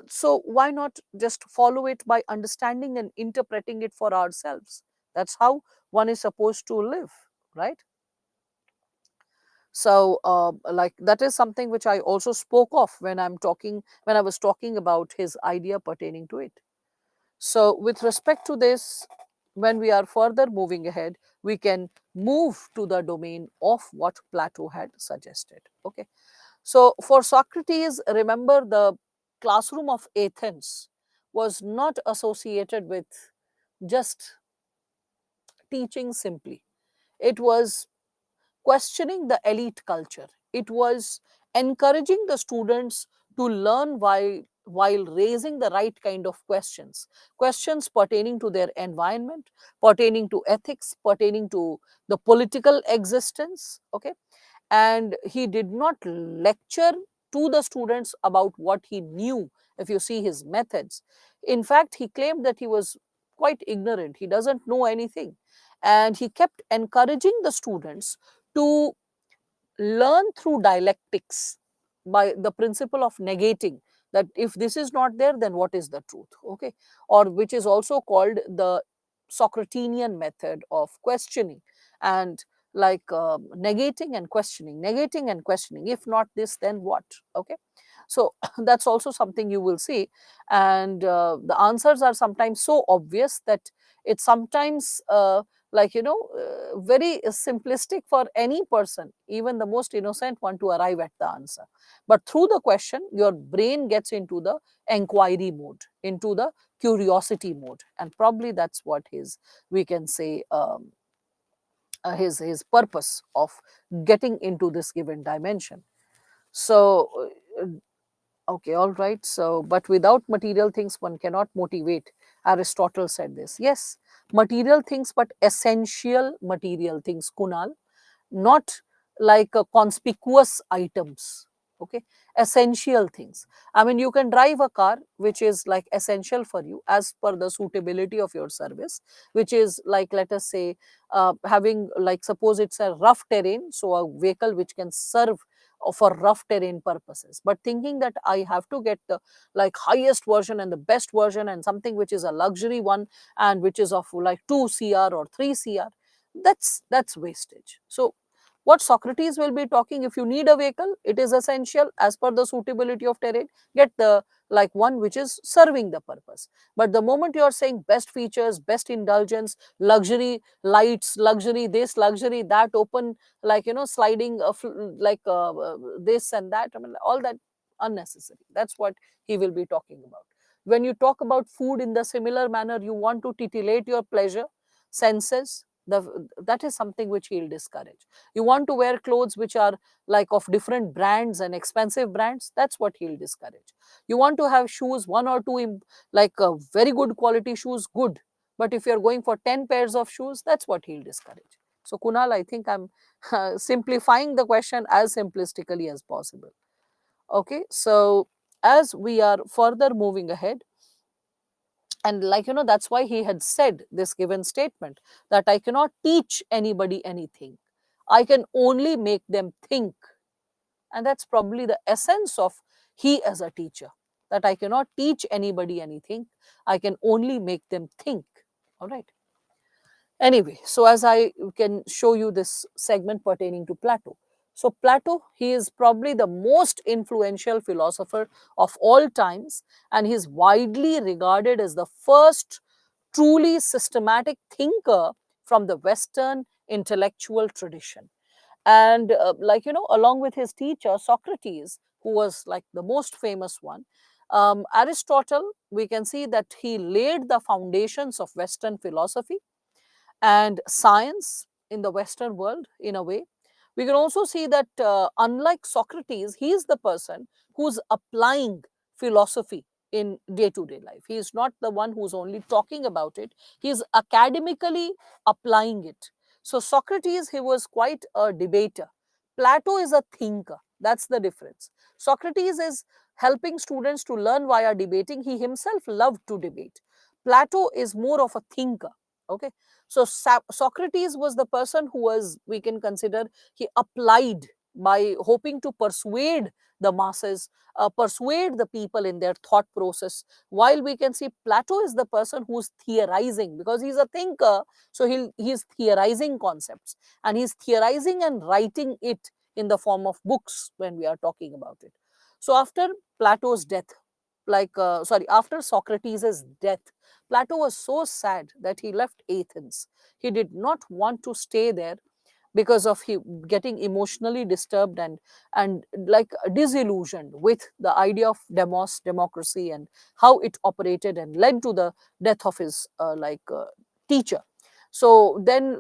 so why not just follow it by understanding and interpreting it for ourselves? That's how one is supposed to live, right? So, like that is something which I also spoke of when I was talking about his idea pertaining to it. So, with respect to this, when we are further moving ahead, we can move to the domain of what Plato had suggested. Okay. So, for Socrates, remember the classroom of Athens was not associated with just teaching simply. It was questioning the elite culture. It was encouraging the students to learn while raising the right kind of questions. Questions pertaining to their environment, pertaining to ethics, pertaining to the political existence. Okay. And he did not lecture to the students about what he knew, if you see his methods. In fact, he claimed that he was quite ignorant, he doesn't know anything, and he kept encouraging the students to learn through dialectics, by the principle of negating, that if this is not there, then what is the truth? Okay. Or which is also called the Socratinian method of questioning, and negating and questioning, if not this, then what? Okay. So that's also something you will see, and the answers are sometimes so obvious that it's sometimes very simplistic for any person, even the most innocent one, to arrive at the answer. But through the question, your brain gets into the enquiry mode, into the curiosity mode, and probably that's what his, we can say, his purpose of getting into this given dimension. So okay, all right. So, but without material things, one cannot motivate. Aristotle said this. Yes, material things, but essential material things, Kunal, not like conspicuous items. Okay, essential things. I mean, you can drive a car which is like essential for you as per the suitability of your service, which is like, let us say, having, like, suppose it's a rough terrain, so a vehicle which can serve for rough terrain purposes. But thinking that I have to get the like highest version and the best version, and something which is a luxury one and which is of like 2 cr or 3 cr, that's wastage. So what Socrates will be talking, if you need a vehicle, it is essential as per the suitability of terrain, get the like one which is serving the purpose. But the moment you are saying best features, best indulgence, luxury lights, luxury this, luxury that, open, like, sliding this and that, I mean, all that unnecessary. That's what he will be talking about. When you talk about food in the similar manner, you want to titillate your pleasure senses, that is something which he'll discourage. You want to wear clothes which are like of different brands and expensive brands, that's what he'll discourage. You want to have shoes, one or two like very good quality shoes, good, but if you're going for 10 pairs of shoes, that's what he'll discourage. So Kunal, I think I'm simplifying the question as simplistically as possible. Okay, so as we are further moving ahead, And that's why he had said this given statement, that I cannot teach anybody anything, I can only make them think. And that's probably the essence of he as a teacher, that I cannot teach anybody anything, I can only make them think. All right. Anyway, so as I can show you this segment pertaining to Plato. So Plato, he is probably the most influential philosopher of all times, and he is widely regarded as the first truly systematic thinker from the Western intellectual tradition. And along with his teacher Socrates, who was like the most famous one, Aristotle, we can see that he laid the foundations of Western philosophy and science in the Western world in a way. We can also see that unlike Socrates, he is the person who's applying philosophy in day to day life. He is not the one who's only talking about it, he is academically applying it. So, Socrates, he was quite a debater. Plato is a thinker. That's the difference. Socrates is helping students to learn via debating. He himself loved to debate. Plato is more of a thinker. Okay. So Socrates was the person who was, we can consider, he applied by hoping to persuade the masses, persuade the people in their thought process. While we can see Plato is the person who's theorizing, because he's a thinker, so he's theorizing concepts, and he's theorizing and writing it in the form of books when we are talking about it. So after Plato's death, after Socrates' death, Plato was so sad that he left Athens. He did not want to stay there because of he getting emotionally disturbed and like disillusioned with the idea of democracy and how it operated and led to the death of his teacher. So then,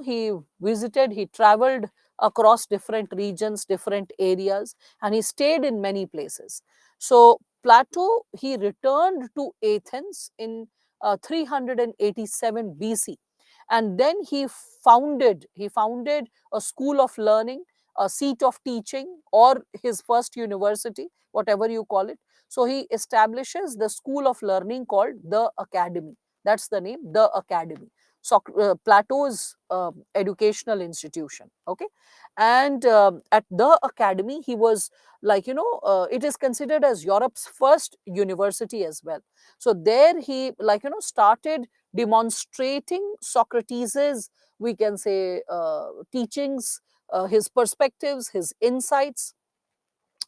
he visited, he traveled across different regions, different areas, and he stayed in many places. So Plato, he returned to Athens in 387 BC, and then he founded a school of learning, a seat of teaching, or his first university, whatever you call it. So he establishes the school of learning called the Academy. That's the name, the Academy. So Plato's educational institution. Okay. And at the Academy, he was it is considered as Europe's first university as well. So there he started demonstrating Socrates's, we can say, teachings, his perspectives, his insights.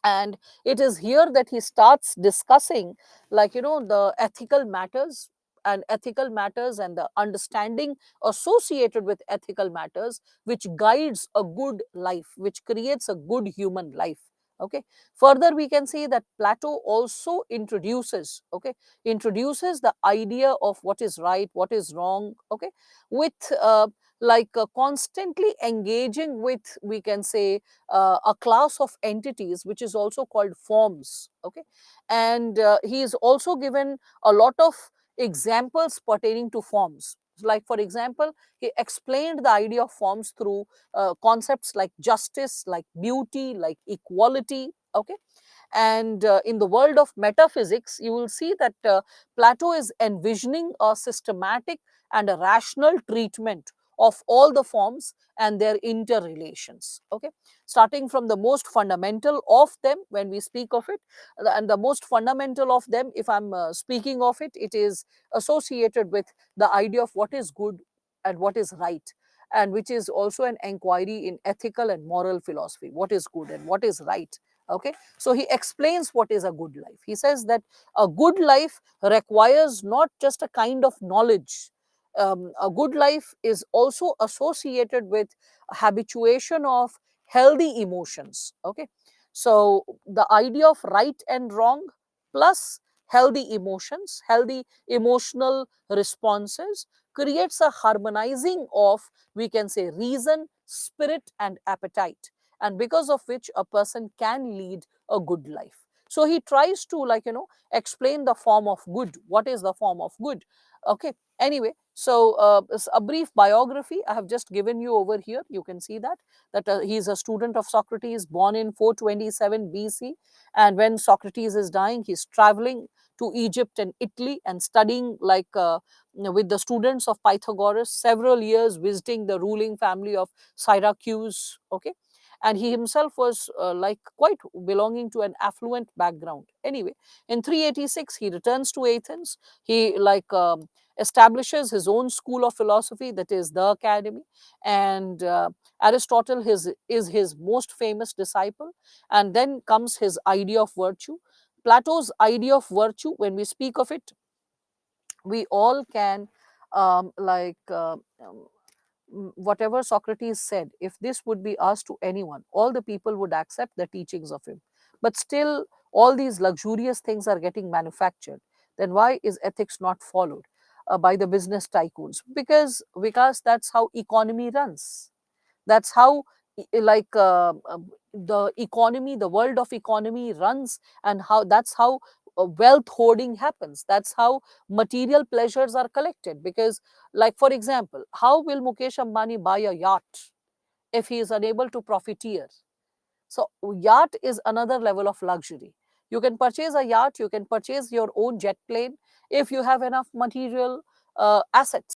And it is here that he starts discussing the ethical matters and the understanding associated with ethical matters, which guides a good life, which creates a good human life. Okay. Further, we can see that Plato also introduces the idea of what is right, what is wrong. Okay. With constantly engaging with, we can say, a class of entities which is also called forms. Okay. And he is also given a lot of examples pertaining to forms. Like, for example, he explained the idea of forms through concepts like justice, like beauty, like equality. Okay. And in the world of metaphysics, you will see that Plato is envisioning a systematic and a rational treatment of all the forms and their interrelations. Okay. Starting from the most fundamental of them, when we speak of it, and the most fundamental of them, if I'm speaking of it, it is associated with the idea of what is good and what is right, and which is also an inquiry in ethical and moral philosophy. What is good and what is right? Okay. So he explains what is a good life. He says that a good life requires not just a kind of knowledge. A good life is also associated with habituation of healthy emotions. Okay. So the idea of right and wrong plus healthy emotions, healthy emotional responses, creates a harmonizing of, we can say, reason, spirit, and appetite, and because of which a person can lead a good life. So he tries to explain the form of good. What is the form of good? Okay. Anyway, so a brief biography I have just given you over here. You can see that he is a student of Socrates, born in 427 BC, and when Socrates is dying, he's traveling to Egypt and Italy and studying with the students of Pythagoras, several years visiting the ruling family of Syracuse. Okay, and he himself was quite belonging to an affluent background. Anyway, in 386 he returns to Athens. He establishes his own school of philosophy, that is the Academy, and Aristotle is his most famous disciple. And then comes his idea of virtue. Plato's idea of virtue, when we speak of it, we all can um, like uh, um, whatever Socrates said, if this would be asked to anyone, all the people would accept the teachings of him. But still, all these luxurious things are getting manufactured. Then why is ethics not followed by the business tycoons? Because that's how economy runs. That's how the economy, the world of economy runs, and how that's how wealth hoarding happens. That's how material pleasures are collected. Because, like for example, how will Mukesh Ambani buy a yacht if he is unable to profiteer? So yacht is another level of luxury. You can purchase a yacht, you can purchase your own jet plane if you have enough material assets.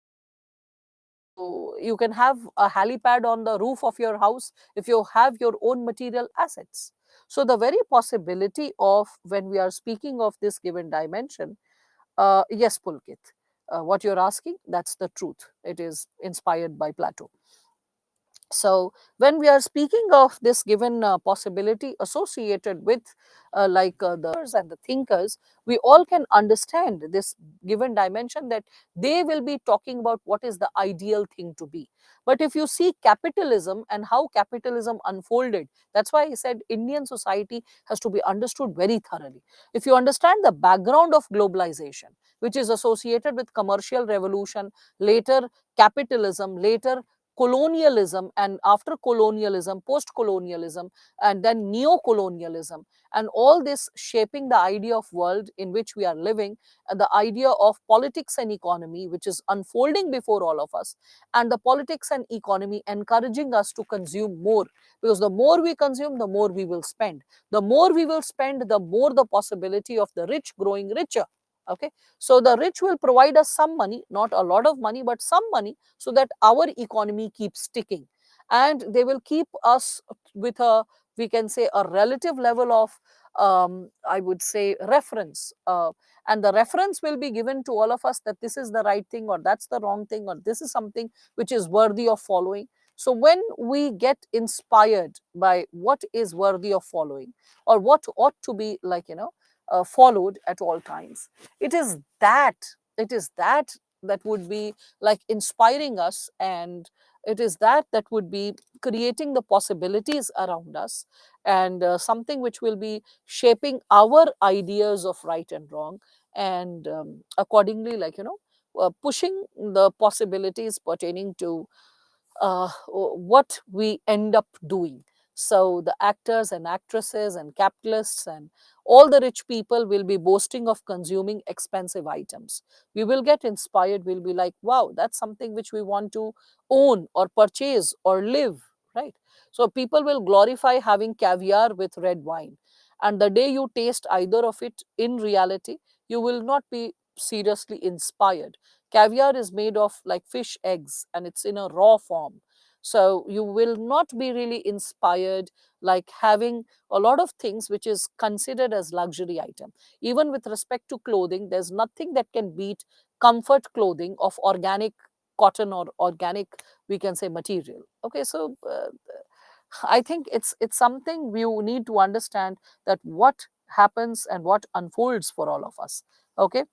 So you can have a helipad on the roof of your house if you have your own material assets. So the very possibility of, when we are speaking of this given dimension, yes, Pulkit, what you're asking, that's the truth. It is inspired by Plato. So when we are speaking of this given possibility associated with the and the thinkers, we all can understand this given dimension, that they will be talking about what is the ideal thing to be. But if you see capitalism and how capitalism unfolded, that's why I said Indian society has to be understood very thoroughly. If you understand the background of globalization, which is associated with commercial revolution, later capitalism, later colonialism, and after colonialism, post colonialism, and then neo colonialism, and all this shaping the idea of world in which we are living, and the idea of politics and economy which is unfolding before all of us, and the politics and economy encouraging us to consume more, because the more we consume, the more we will spend. The more we will spend, the more the possibility of the rich growing richer. Okay, so the rich will provide us some money, not a lot of money, but some money, so that our economy keeps ticking, and they will keep us with a, we can say, a relative level of I would say reference, and the reference will be given to all of us, that this is the right thing or that's the wrong thing, or this is something which is worthy of following. So when we get inspired by what is worthy of following, or what ought to be followed at all times, it is that that would be inspiring us, and it is that would be creating the possibilities around us, and something which will be shaping our ideas of right and wrong, and accordingly pushing the possibilities pertaining to what we end up doing. So the actors and actresses and capitalists and all the rich people will be boasting of consuming expensive items. We will get inspired. We'll be like, wow, that's something which we want to own or purchase or live, right? So people will glorify having caviar with red wine. And the day you taste either of it in reality, you will not be seriously inspired. Caviar is made of like fish eggs and it's in a raw form. So you will not be really inspired like having a lot of things which is considered as luxury item. Even with respect to clothing, there's nothing that can beat comfort clothing of organic cotton or organic, we can say, material. Okay, so I think it's something we need to understand, that what happens and what unfolds for all of us. Okay,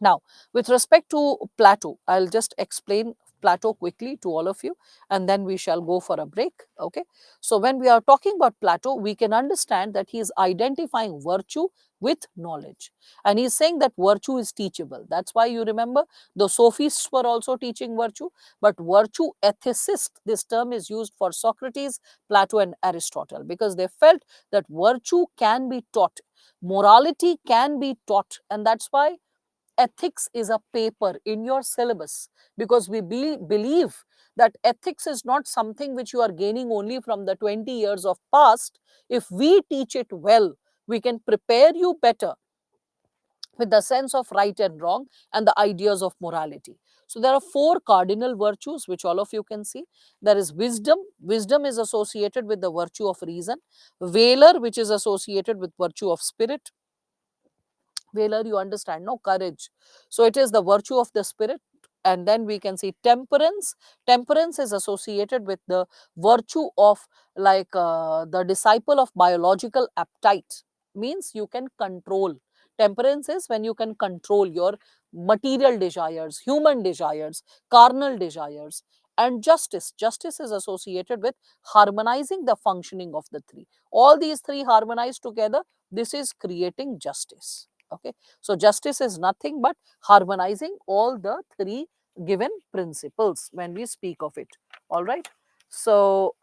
now, with respect to Plato, I'll just explain Plato quickly to all of you, and then we shall go for a break. Okay. So, when we are talking about Plato, we can understand that he is identifying virtue with knowledge. And he's saying that virtue is teachable. That's why you remember the sophists were also teaching virtue, but virtue ethicist, this term is used for Socrates, Plato, and Aristotle, because they felt that virtue can be taught, morality can be taught, and that's why ethics is a paper in your syllabus, because we believe that ethics is not something which you are gaining only from the 20 years of past. If we teach it well, we can prepare you better with the sense of right and wrong and the ideas of morality. So there are four cardinal virtues which all of you can see. There is wisdom. Wisdom is associated with the virtue of reason. Valor, which is associated with virtue of spirit. Valor, you understand, no? Courage. So it is the virtue of the spirit. And then we can see temperance. Temperance is associated with the virtue of, like, the disciple of biological appetite, means you can control. Temperance is when you can control your material desires, human desires, carnal desires. And justice. Justice is associated with harmonizing the functioning of the three. All these three harmonized together, this is creating justice. Okay, so justice is nothing but harmonizing all the three given principles when we speak of it. All right. So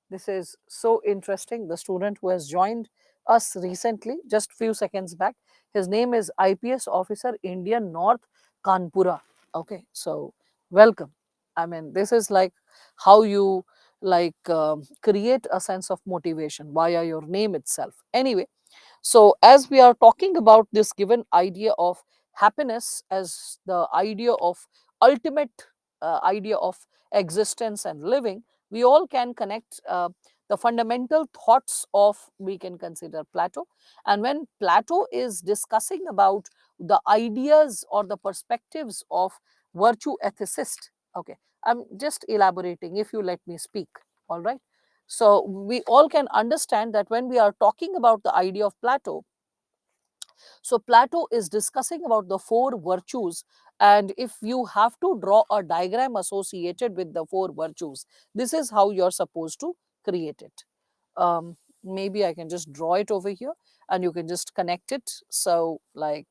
this is so interesting. The student who has joined us recently, just few seconds back, his name is IPS Officer Indian North Kanpura. Okay, so welcome. I mean, this is like how you, like, create a sense of motivation via your name itself. Anyway, so as we are talking about this given idea of happiness as the idea of ultimate idea of existence and living, we all can connect the fundamental thoughts of, we can consider, Plato. And when Plato is discussing about the ideas or the perspectives of virtue ethicist, okay, I'm just elaborating if you let me speak. All right. So we all can understand that when we are talking about the idea of Plato, so Plato is discussing about the four virtues. And if you have to draw a diagram associated with the four virtues, this is how you're supposed to create it. Maybe I can just draw it over here and you can just connect it. So, like,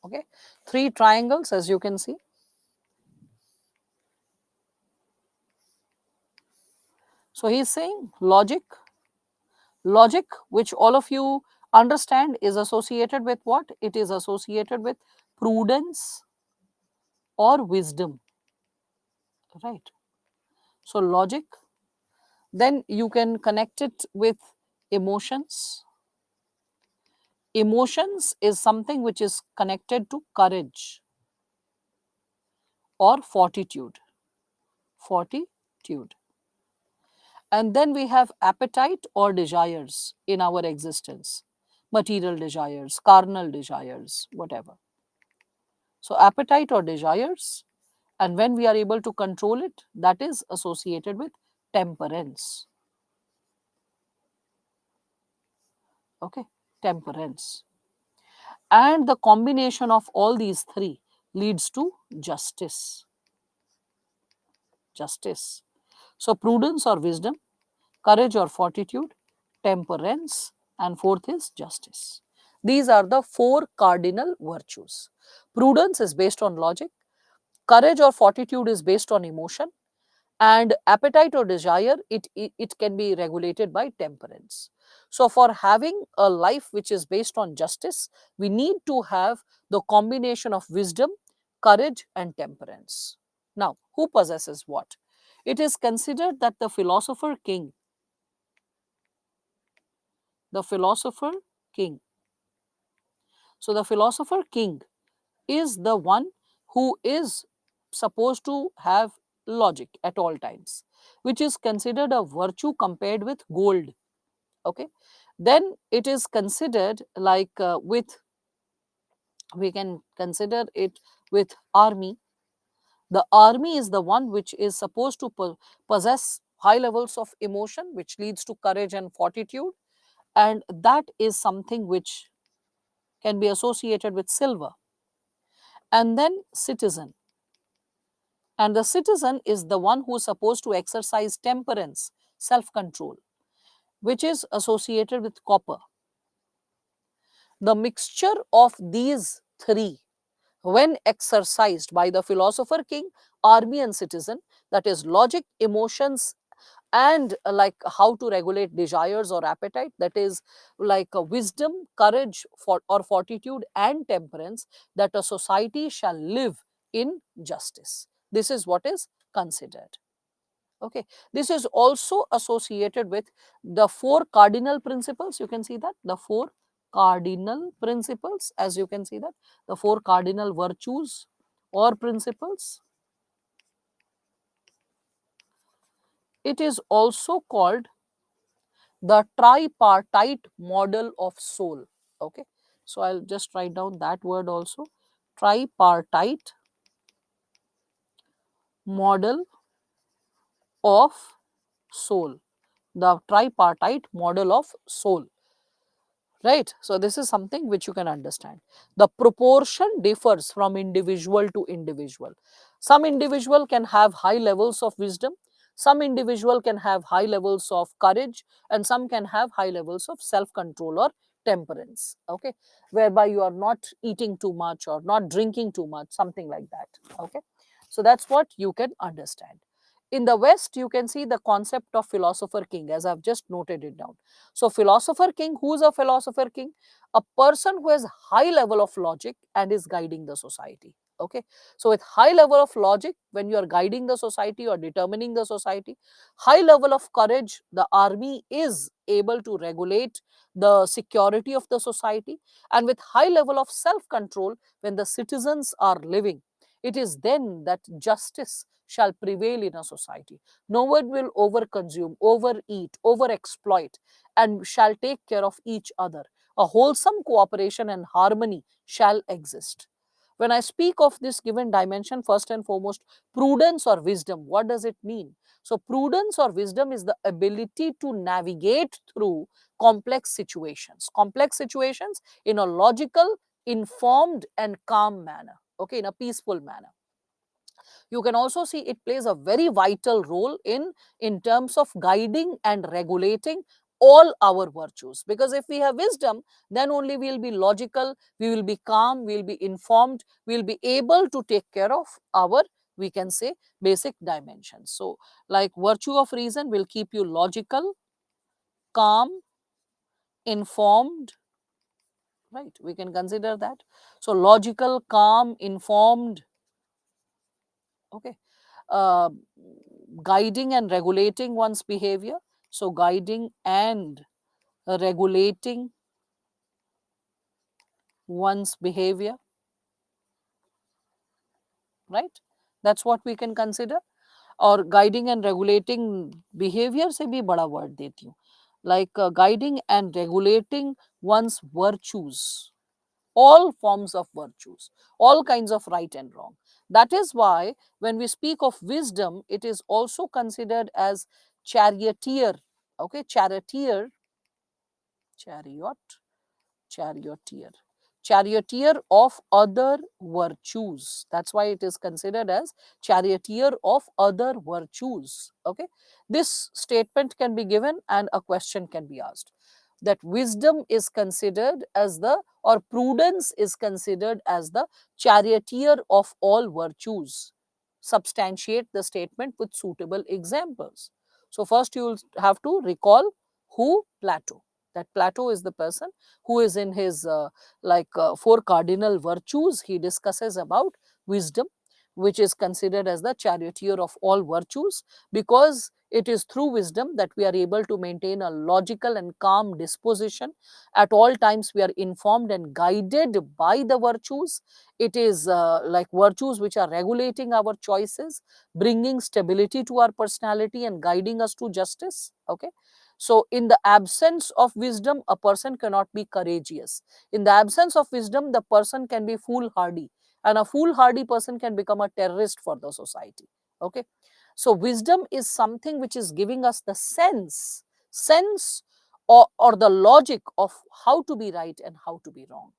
okay, three triangles as you can see. So he's saying logic. Logic, which all of you understand, is associated with what? It is associated with prudence or wisdom, right? So logic, then you can connect it with emotions. Emotions is something which is connected to courage or fortitude. Fortitude. And then we have appetite or desires in our existence, material desires, carnal desires, whatever. So, appetite or desires, and when we are able to control it, that is associated with temperance. Okay, temperance. And the combination of all these three leads to justice. Justice. So, prudence or wisdom, courage or fortitude, temperance, and fourth is justice. These are the four cardinal virtues. Prudence is based on logic, courage or fortitude is based on emotion, and appetite or desire, it can be regulated by temperance. So for having a life which is based on justice, we need to have the combination of wisdom, courage, and temperance. Now, who possesses what? It is considered that the philosopher king, so the philosopher king is the one who is supposed to have logic at all times, which is considered a virtue compared with gold. Okay, then it is considered like, with, we can consider it with army. The army is the one which is supposed to possess high levels of emotion, which leads to courage and fortitude, and that is something which can be associated with silver. And then citizen, and the citizen is the one who is supposed to exercise temperance, self control, which is associated with copper. The mixture of these three, when exercised by the philosopher king, army, and citizen, that is logic, emotions, and like how to regulate desires or appetite, that is like wisdom, courage or fortitude and temperance, that a society shall live in justice. This is what is considered. Okay, this is also associated with the four cardinal principles. You can see that the four cardinal principles, as you can see that the four cardinal virtues or principles. It is also called the tripartite model of soul. Okay, so I'll just write down that word also, tripartite model of soul, the tripartite model of soul. Right, so this is something which you can understand. The proportion differs from individual to individual. Some individual can have high levels of wisdom, some individual can have high levels of courage, and some can have high levels of self control or temperance. Okay, whereby you are not eating too much or not drinking too much, something like that. Okay, so that's what you can understand. In the West, you can see the concept of philosopher king, as I've just noted it down. So philosopher king, who is a philosopher king? A person who has high level of logic and is guiding the society. Okay, so with high level of logic, when you are guiding the society or determining the society, high level of courage, the army is able to regulate the security of the society, and with high level of self control, when the citizens are living, it is then that justice shall prevail in a society. No one will overconsume, overeat, overexploit, and shall take care of each other. A wholesome cooperation and harmony shall exist. When I speak of this given dimension, first and foremost, prudence or wisdom, what does it mean? So, prudence or wisdom is the ability to navigate through complex situations in a logical, informed, and calm manner, okay, in a peaceful manner. You can also see it plays a very vital role in terms of guiding and regulating all our virtues, because if we have wisdom, then only we will be logical, we will be calm, we will be informed, we will be able to take care of our, we can say, basic dimensions. So like virtue of reason will keep you logical, calm, informed, right? We can consider that. So logical, calm, informed, okay, uh, guiding and regulating one's behavior. So guiding and regulating one's behavior, right? That's what we can consider. और guiding and regulating behavior से भी बड़ा word देती हूँ, like guiding and regulating one's virtues, all forms of virtues, all kinds of right and wrong. That is why when we speak of wisdom, it is also considered as charioteer. Okay, chariot, charioteer, charioteer of other virtues. That's why it is considered as charioteer of other virtues. Okay, this statement can be given and a question can be asked, that wisdom is considered as the, or prudence is considered as the charioteer of all virtues. Substantiate the statement with suitable examples. So first you will have to recall who? Plato. That Plato is the person who is in his four cardinal virtues. He discusses about wisdom, which is considered as the charioteer of all virtues, because it is through wisdom that we are able to maintain a logical and calm disposition. At all times, we are informed and guided by the virtues. It is like virtues which are regulating our choices, bringing stability to our personality, and guiding us to justice. Okay. So, in the absence of wisdom, a person cannot be courageous. In the absence of wisdom, the person can be foolhardy, and a foolhardy person can become a terrorist for the society. Okay. So, wisdom is something which is giving us the sense or the logic of how to be right and how to be wrong.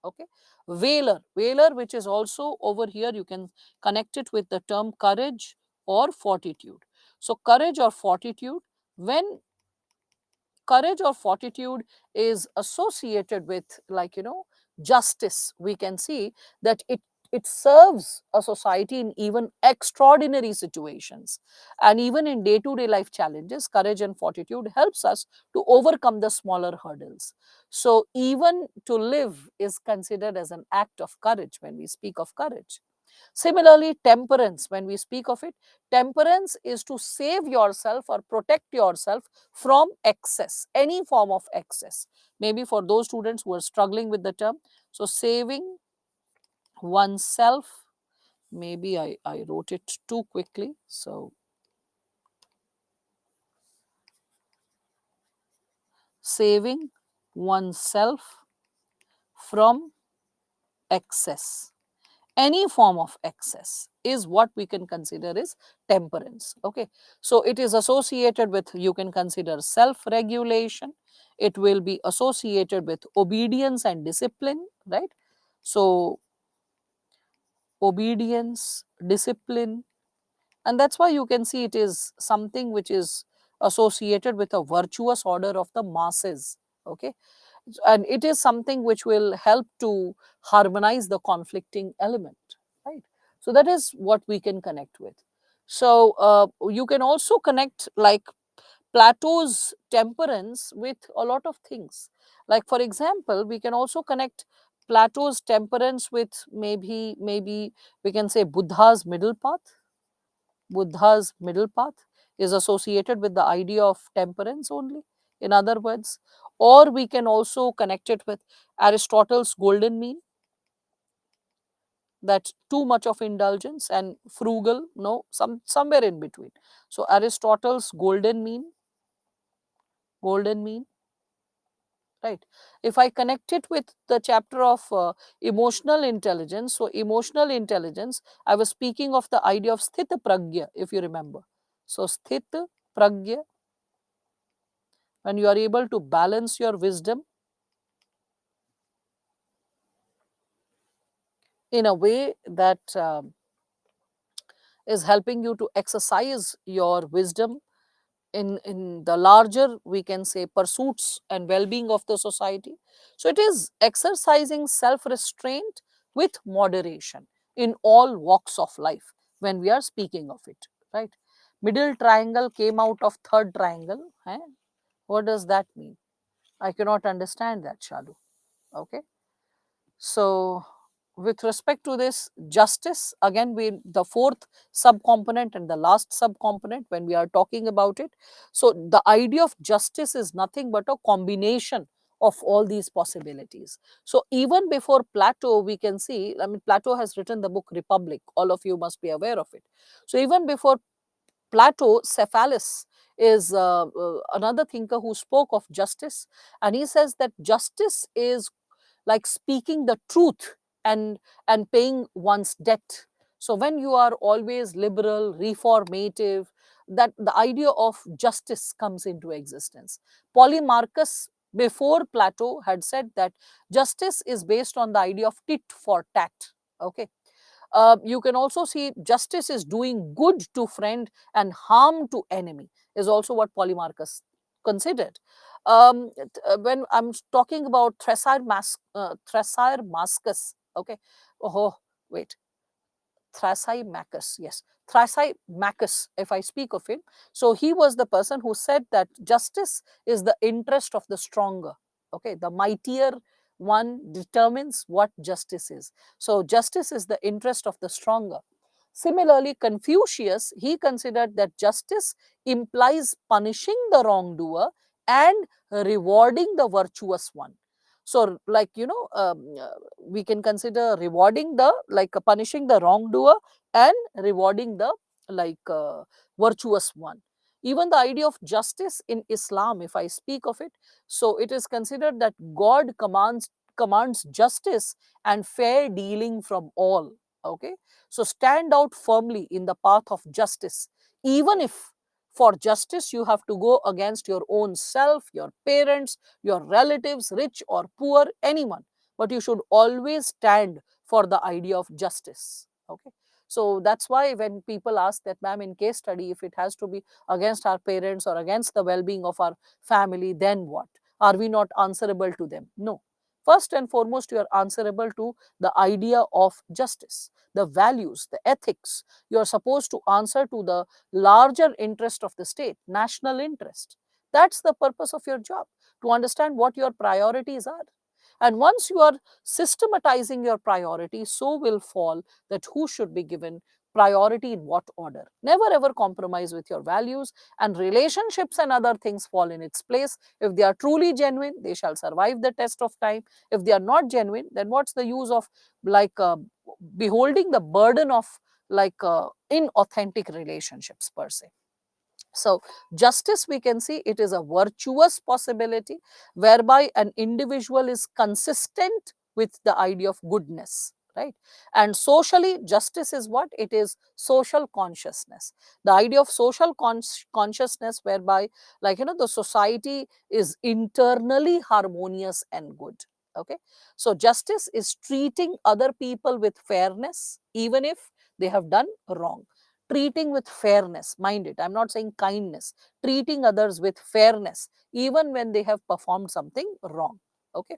Okay. Valor, which is also over here, you can connect it with the term courage or fortitude. So, courage or fortitude, when courage or fortitude is associated with, like, justice, we can see that it serves a society in even extraordinary situations. And even in day to day life challenges, courage and fortitude helps us to overcome the smaller hurdles. So, even to live is considered as an act of courage when we speak of courage. Similarly, temperance, when we speak of it, temperance is to save yourself or protect yourself from excess, any form of excess. Maybe for those students who are struggling with the term, so saving oneself, maybe I wrote it too quickly. So, saving oneself from excess, any form of excess is what we can consider is temperance. Okay, so it is associated with, you can consider self regulation, it will be associated with obedience and discipline, right? So obedience, discipline, and that's why you can see it is something which is associated with a virtuous order of the masses. Okay, and it is something which will help to harmonize the conflicting element, right? So that is what we can connect with. So you can also connect like Plato's temperance with a lot of things. Like for example, we can also connect Plato's temperance with maybe we can say Buddha's middle path. Buddha's middle path is associated with the idea of temperance only, in other words. Or we can also connect it with Aristotle's golden mean, that too much of indulgence and frugal, no, somewhere in between. So Aristotle's golden mean, right? If I connect it with the chapter of emotional intelligence, so emotional intelligence, I was speaking of the idea of sthita pragya, if you remember. So sthita pragya, when you are able to balance your wisdom in a way that is helping you to exercise your wisdom in the larger, we can say, pursuits and well-being of the society. So it is exercising self-restraint with moderation in all walks of life when we are speaking of it, right? Middle triangle came out of third triangle, eh? What does that mean? I cannot understand that, Shalu. Okay, so with respect to this justice, again, we the fourth subcomponent and the last subcomponent when we are talking about it. So the idea of justice is nothing but a combination of all these possibilities. So even before Plato, we can see, I mean, Plato has written the book Republic. All of you must be aware of it. So even before Plato, Cephalus is another thinker who spoke of justice, and he says that justice is like speaking the truth and paying one's debt. So when you are always liberal, reformative, that the idea of justice comes into existence. Polymarchus before Plato had said that justice is based on the idea of tit for tat. Okay, you can also see justice is doing good to friend and harm to enemy, is also what Polymarchus considered. When I'm talking about Thrasymachus, okay, oh wait, Thrasymachus, yes, Thrasymachus, if I speak of him. So he was the person who said that justice is the interest of the stronger. Okay, the mightier one determines what justice is. So justice is the interest of the stronger. Similarly, Confucius, he considered that justice implies punishing the wrongdoer and rewarding the virtuous one. So, like, we can consider rewarding the, like, punishing the wrongdoer and rewarding the, like, virtuous one. Even the idea of justice in Islam, if I speak of it, so it is considered that God commands justice and fair dealing from all. Okay, so stand out firmly in the path of justice, even if for justice you have to go against your own self, your parents, your relatives, rich or poor, anyone. But you should always stand for the idea of justice. Okay. So that's why when people ask that, ma'am, in case study, if it has to be against our parents or against the well being of our family, then what? Are we not answerable to them? No. First and foremost, you are answerable to the idea of justice, the values, the ethics. You are supposed to answer to the larger interest of the state, national interest. That's the purpose of your job, to understand what your priorities are. And once you are systematizing your priorities, so will fall that who should be given priority in what order. Never ever compromise with your values, and relationships and other things fall in its place. If they are truly genuine, they shall survive the test of time. If they are not genuine, then what's the use of like beholding the burden of inauthentic relationships per se. So justice, we can see, it is a virtuous possibility whereby an individual is consistent with the idea of goodness, right? And socially, justice is what? It is social consciousness. The idea of social consciousness whereby, like, the society is internally harmonious and good. Okay. So justice is treating other people with fairness, even if they have done wrong. Treating with fairness, mind it, I'm not saying kindness, treating others with fairness even when they have performed something wrong. Okay.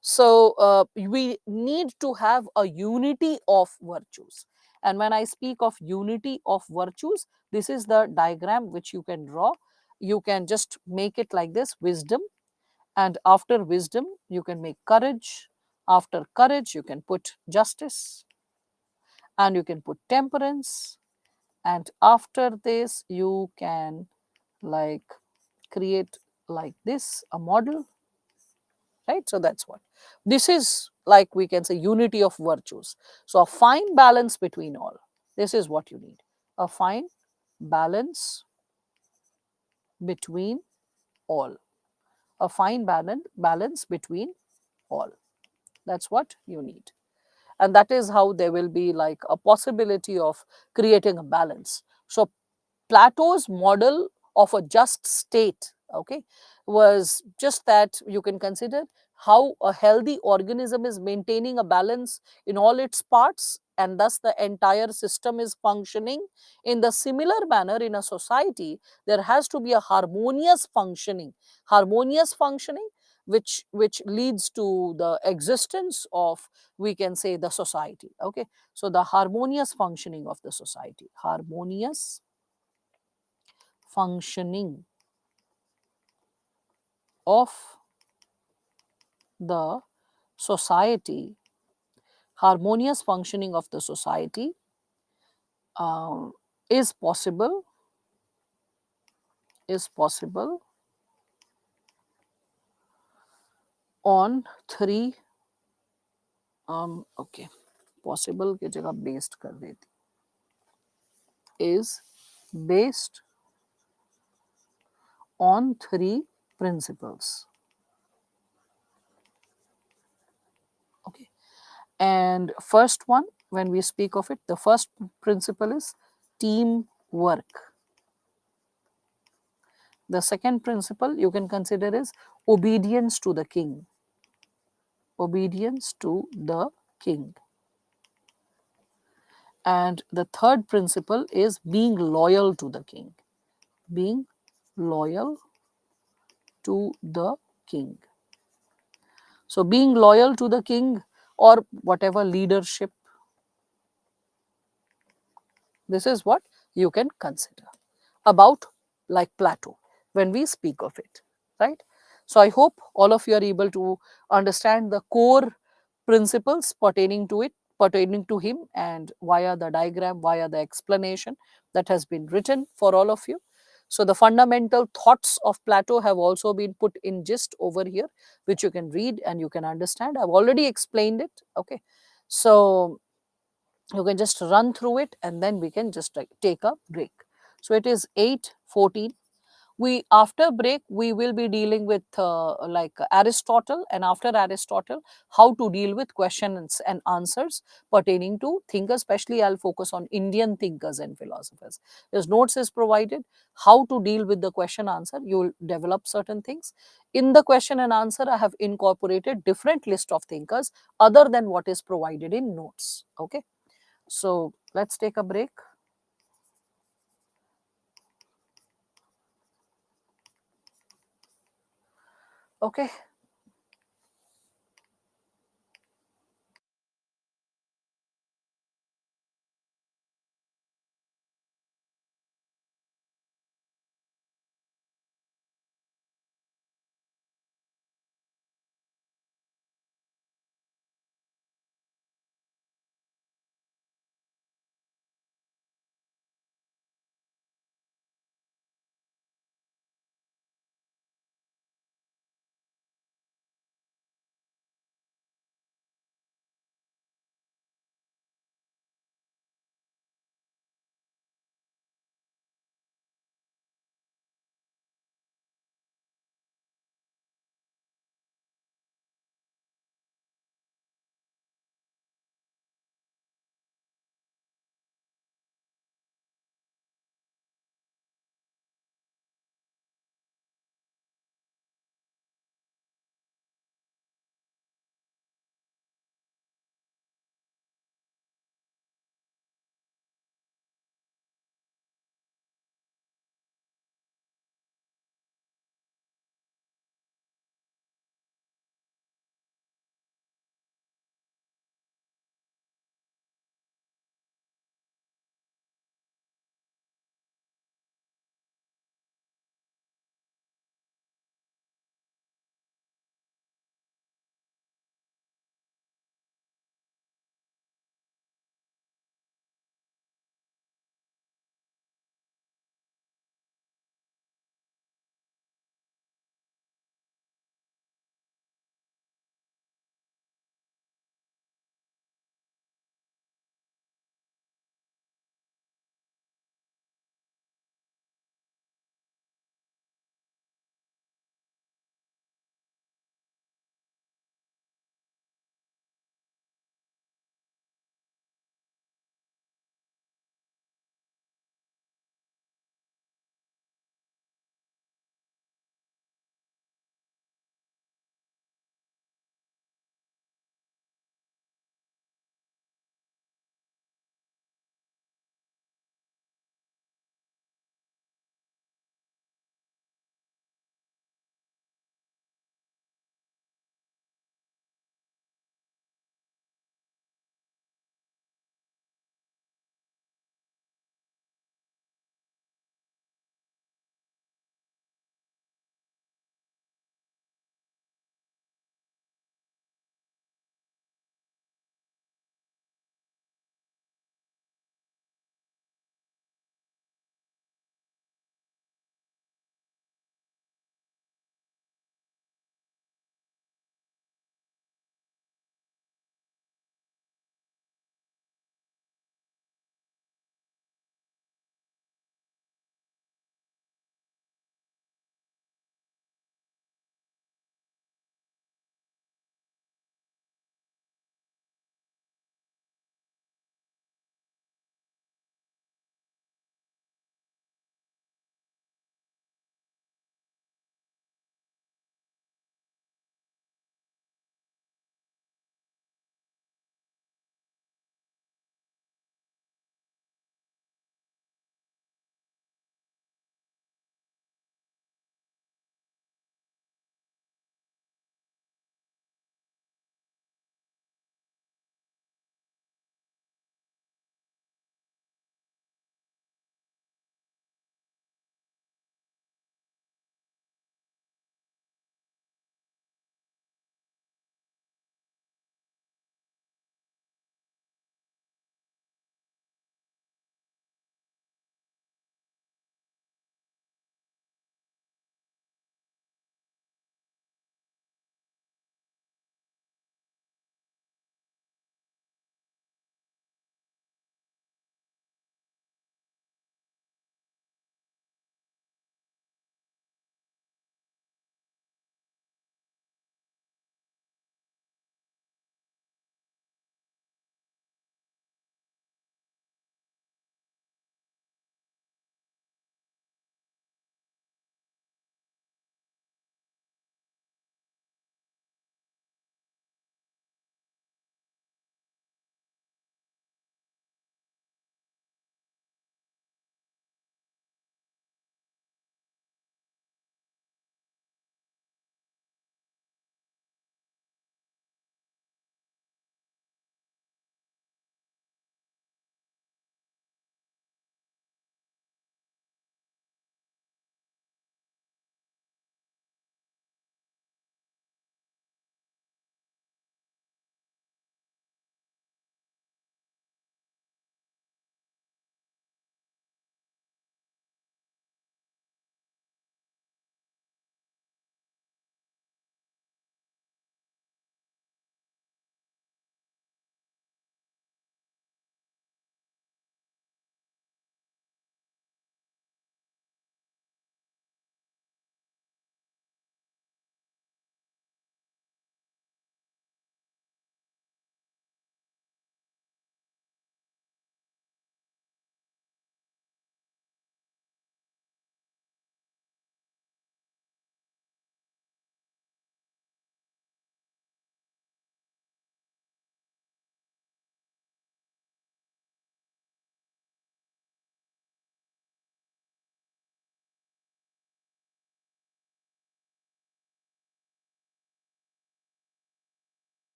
So we need to have a unity of virtues, and when I speak of unity of virtues, this is the diagram which you can draw. You can just make it like this: wisdom, and after wisdom you can make courage, after courage you can put justice, and you can put temperance, and after this you can like create like this a model, right? So that's what this is, like we can say unity of virtues. So a fine balance between all, this is what you need: a fine balance between all, a fine balance between all. That's what you need, and that is how there will be like a possibility of creating a balance. So Plato's model of a just state, okay, was just that you can consider how a healthy organism is maintaining a balance in all its parts, and thus the entire system is functioning. In the similar manner, in a society, there has to be a harmonious functioning, which leads to the existence of, we can say, the society. Okay, so the harmonious functioning of the society, harmonious functioning of the society, harmonious functioning of the society um, is possible, is possible on three okay, possible की जगह based कर देती, is based on three principles. Okay, and first one, when we speak of it, the first principle is teamwork. The second principle you can consider is obedience to the king. Obedience to the king. And the third principle is being loyal to the king. Being loyal to the king. So being loyal to the king or whatever leadership, this is what you can consider about like Plato when we speak of it, right? So I hope all of you are able to understand the core principles pertaining to it, pertaining to him, and via the diagram, via the explanation that has been written for all of you. So the fundamental thoughts of Plato have also been put in gist over here, which you can read and you can understand. I've already explained it. Okay, so you can just run through it and then we can just take a break. So it is 8:14. We, after break we will be dealing with like Aristotle, and after Aristotle how to deal with questions and answers pertaining to thinkers. Especially I'll focus on Indian thinkers and philosophers. There's notes is provided how to deal with the question answer. You'll develop certain things in the question and answer. I have incorporated different list of thinkers other than what is provided in notes. Okay, so let's take a break. Okay.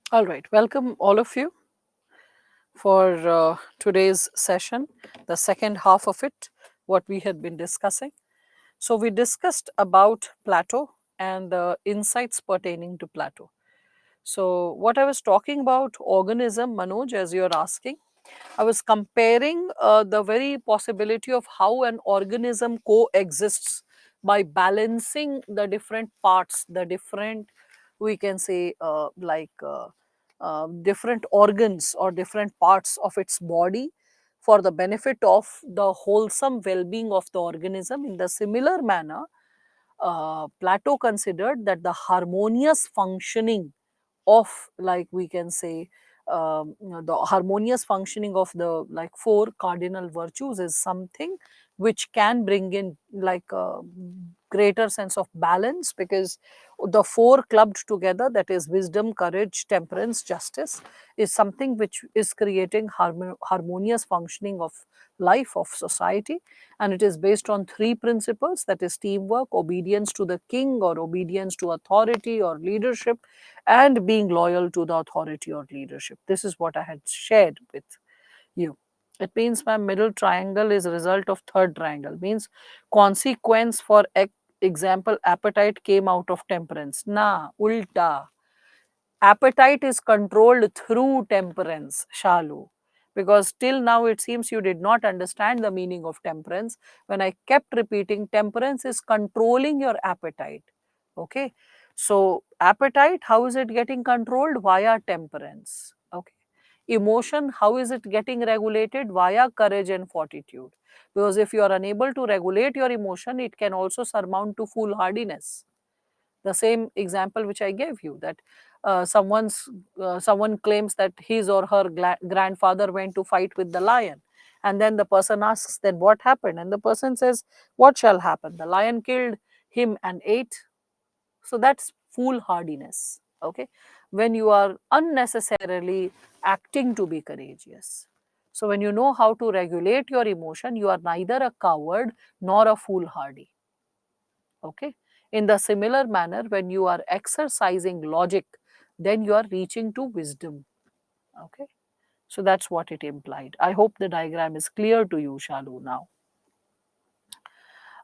All right, welcome all of you for today's session, the second half of it, what we had been discussing. So, we discussed about Plato and the insights pertaining to Plato. So, what I was talking about organism, Manoj, as you're asking, I was comparing the very possibility of how an organism coexists by balancing the different parts, the different, we can say, different organs or different parts of its body for the benefit of the wholesome well being of the organism. In the similar manner, Plato considered that the harmonious functioning of, like we can say, the harmonious functioning of the like four cardinal virtues is something which can bring in like a greater sense of balance, because the four clubbed together, that is wisdom, courage, temperance, justice, is something which is creating harmonious functioning of life, of society. And it is based on three principles, that is teamwork, obedience to the king or obedience to authority or leadership, and being loyal to the authority or leadership. This is what I had shared with you. It means my middle triangle is a result of third triangle, means consequence for example appetite came out of temperance. Na ulta, appetite is controlled through temperance, Shalu. Because till now it seems you did not understand the meaning of temperance. When I kept repeating, temperance is controlling your appetite. Okay. So, appetite, how is it getting controlled? Via temperance. Okay. Emotion, how is it getting regulated? Via courage and fortitude. Because if you are unable to regulate your emotion, it can also surmount to foolhardiness. The same example which I gave you, that someone claims that his or her grandfather went to fight with the lion, and then the person asks, then what happened? And the person says, what shall happen? The lion killed him and ate. So that's foolhardiness. Okay, when you are unnecessarily acting to be courageous. So when you know how to regulate your emotion, you are neither a coward nor a foolhardy. Okay, in the similar manner, when you are exercising logic, then you are reaching to wisdom. Okay, so that's what it implied. I hope the diagram is clear to you, Shalu, now.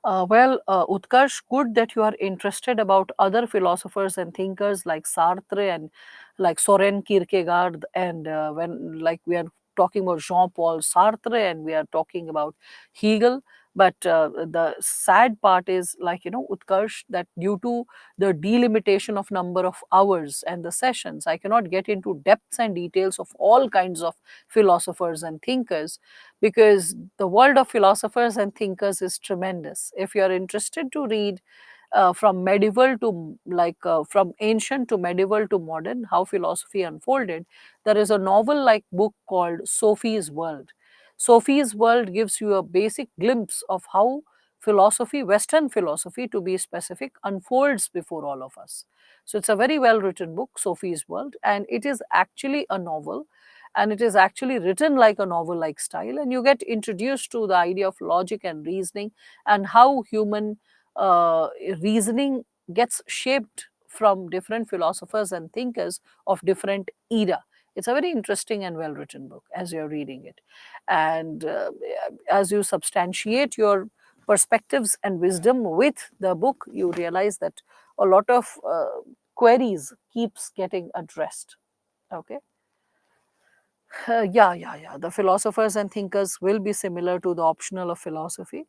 Utkarsh, good that you are interested about other philosophers and thinkers like Sartre and like Soren Kierkegaard, and when like we are talking about Jean-Paul Sartre and we are talking about Hegel. But the sad part is, like, Utkarsh, that due to the delimitation of number of hours and the sessions, I cannot get into depths and details of all kinds of philosophers and thinkers, because the world of philosophers and thinkers is tremendous. If you are interested to read from medieval to from ancient to medieval to modern, how philosophy unfolded, there is a novel like book called Sophie's World. Sophie's World gives you a basic glimpse of how philosophy, Western philosophy to be specific, unfolds before all of us. So it's a very well written book, Sophie's World, and it is actually a novel, and it is actually written like a novel like style, and you get introduced to the idea of logic and reasoning, and how human reasoning gets shaped from different philosophers and thinkers of different era. It's a very interesting and well written book as you're reading it, and as you substantiate your perspectives and wisdom with the book, you realize that a lot of queries keeps getting addressed. Okay. Yeah. The philosophers and thinkers will be similar to the optional of philosophy.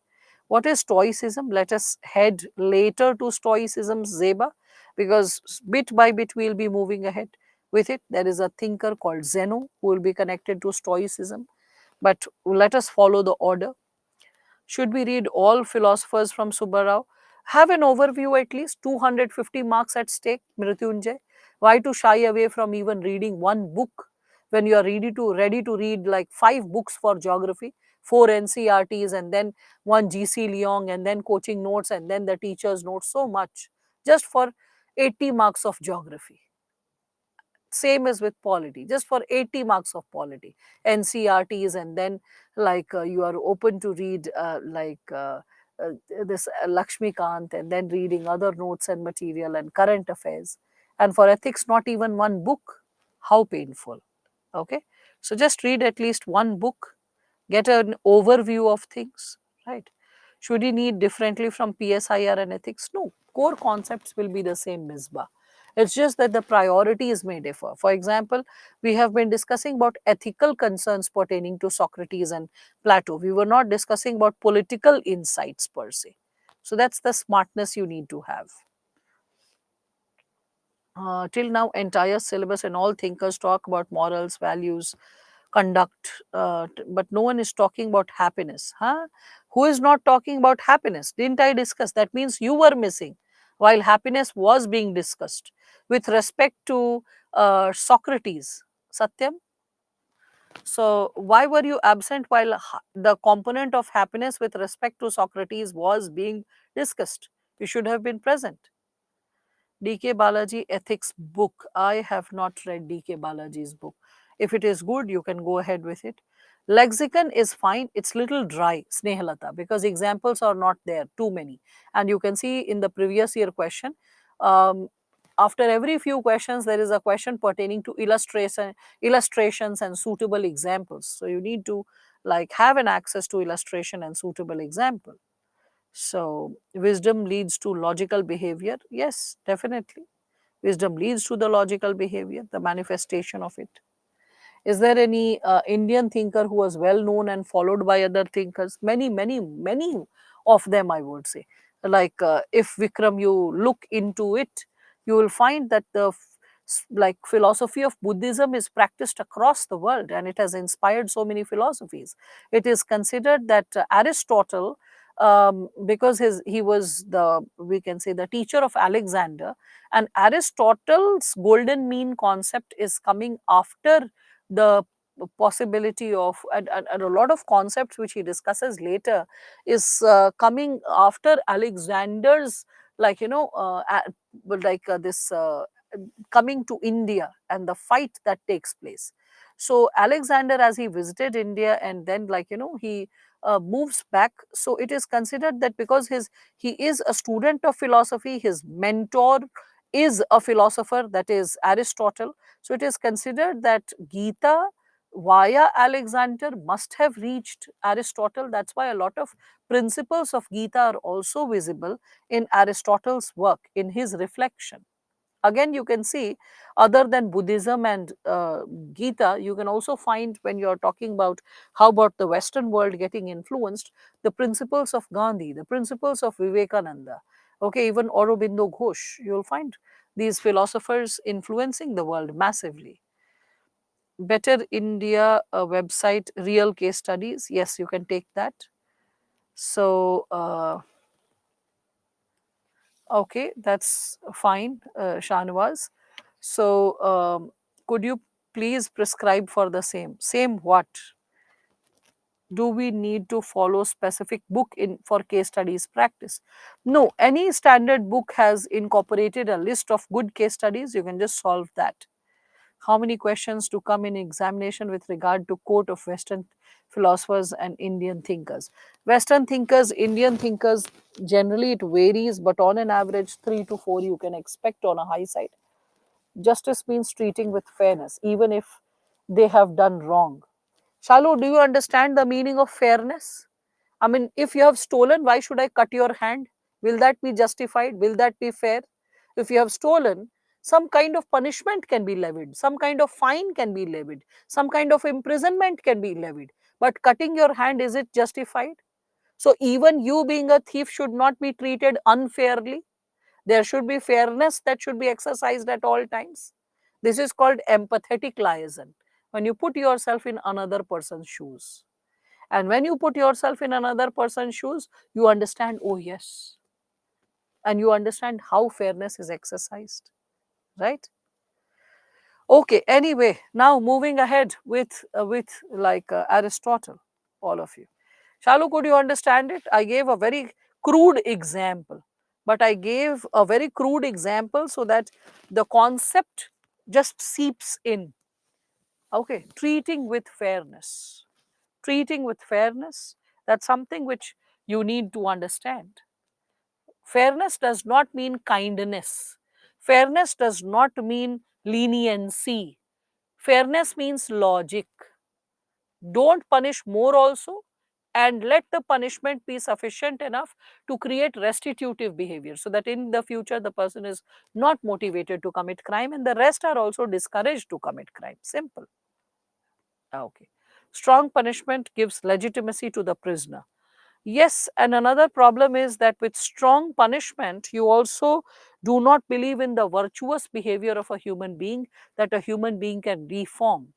What is Stoicism? Let us head later to Stoicism's Zeba, because bit by bit we'll be moving ahead with it. There is a thinker called Zeno who will be connected to Stoicism, but let us follow the order. Should we read all philosophers from Subbarao? Have an overview, at least 250 marks at stake, Mrityunjay. Why to shy away from even reading one book when you are ready to read like 5 books for geography, 4 NCRTs, and then one GC Leong, and then coaching notes, and then the teacher's notes, so much just for 80 marks of geography. Same as with polity, just for 80 marks of polity, NCRTs, and then you are open to read uh, this Lakshmikant, and then reading other notes and material and current affairs. And for ethics, not even one book. How painful. Okay, so just read at least one book, get an overview of things, right? Should you need differently from PSIR and ethics? No, core concepts will be the same, Misbah. It's just that the priorities may differ. For example, we have been discussing about ethical concerns pertaining to Socrates and Plato. We were not discussing about political insights per se. So that's the smartness you need to have. Till now, entire syllabus and all thinkers talk about morals, values, conduct, but no one is talking about happiness. Huh? Who is not talking about happiness? Didn't I discuss? That means you were missing while happiness was being discussed with respect to Socrates. Satyam. So, why were you absent while the component of happiness with respect to Socrates was being discussed? You should have been present. DK Balaji ethics book. I have not read DK Balaji's book. If it is good, you can go ahead with it. Lexicon is fine. It's little dry, Snehalata, because examples are not there, too many. And you can see in the previous year question, um, after every few questions, there is a question pertaining to illustrations and suitable examples. So you need to like have an access to illustration and suitable example. So, wisdom leads to logical behavior. Yes, definitely. Wisdom leads to the logical behavior, the manifestation of it. Is there any Indian thinker who was well known and followed by other thinkers? Many, many, many of them, I would say. Like if Vikram, you look into it, you will find that the like philosophy of Buddhism is practiced across the world and it has inspired so many philosophies. It is considered that Aristotle, because he was the, we can say, the teacher of Alexander, and Aristotle's golden mean concept is coming after the possibility of, and a lot of concepts which he discusses later is coming after Alexander's, like this coming to India and the fight that takes place. So Alexander, as he visited India and then he moves back, so it is considered that because he is a student of philosophy, his mentor is a philosopher, that is Aristotle. So it is considered that Gita via Alexander must have reached Aristotle. That's why a lot of principles of Gita are also visible in Aristotle's work, in his reflection. Again, you can see, other than Buddhism and Gita, you can also find, when you're talking about how about the Western world getting influenced, the principles of Gandhi, the principles of Vivekananda, okay, even Aurobindo Ghosh. You'll find these philosophers influencing the world massively. Better India website, real case studies, yes, you can take that. So okay, that's fine, Shanwaz. So, could you please prescribe for the same? Same what? Do we need to follow specific book in for case studies practice? No, any standard book has incorporated a list of good case studies. You can just solve that. How many questions to come in examination with regard to quote of Western philosophers and Indian thinkers? Western thinkers, Indian thinkers, generally it varies, but on an average, 3 to 4 you can expect on a high side. Justice means treating with fairness, even if they have done wrong. Shalu, do you understand the meaning of fairness? I mean, if you have stolen, why should I cut your hand? Will that be justified? Will that be fair? If you have stolen, some kind of punishment can be levied, some kind of fine can be levied, some kind of imprisonment can be levied. But cutting your hand, is it justified? So, even you being a thief should not be treated unfairly. There should be fairness that should be exercised at all times. This is called empathetic liaison. When you put yourself in another person's shoes. And when you put yourself in another person's shoes, you understand, oh yes. And you understand how fairness is exercised. Right? Okay, anyway, now moving ahead with like Aristotle, all of you. Shalu, could you understand it? I gave a very crude example, but I gave a very crude example so that the concept just seeps in. Okay, treating with fairness. Treating with fairness, that's something which you need to understand. Fairness does not mean kindness. Fairness does not mean leniency. Fairness means logic. Don't punish more also, and let the punishment be sufficient enough to create restitutive behavior, so that in the future the person is not motivated to commit crime and the rest are also discouraged to commit crime. Simple. Okay. Strong punishment gives legitimacy to the prisoner. Yes, and another problem is that with strong punishment, you also do not believe in the virtuous behavior of a human being, that a human being can reform.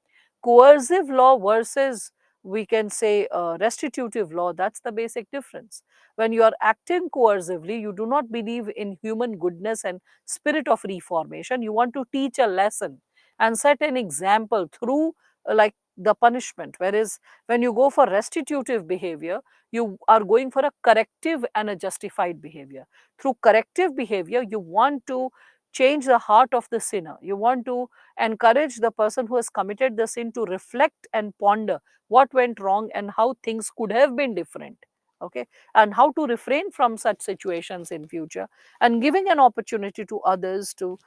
Coercive law versus, we can say, restitutive law, that's the basic difference. When you are acting coercively, you do not believe in human goodness and spirit of reformation. You want to teach a lesson and set an example through like the punishment. Whereas when you go for restitutive behavior, you are going for a corrective and a justified behavior. Through corrective behavior, you want to change the heart of the sinner. You want to encourage the person who has committed the sin to reflect and ponder what went wrong and how things could have been different. Okay, and how to refrain from such situations in future, and giving an opportunity to others to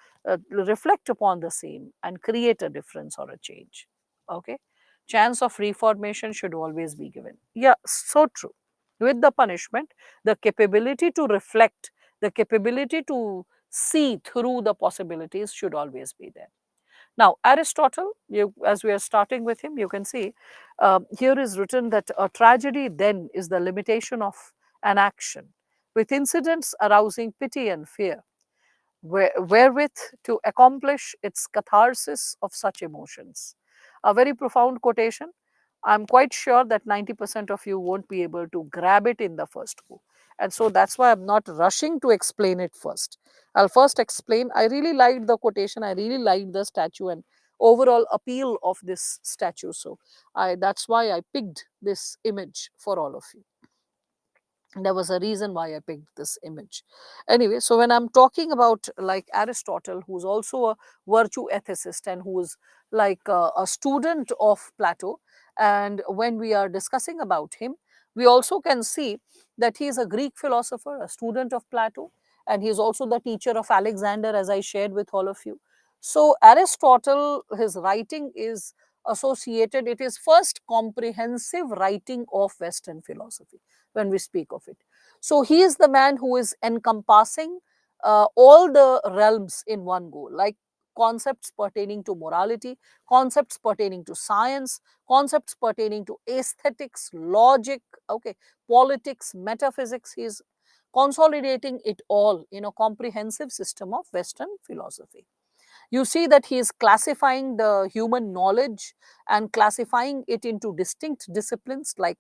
reflect upon the same and create a difference or a change. Okay, chance of reformation should always be given. Yeah, so true. With the punishment, the capability to reflect, the capability to see through the possibilities should always be there. Now, Aristotle, as we are starting with him, you can see here is written that a tragedy then is the limitation of an action, with incidents arousing pity and fear, wherewith to accomplish its catharsis of such emotions. A very profound quotation. I'm quite sure that 90% of you won't be able to grab it in the first go. And so that's why I'm not rushing to explain it first. I'll first explain. I really liked the quotation, I really liked the statue and overall appeal of this statue. So that's why I picked this image for all of you. There was a reason why I picked this image. Anyway, so when I'm talking about like Aristotle, who's also a virtue ethicist and who is like a student of Plato, and when we are discussing about him, we also can see that he is a Greek philosopher, a student of Plato, and he is also the teacher of Alexander, as I shared with all of you. So Aristotle, his writing is associated, it is first comprehensive writing of Western philosophy when we speak of it. So he is the man who is encompassing all the realms in one go, like concepts pertaining to morality, concepts pertaining to science, concepts pertaining to aesthetics, logic, okay, politics, metaphysics. He is consolidating it all in a comprehensive system of Western philosophy. You see that he is classifying the human knowledge and classifying it into distinct disciplines, like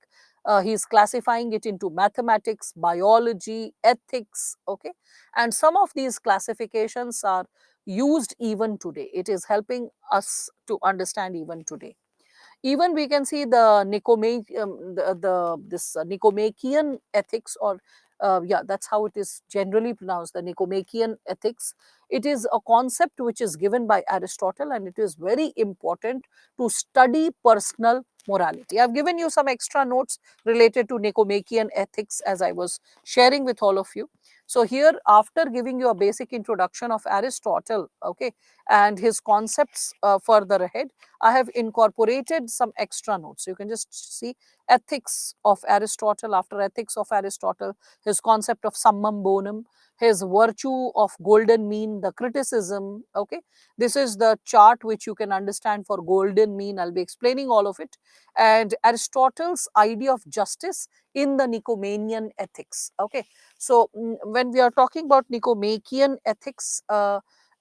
he is classifying it into mathematics, biology, ethics, okay, and some of these classifications are used even today. It is helping us to understand even today. Even we can see the Nicomachean ethics, or yeah, that's how it is generally pronounced, the Nicomachean ethics. It is a concept which is given by Aristotle, and it is very important to study personal morality. I've given you some extra notes related to Nicomachean ethics as I was sharing with all of you. So here, after giving you a basic introduction of Aristotle, okay, and his concepts further ahead, I have incorporated some extra notes. You can just see ethics of Aristotle. After ethics of Aristotle, his concept of summum bonum, his virtue of golden mean, the criticism. Okay, this is the chart which you can understand for golden mean. I'll be explaining all of it. And Aristotle's idea of justice in the Nicomachean ethics. Okay, so when we are talking about Nicomachean ethics,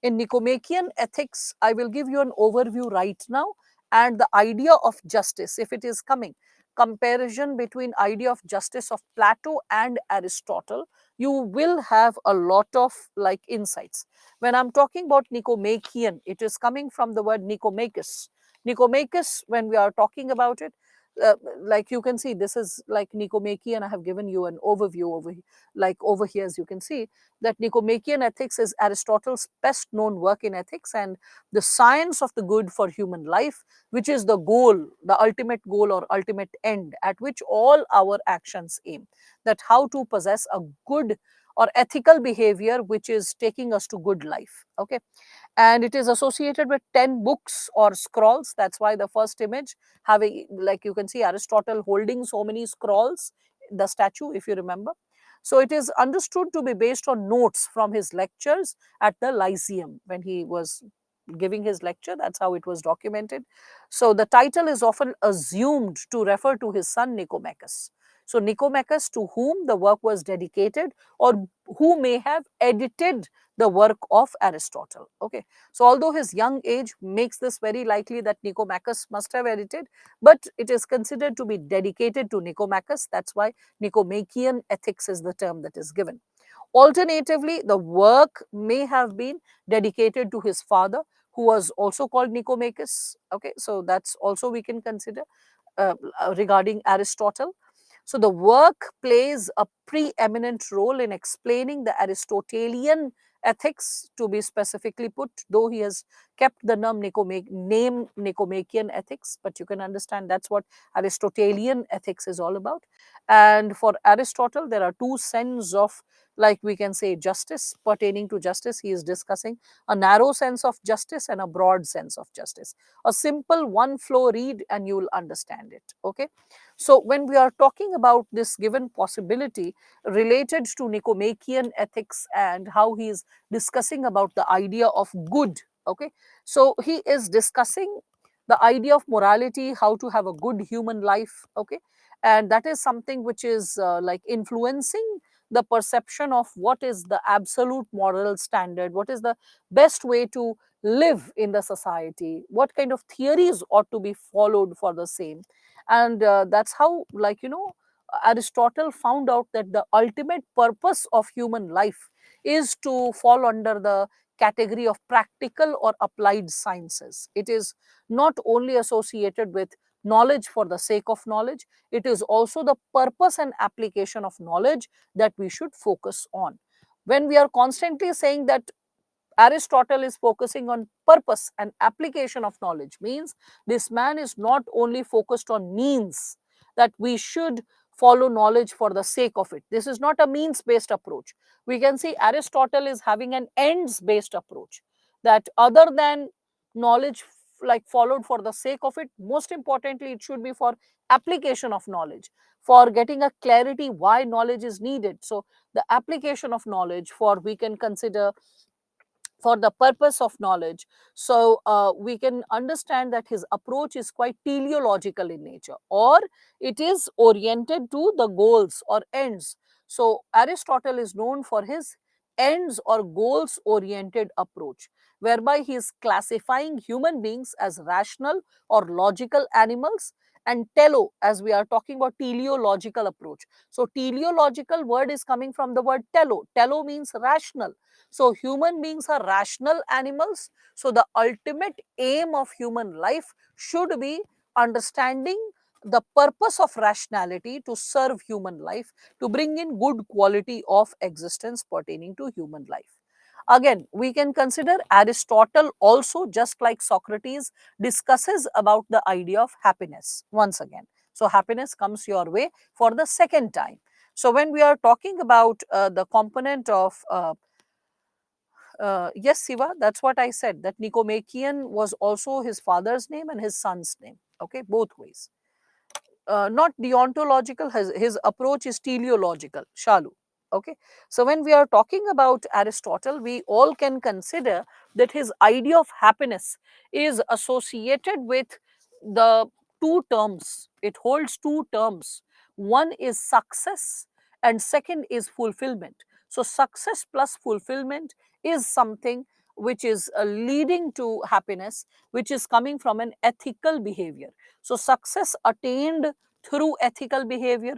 in Nicomachean ethics, I will give you an overview right now, and the idea of justice, if it is coming, comparison between idea of justice of Plato and Aristotle, you will have a lot of like insights. When I'm talking about Nicomachean, it is coming from the word Nicomachus. Nicomachus, when we are talking about it, like you can see, this is like Nicomachean. I have given you an overview like over here, as you can see, that Nicomachean ethics is Aristotle's best known work in ethics and the science of the good for human life, which is the goal, the ultimate goal or ultimate end at which all our actions aim. That how to possess a good or ethical behavior which is taking us to good life. Okay. and it is associated with 10 books or scrolls. That's why the first image having, like you can see Aristotle holding so many scrolls, the statue, if you remember. So it is understood to be based on notes from his lectures at the Lyceum when he was giving his lecture. That's how it was documented. So the title is often assumed to refer to his son Nicomachus. So Nicomachus, to whom the work was dedicated, or who may have edited the work of Aristotle. Okay. So although his young age makes this very likely that Nicomachus must have edited, but it is considered to be dedicated to Nicomachus. That's why Nicomachean ethics is the term that is given. Alternatively, the work may have been dedicated to his father, who was also called Nicomachus. Okay, so that's also we can consider regarding Aristotle. So the work plays a preeminent role in explaining the Aristotelian ethics, to be specifically put, though he has kept the name Nicomachean ethics, but you can understand that's what Aristotelian ethics is all about. And for Aristotle, there are two sense of, like we can say, justice. Pertaining to justice, he is discussing a narrow sense of justice and a broad sense of justice. A simple one flow read and you will understand it. Okay. So when we are talking about this given possibility related to Nicomachean ethics and how he is discussing about the idea of good, okay, so he is discussing the idea of morality, how to have a good human life, okay, and that is something which is like influencing the perception of what is the absolute moral standard, what is the best way to live in the society, what kind of theories ought to be followed for the same. And that's how, like, Aristotle found out that the ultimate purpose of human life is to fall under the category of practical or applied sciences. It is not only associated with knowledge for the sake of knowledge, it is also the purpose and application of knowledge that we should focus on. When we are constantly saying that Aristotle is focusing on purpose and application of knowledge, means this man is not only focused on means, that we should follow knowledge for the sake of it. This is not a means based approach. We can see Aristotle is having an ends based approach, that other than knowledge like followed for the sake of it, most importantly it should be for application of knowledge, for getting a clarity why knowledge is needed. So the application of knowledge, for we can consider for the purpose of knowledge. So we can understand that his approach is quite teleological in nature, or it is oriented to the goals or ends. So Aristotle is known for his ends or goals oriented approach, whereby he is classifying human beings as rational or logical animals, and telo, as we are talking about teleological approach. So teleological word is coming from the word telo. Telo means rational. So human beings are rational animals. So the ultimate aim of human life should be understanding the purpose of rationality to serve human life, to bring in good quality of existence pertaining to human life. Again, we can consider Aristotle also, just like Socrates, discusses about the idea of happiness once again. So happiness comes your way for the second time. So when we are talking about the component of yes, Siva, that's what I said. That Nicomachean was also his father's name and his son's name. Okay, both ways. Not deontological, his approach is teleological, Shalu. Okay, so when we are talking about Aristotle, we all can consider that his idea of happiness is associated with the two terms. It holds two terms. One is success, and second is fulfillment. So, success plus fulfillment is something which is leading to happiness, which is coming from an ethical behavior. So, success attained through ethical behavior,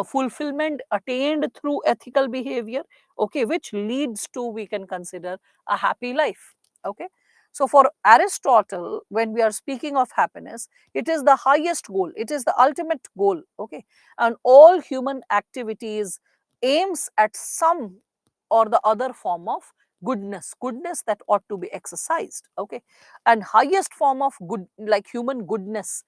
fulfillment attained through ethical behavior, okay, which leads to, we can consider, a happy life. Okay. So, for Aristotle, when we are speaking of happiness, it is the highest goal, it is the ultimate goal. Okay. And all human activities aims at some or the other form of goodness that ought to be exercised. Okay. And highest form of good, like human goodness,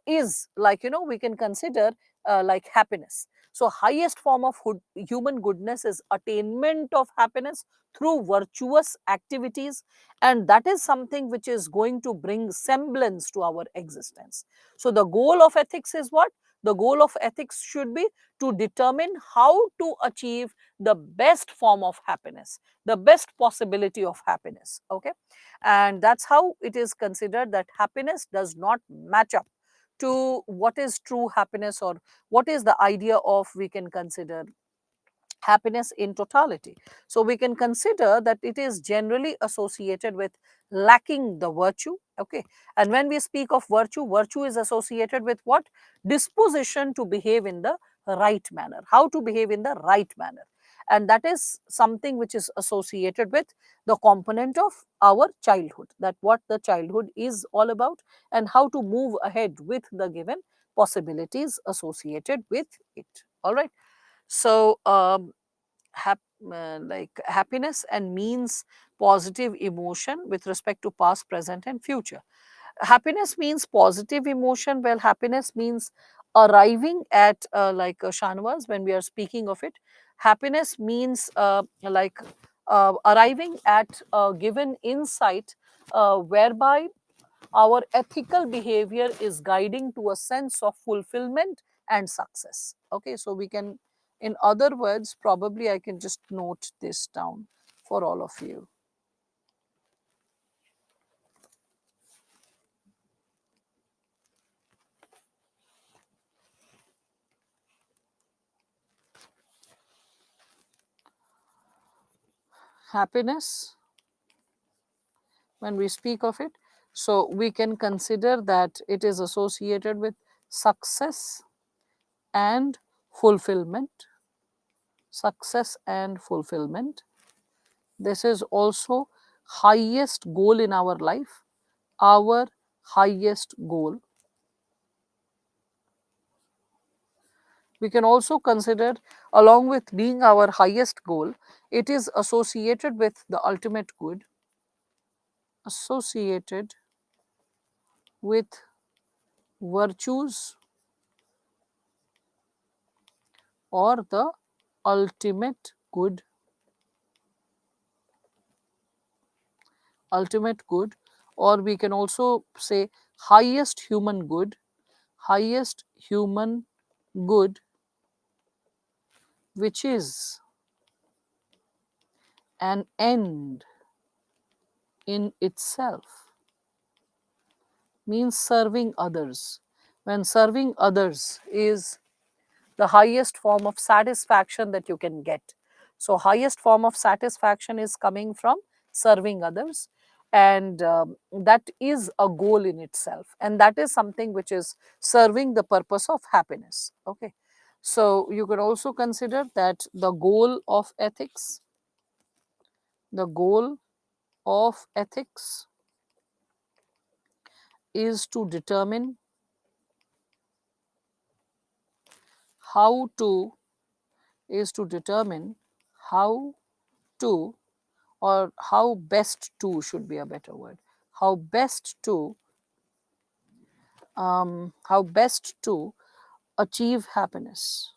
is, like, we can consider like happiness. So highest form of human goodness is attainment of happiness through virtuous activities, and that is something which is going to bring semblance to our existence. So the goal of ethics is what? The goal of ethics should be to determine how to achieve the best form of happiness, the best possibility of happiness. Okay, and that's how it is considered that happiness does not match up to what is true happiness, or what is the idea of, we can consider, happiness in totality. So we can consider that it is generally associated with lacking the virtue. Okay, and when we speak of virtue, virtue is associated with what? Disposition to behave in the right manner, how to behave in the right manner. And that is something which is associated with the component of our childhood, that what the childhood is all about and how to move ahead with the given possibilities associated with it. All right. So like happiness and means positive emotion with respect to past, present and future. Happiness means positive emotion. Well, happiness means arriving at, like Shanwas, when we are speaking of it, happiness means like arriving at a given insight whereby our ethical behavior is guiding to a sense of fulfillment and success. Okay, so we can, in other words, probably I can just note this down for all of you. Happiness, when we speak of it, so we can consider that it is associated with success and fulfillment. Success and fulfillment. This is also highest goal in our life, our highest goal. We can also consider, along with being our highest goal, it is associated with the ultimate good, associated with virtues or the ultimate good, ultimate good, or we can also say highest human good, highest human good, which is an end in itself, means serving others. When serving others is the highest form of satisfaction that you can get. So highest form of satisfaction is coming from serving others, and that is a goal in itself, and that is something which is serving the purpose of happiness. Okay, so you could also consider that the goal of ethics, the goal of ethics is to determine how to, is to determine how to, or how best to should be a better word, how best to, how best to achieve happiness.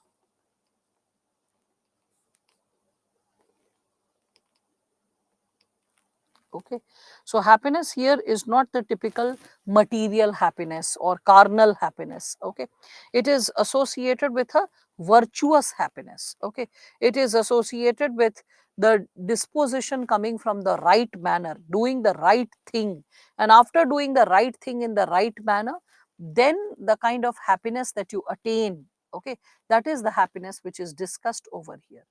Okay, so happiness here is not the typical material happiness or carnal happiness. Okay, it is associated with a virtuous happiness. Okay, it is associated with the disposition coming from the right manner, doing the right thing, and after doing the right thing in the right manner, then the kind of happiness that you attain, okay, that is the happiness which is discussed over here.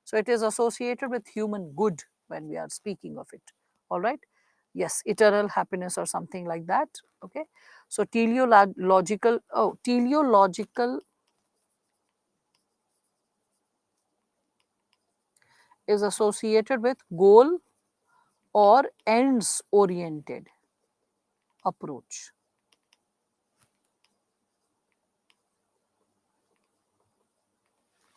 So it is associated with human good when we are speaking of it. All right, yes, eternal happiness or something like that. Okay, so teleological, oh, teleological is associated with goal or ends oriented approach.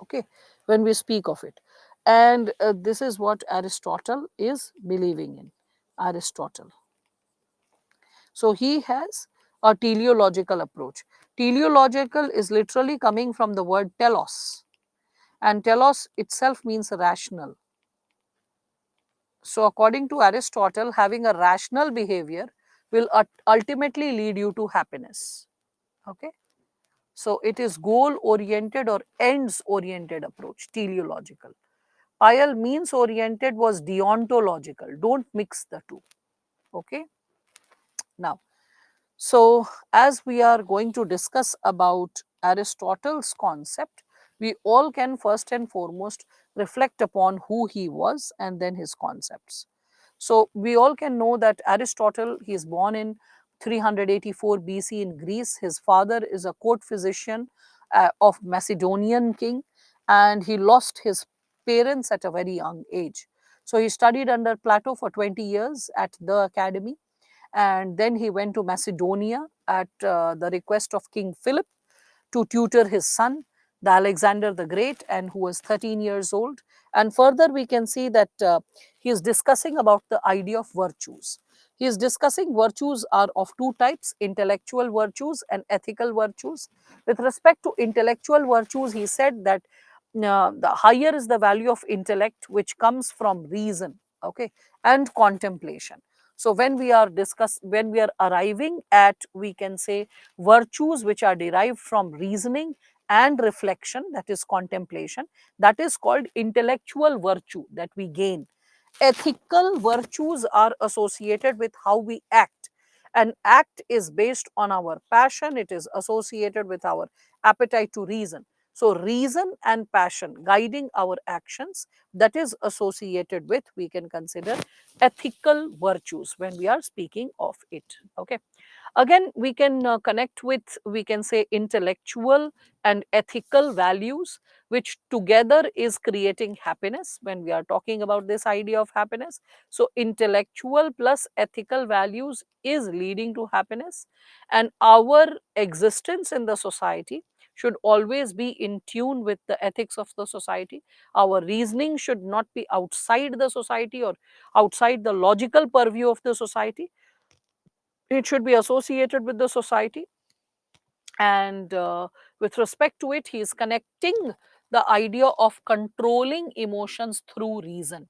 Okay, when we speak of it, and this is what Aristotle is believing in. Aristotle, so he has a teleological approach. Teleological is literally coming from the word telos. and telos itself means rational. So, according to Aristotle, having a rational behavior will ultimately lead you to happiness. Okay. So, it is goal oriented or ends oriented approach, teleological. Payal means oriented was deontological. Don't mix the two. Okay. Now, so as we are going to discuss about Aristotle's concept, we all can first and foremost reflect upon who he was and then his concepts. So we all can know that Aristotle, he is born in 384 BC in Greece. His father is a court physician of Macedonian king, and he lost his parents at a very young age. So he studied under Plato for 20 years at the academy, and then he went to Macedonia at the request of King Philip to tutor his son, the Alexander the Great, and who was 13 years old. And further, we can see that he is discussing about the idea of virtues. He is discussing virtues are of two types: intellectual virtues and ethical virtues. With respect to intellectual virtues, he said that the higher is the value of intellect, which comes from reason, okay, and contemplation. So when we are arriving at, we can say, virtues which are derived from reasoning and reflection, that is contemplation, that is called intellectual virtue that we gain. Ethical virtues are associated with how we act. An act is based on our passion, it is associated with our appetite to reason. So, reason and passion guiding our actions, that is associated with, we can consider, ethical virtues when we are speaking of it. Okay. Again, we can connect with, we can say, intellectual and ethical values, which together is creating happiness when we are talking about this idea of happiness. So intellectual plus ethical values is leading to happiness, and our existence in the society should always be in tune with the ethics of the society. Our reasoning should not be outside the society or outside the logical purview of the society. It should be associated with the society, and with respect to it, he is connecting the idea of controlling emotions through reason,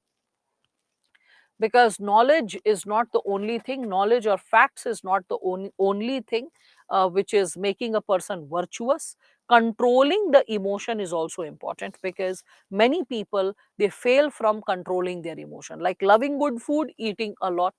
because knowledge is not the only thing, knowledge or facts is not the only thing which is making a person virtuous. Controlling the emotion is also important, because many people, they fail from controlling their emotion, like loving good food, eating a lot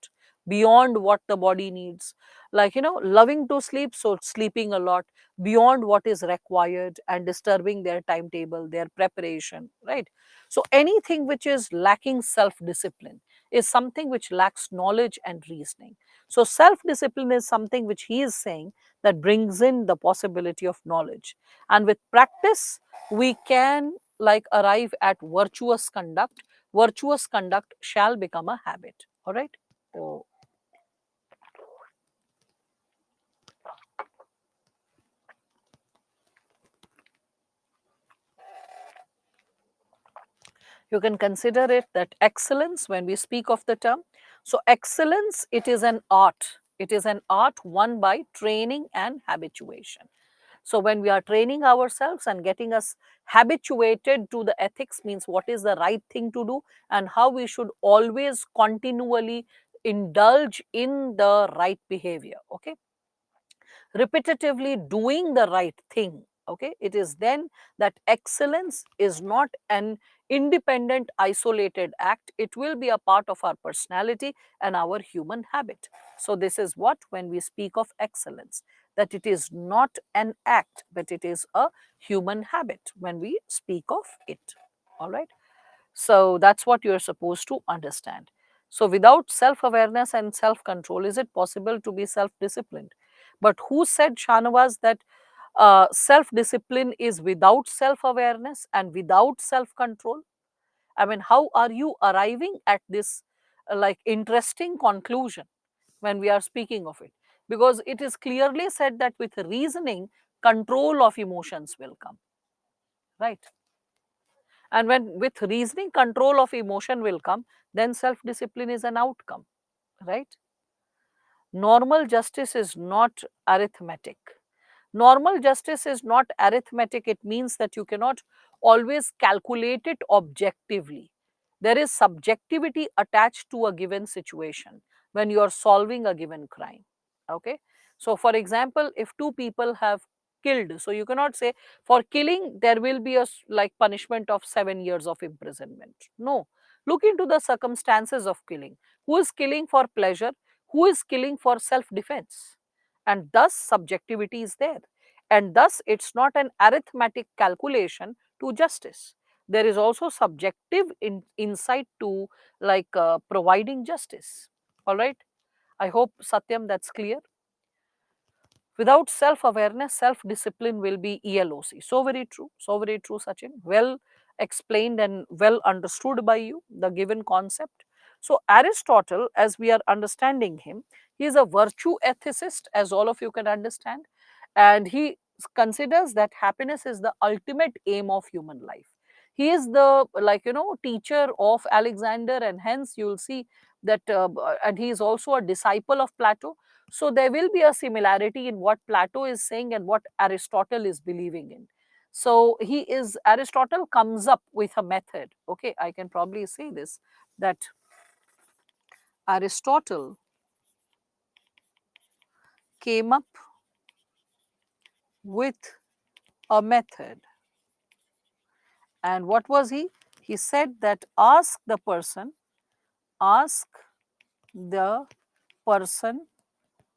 beyond what the body needs, like, loving to sleep, so sleeping a lot beyond what is required and disturbing their timetable, their preparation, right? So anything which is lacking self discipline is something which lacks knowledge and reasoning. So, self discipline is something which he is saying that brings in the possibility of knowledge. And with practice, we can like arrive at virtuous conduct. Virtuous conduct shall become a habit. All right. So, you can consider it that excellence, when we speak of the term, so excellence, it is an art. It is an art won by training and habituation. So when we are training ourselves and getting us habituated to the ethics, means what is the right thing to do and how we should always continually indulge in the right behavior. Okay. Repetitively doing the right thing. Okay. It is then that excellence is not an independent, isolated act. It will be a part of our personality and our human habit. So, this is what, when we speak of excellence, that it is not an act, but it is a human habit when we speak of it. All right. So that's what you're supposed to understand. So without self-awareness and self-control, is it possible to be self-disciplined? But who said, Shanawaz, that self-discipline is without self-awareness and without self-control? I mean, how are you arriving at this like interesting conclusion when we are speaking of it? Because it is clearly said that with reasoning, control of emotions will come, right? And when with reasoning, control of emotion will come, then self discipline is an outcome, right? Normal justice is not arithmetic. Normal justice is not arithmetic. It means that you cannot always calculate it objectively. There is subjectivity attached to a given situation when you are solving a given crime. Okay. So, for example, if two people have killed, so you cannot say for killing there will be a like punishment of 7 years of imprisonment. No. Look into the circumstances of killing. Who is killing for pleasure? Who is killing for self defense? And thus subjectivity is there, and thus it's not an arithmetic calculation to justice. There is also subjective insight to providing justice. All right, I hope, Satyam, that's clear. Without self awareness, self discipline will be ELOC. So very true, so very true, Sachin. Well explained and well understood by you, the given concept. So Aristotle, as we are understanding him, he is a virtue ethicist, as all of you can understand, and he considers that happiness is the ultimate aim of human life. He is the teacher of Alexander, and hence you will see that and he is also a disciple of Plato. So there will be a similarity in what Plato is saying and what Aristotle is believing in. So Aristotle comes up with a method. Okay, I can probably say this, that Aristotle came up with a method. And what was he? He said that ask the person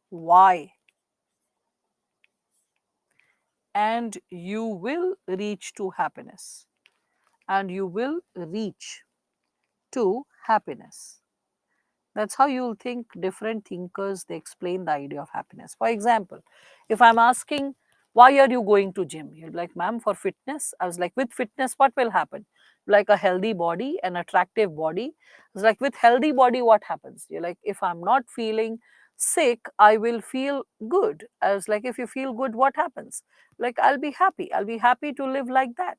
why, and you will reach to happiness. And you will reach to happiness. That's how you'll think. Different thinkers, they explain the idea of happiness. For example, if I'm asking, why are you going to gym? You'll be like, ma'am, for fitness. I was like, with fitness, what will happen? Like a healthy body, an attractive body. I was like, with healthy body, what happens? You're like, if I'm not feeling sick, I will feel good. I was like, if you feel good, what happens? Like, I'll be happy. I'll be happy to live like that.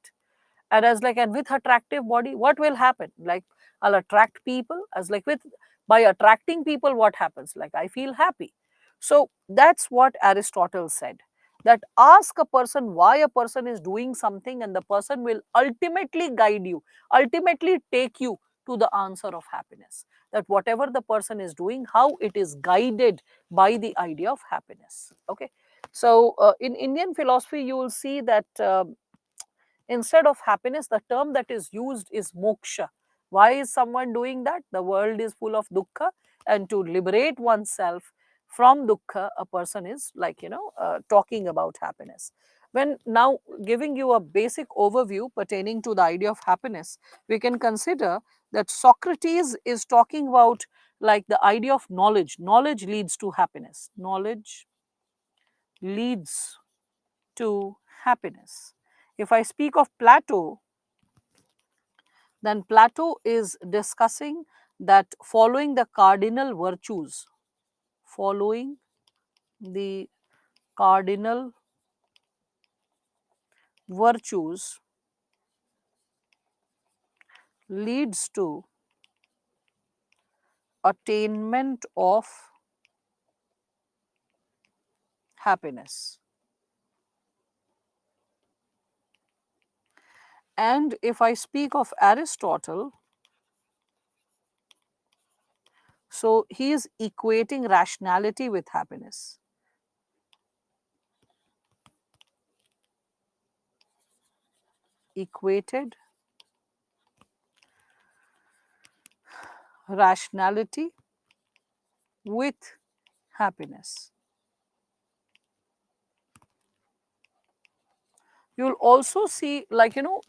And as like, and with attractive body, what will happen? Like, I'll attract people. As like, with by attracting people, what happens? Like, I feel happy. So that's what Aristotle said, that ask a person why a person is doing something, and the person will ultimately guide you, ultimately take you to the answer of happiness. That whatever the person is doing, how it is guided by the idea of happiness. Okay. So in Indian philosophy, you will see that instead of happiness, the term that is used is moksha. Why is someone doing that? The world is full of dukkha, and to liberate oneself from dukkha, a person is talking about happiness. When now giving you a basic overview pertaining to the idea of happiness, we can consider that Socrates is talking about like the idea of knowledge. Knowledge leads to happiness. Knowledge leads to happiness. If I speak of Plato, then Plato is discussing that following the cardinal virtues, following the cardinal virtues leads to attainment of happiness. And if I speak of Aristotle, so he is equating rationality with happiness. Equated rationality with happiness. You'll also see,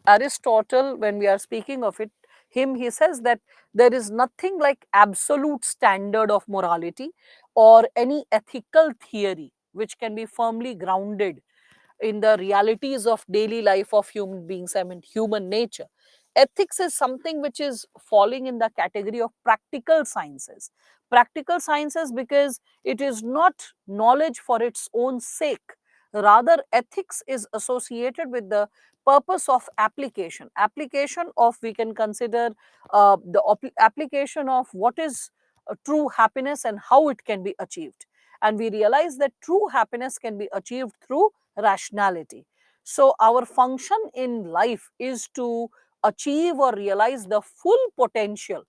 Aristotle, when we are speaking of him, he says that there is nothing like absolute standard of morality or any ethical theory which can be firmly grounded in the realities of daily life of human beings, I mean human nature. Ethics is something which is falling in the category of practical sciences. Practical sciences, because it is not knowledge for its own sake. Rather, ethics is associated with the purpose of application. Application of, we can consider the application of what is true happiness and how it can be achieved. And we realize that true happiness can be achieved through rationality. So our function in life is to achieve or realize the full potential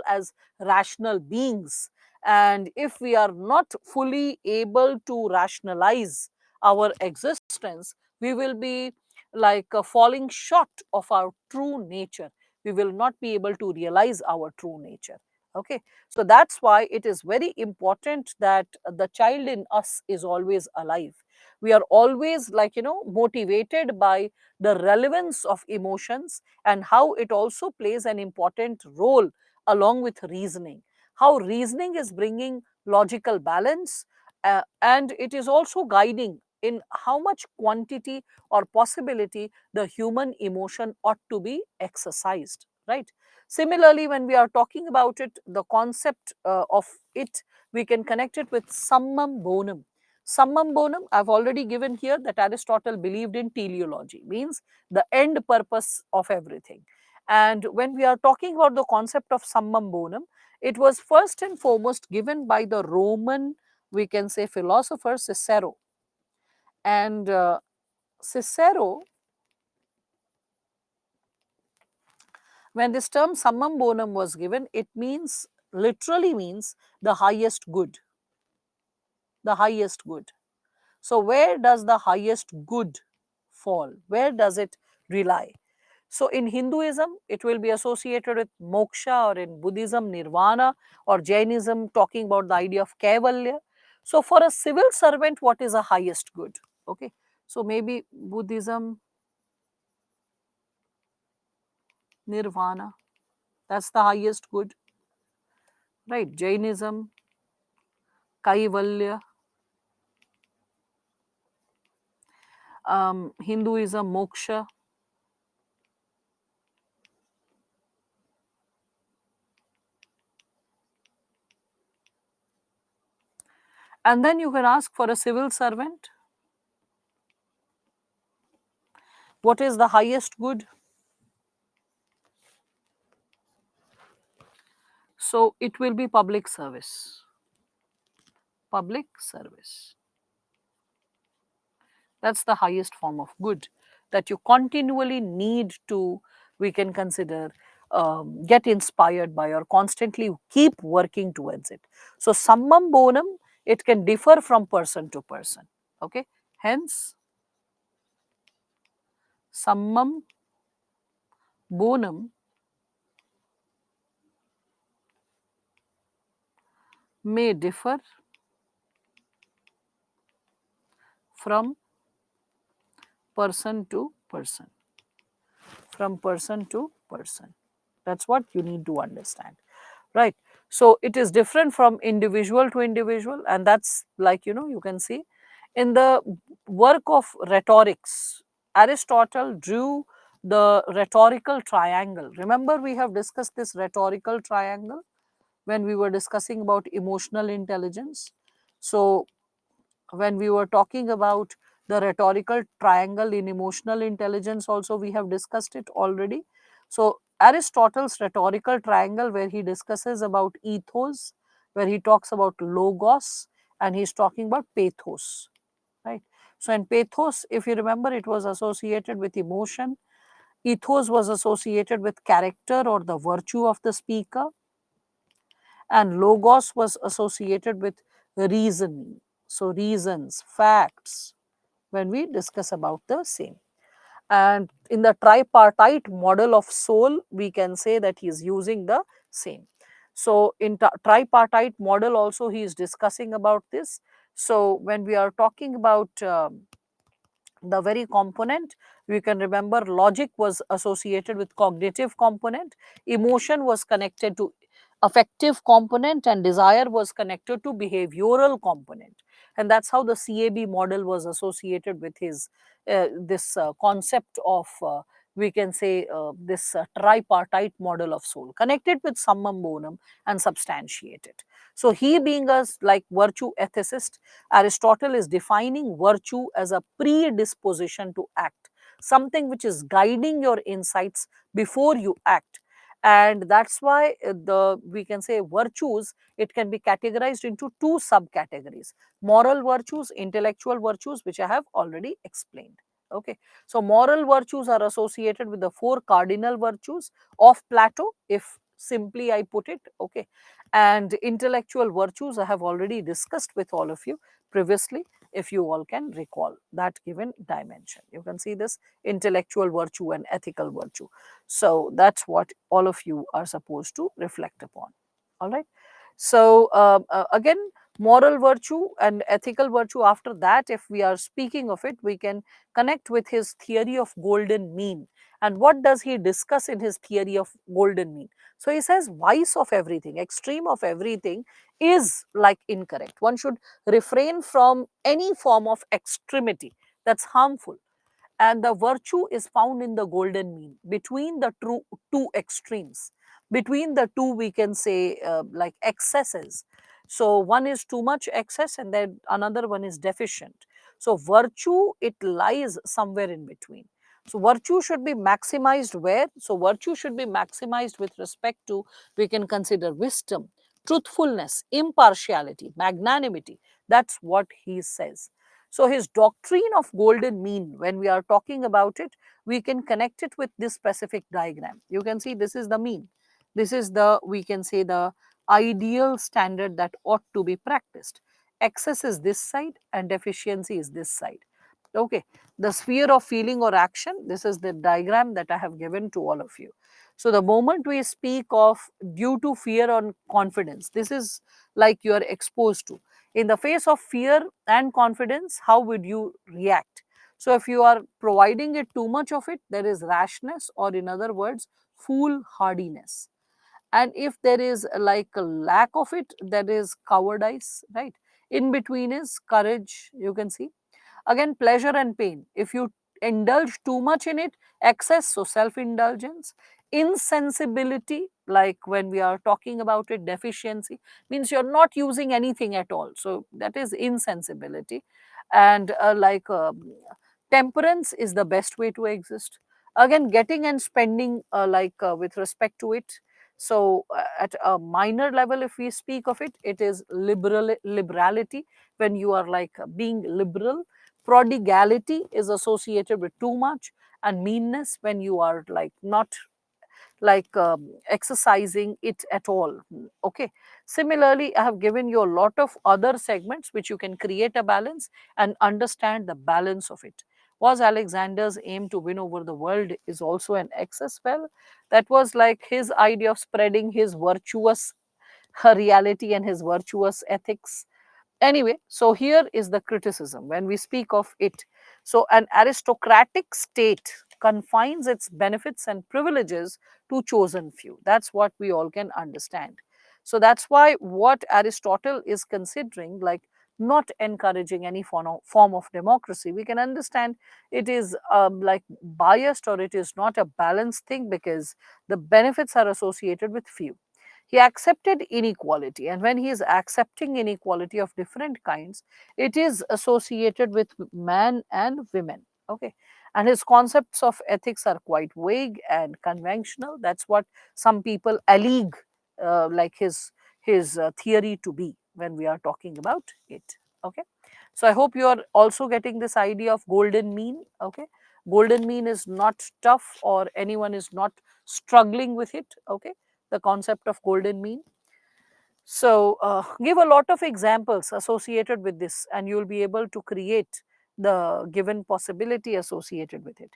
as rational beings. And if we are not fully able to rationalize our existence, we will be like falling short of our true nature. We will not be able to realize our true nature. Okay, so that's why it is very important that the child in us is always alive. We are always, like, motivated by the relevance of emotions, and how it also plays an important role along with reasoning, how reasoning is bringing logical balance, and it is also guiding in how much quantity or possibility the human emotion ought to be exercised, right? Similarly, when we are talking about it, the concept of it, we can connect it with summum bonum. Summum bonum, I've already given here that Aristotle believed in teleology, means the end purpose of everything. And when we are talking about the concept of summum bonum, it was first and foremost given by the Roman, we can say, philosopher Cicero. And Cicero, when this term summum bonum was given, it means, literally means, the highest good. The highest good. So, where does the highest good fall? Where does it rely? So, in Hinduism, it will be associated with moksha, or in Buddhism, nirvana, or Jainism, talking about the idea of kaivalya. So, for a civil servant, what is the highest good? Okay. So, maybe Buddhism, nirvana, that's the highest good, right? Jainism, kaivalya, Hinduism, moksha. And then you can ask, for a civil servant, what is the highest good? So it will be public service. Public service. That's the highest form of good that you continually need to, we can consider, get inspired by, or constantly keep working towards it. So summum bonum, it can differ from person to person. Okay. Hence, summum bonum may differ from person to person. From person to person. That's what you need to understand, right? So it is different from individual to individual, and that's, like, you can see in the work of rhetorics, Aristotle drew the rhetorical triangle. Remember, we have discussed this rhetorical triangle when we were discussing about emotional intelligence. So when we were talking about the rhetorical triangle in emotional intelligence, also we have discussed it already. So Aristotle's rhetorical triangle, where he discusses about ethos, where he talks about logos, and he's talking about pathos, right? So in pathos, if you remember, it was associated with emotion. Ethos was associated with character or the virtue of the speaker, and logos was associated with reasoning. So reasons, facts, when we discuss about the same. And in the tripartite model of soul, we can say that he is using the same. So in tripartite model also, he is discussing about this. So when we are talking about the very component, we can remember logic was associated with cognitive component, emotion was connected to affective component, and desire was connected to behavioral component. And that's how the CAB model was associated with his this concept of we can say this tripartite model of soul, connected with summum bonum and substantiated. So he, being a like virtue ethicist, Aristotle is defining virtue as a predisposition to act, something which is guiding your insights before you act. And that's why the we can say virtues, it can be categorized into two subcategories: moral virtues, intellectual virtues, which I have already explained. Okay, so moral virtues are associated with the four cardinal virtues of Plato, if simply I put it. Okay, and intellectual virtues I have already discussed with all of you previously, if you all can recall that given dimension. You can see this: intellectual virtue and ethical virtue. So that's what all of you are supposed to reflect upon. All right. So again, moral virtue and ethical virtue, after that, if we are speaking of it, we can connect with his theory of golden mean. And what does he discuss in his theory of golden mean? So he says vice of everything, extreme of everything is like incorrect. One should refrain from any form of extremity that's harmful, and the virtue is found in the golden mean between the two extremes, between the two, we can say, like excesses. So one is too much excess and then another one is deficient. So virtue, it lies somewhere in between. So virtue should be maximized where? So virtue should be maximized with respect to, we can consider wisdom, truthfulness, impartiality, magnanimity. That's what he says. So his doctrine of golden mean, when we are talking about it, we can connect it with this specific diagram. You can see this is the mean. This is the, we can say, the ideal standard that ought to be practiced. Excess is this side and deficiency is this side. Okay, the sphere of feeling or action, this is the diagram that I have given to all of you. So the moment we speak of due to fear or confidence, this is like you are exposed to. In the face of fear and confidence, how would you react? So if you are providing it too much of it, there is rashness, or in other words, foolhardiness. And if there is like a lack of it, there is cowardice, right? In between is courage, you can see. Again, pleasure and pain. If you indulge too much in it, excess, so self indulgence. Insensibility, like when we are talking about it, deficiency, means you're not using anything at all. So that is insensibility. And temperance is the best way to exist. Again, getting and spending, with respect to it. So at a minor level, if we speak of it, it is liberality, when you are like being liberal. Prodigality is associated with too much, and meanness when you are like not like exercising it at all. Okay, similarly, I have given you a lot of other segments which you can create a balance and understand the balance of it. Was Alexander's aim to win over the world is also an excess? Well, that was like his idea of spreading his virtuous reality and his virtuous ethics. Anyway, so here is the criticism when we speak of it. So an aristocratic state confines its benefits and privileges to chosen few. That's what we all can understand. So that's why what Aristotle is considering, like not encouraging any form of democracy, we can understand it is like biased, or it is not a balanced thing, because the benefits are associated with few. He accepted inequality, and when he is accepting inequality of different kinds, it is associated with man and women. Okay, and his concepts of ethics are quite vague and conventional. That's what some people allege like his theory to be when we are talking about it. Okay, so I hope you are also getting this idea of golden mean. Okay, golden mean is not tough, or anyone is not struggling with it. Okay, the concept of golden mean. So, give a lot of examples associated with this, and you'll be able to create the given possibility associated with it.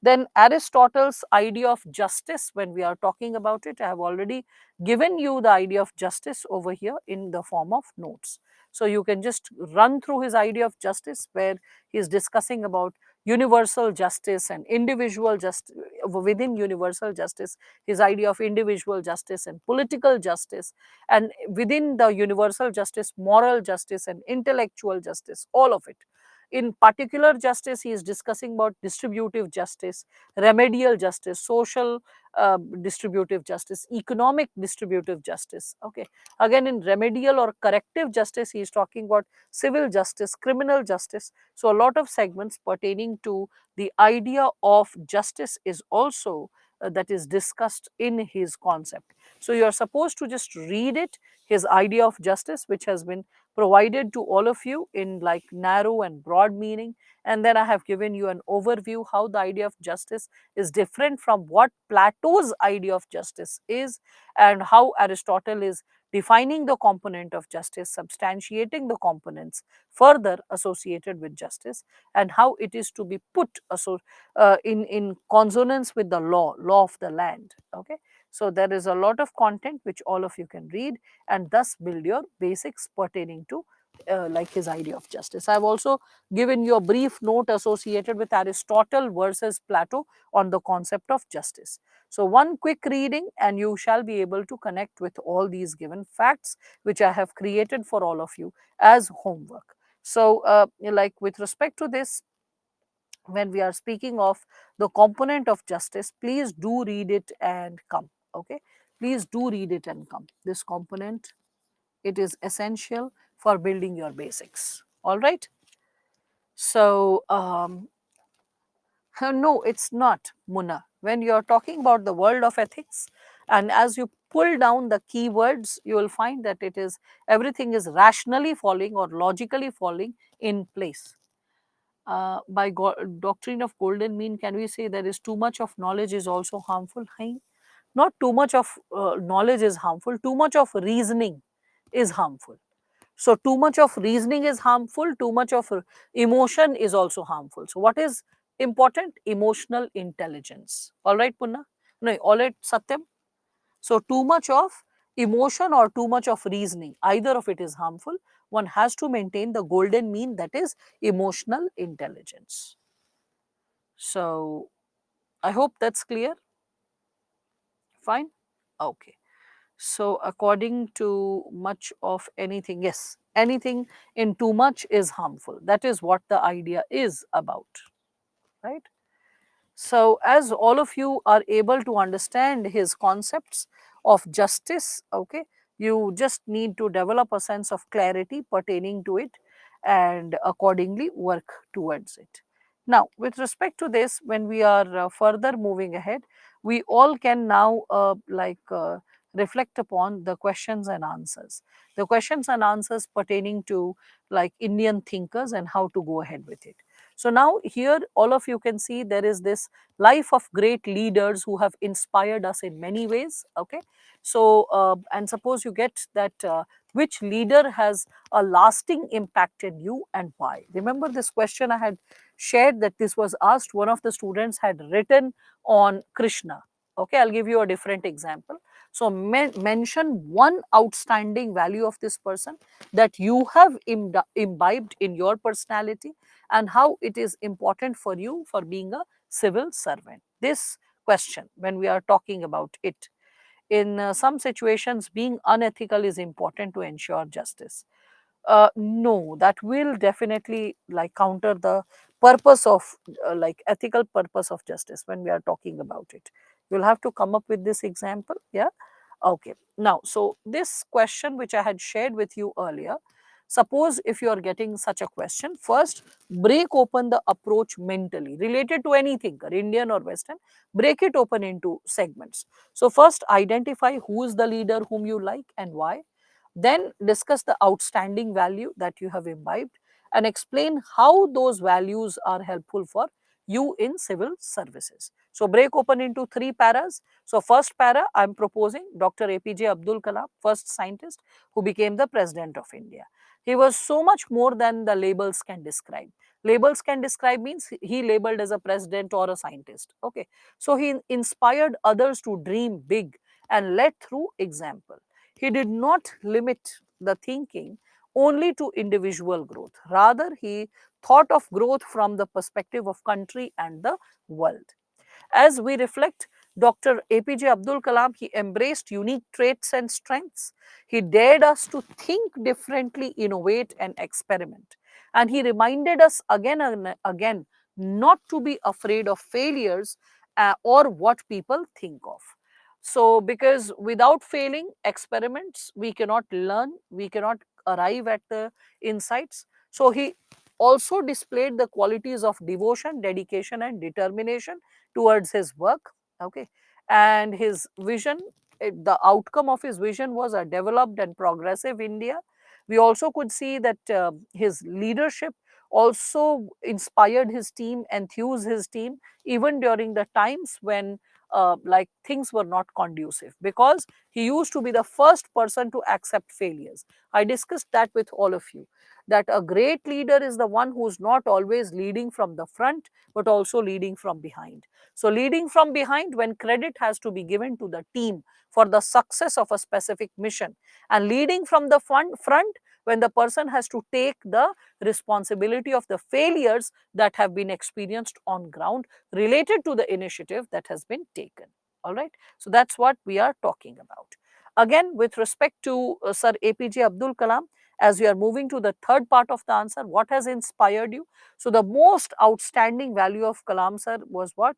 Then, Aristotle's idea of justice, when we are talking about it, I have already given you the idea of justice over here in the form of notes. So, you can just run through his idea of justice, where he is discussing about universal justice and individual justice. Within universal justice, his idea of individual justice and political justice, and within the universal justice, moral justice and intellectual justice, all of it. In particular justice, he is discussing about distributive justice, remedial justice, social distributive justice, economic distributive justice. Okay, again, in remedial or corrective justice, he is talking about civil justice, criminal justice. So a lot of segments pertaining to the idea of justice is also that is discussed in his concept. So you are supposed to just read it, his idea of justice, which has been provided to all of you in like narrow and broad meaning. And then I have given you an overview how the idea of justice is different from what Plato's idea of justice is, and how Aristotle is defining the component of justice, substantiating the components further associated with justice, and how it is to be put in consonance with the law of the land. Okay, so there is a lot of content which all of you can read and thus build your basics pertaining to like his idea of justice. I have also given you a brief note associated with Aristotle versus Plato on the concept of justice. So one quick reading and you shall be able to connect with all these given facts which I have created for all of you as homework. So like with respect to this, when we are speaking of the component of justice, please do read it and come. Okay, please do read it and come. This component, it is essential for building your basics. All right. So no, it's not, Munna. When you're talking about the world of ethics, and as you pull down the keywords, you will find that it is everything is rationally falling or logically falling in place. By doctrine of golden mean, can we say there is too much of knowledge is also harmful? Hein? Not too much of knowledge is harmful, too much of reasoning is harmful. So too much of reasoning is harmful, too much of emotion is also harmful. So what is important? Emotional intelligence. All right, Punna? No, all right, Satyam? So too much of emotion or too much of reasoning, either of it is harmful. One has to maintain the golden mean, that is emotional intelligence. So I hope that's clear. Fine. Okay. So according to much of anything, yes, anything in too much is harmful. That is what the idea is about, right? So as all of you are able to understand his concepts of justice, okay, you just need to develop a sense of clarity pertaining to it and accordingly work towards it. Now, with respect to this, when we are further moving ahead, we all can now reflect upon the questions and answers. The questions and answers pertaining to like Indian thinkers and how to go ahead with it. So now here all of you can see there is this life of great leaders who have inspired us in many ways. Okay, so and suppose you get that which leader has a lasting impacted you and why. Remember this question I had shared, that this was asked, one of the students had written on Krishna. Okay, I'll give you a different example. So mention one outstanding value of this person that you have imbibed in your personality and how it is important for you for being a civil servant. This question, when we are talking about it, in some situations, being unethical is important to ensure justice. No, that will definitely like counter the purpose of like ethical purpose of justice when we are talking about it. You'll have to come up with this example. Yeah. Okay. Now, so this question which I had shared with you earlier, suppose if you are getting such a question, first break open the approach mentally related to any thinker, Indian or Western, break it open into segments. So first identify who is the leader whom you like and why. Then discuss the outstanding value that you have imbibed and explain how those values are helpful for you in civil services. So break open into three paras. So first para, I am proposing Dr. APJ Abdul Kalam, first scientist who became the president of India. He was so much more than the labels can describe. Labels can describe means he labeled as a president or a scientist. Okay. So he inspired others to dream big and led through example. He did not limit the thinking only to individual growth. Rather, he thought of growth from the perspective of country and the world. As we reflect, Dr. APJ Abdul Kalam, he embraced unique traits and strengths. He dared us to think differently, innovate, and experiment. And he reminded us again and again not to be afraid of failures or what people think of. So, because without failing experiments, we cannot learn, we cannot arrive at the insights. So, he also displayed the qualities of devotion, dedication, and determination towards his work. Okay, and his vision, the outcome of his vision was a developed and progressive India. We also could see that his leadership also inspired his team, enthused his team, even during the times when like things were not conducive, because he used to be the first person to accept failures. I discussed that with all of you, that a great leader is the one who's not always leading from the front but also leading from behind. So leading from behind, when credit has to be given to the team for the success of a specific mission, and leading from the front when the person has to take the responsibility of the failures that have been experienced on ground related to the initiative that has been taken. All right. So that's what we are talking about. Again, with respect to Sir APJ Abdul Kalam, as we are moving to the third part of the answer, what has inspired you? So the most outstanding value of Kalam sir was what?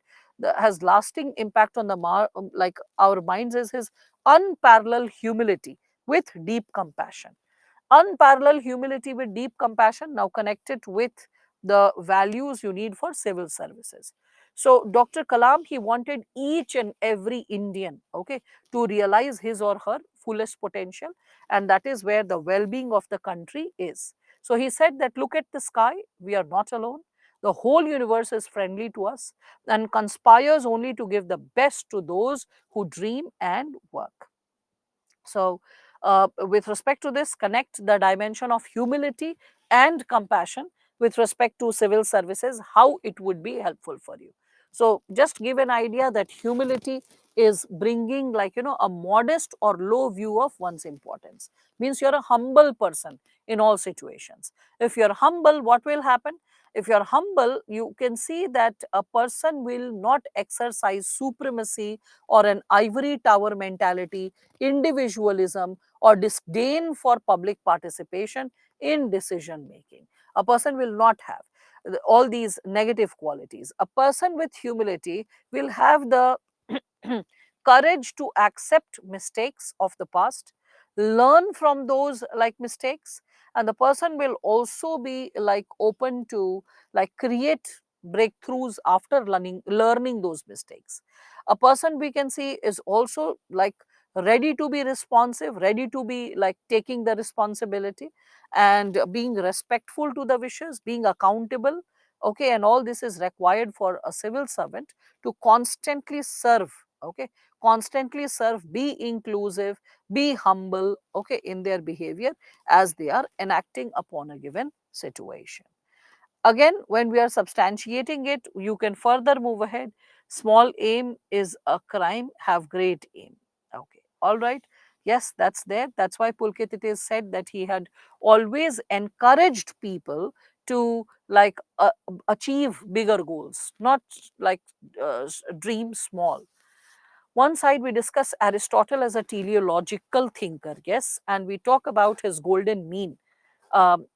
Has lasting impact on the like our minds is his unparalleled humility with deep compassion. Unparalleled humility with deep compassion, now connected with the values you need for civil services. So Dr. Kalam, he wanted each and every Indian, okay, to realize his or her fullest potential, and that is where the well-being of the country is. So he said that look at the sky, we are not alone. The whole universe is friendly to us and conspires only to give the best to those who dream and work. So, with respect to this, connect the dimension of humility and compassion with respect to civil services, how it would be helpful for you. So, just give an idea that humility is bringing, like, a modest or low view of one's importance. Means you're a humble person in all situations. If you're humble, what will happen? If you're humble, you can see that a person will not exercise supremacy or an ivory tower mentality, individualism, or disdain for public participation in decision making. A person will not have all these negative qualities. A person with humility will have the courage to accept mistakes of the past, learn from those like mistakes, and the person will also be like open to like create breakthroughs after learning those mistakes. A person we can see is also like ready to be responsive, ready to be like taking the responsibility and being respectful to the wishes, being accountable. Okay, and all this is required for a civil servant to constantly serve. Okay, constantly serve, be inclusive, be humble, okay, in their behavior as they are enacting upon a given situation. Again, when we are substantiating it, you can further move ahead. Small aim is a crime, have great aim. Okay, all right. Yes, that's there. That's why Pulkit it is said that he had always encouraged people to like achieve bigger goals, not like dream small. One side we discuss Aristotle as a teleological thinker, yes, and we talk about his golden mean,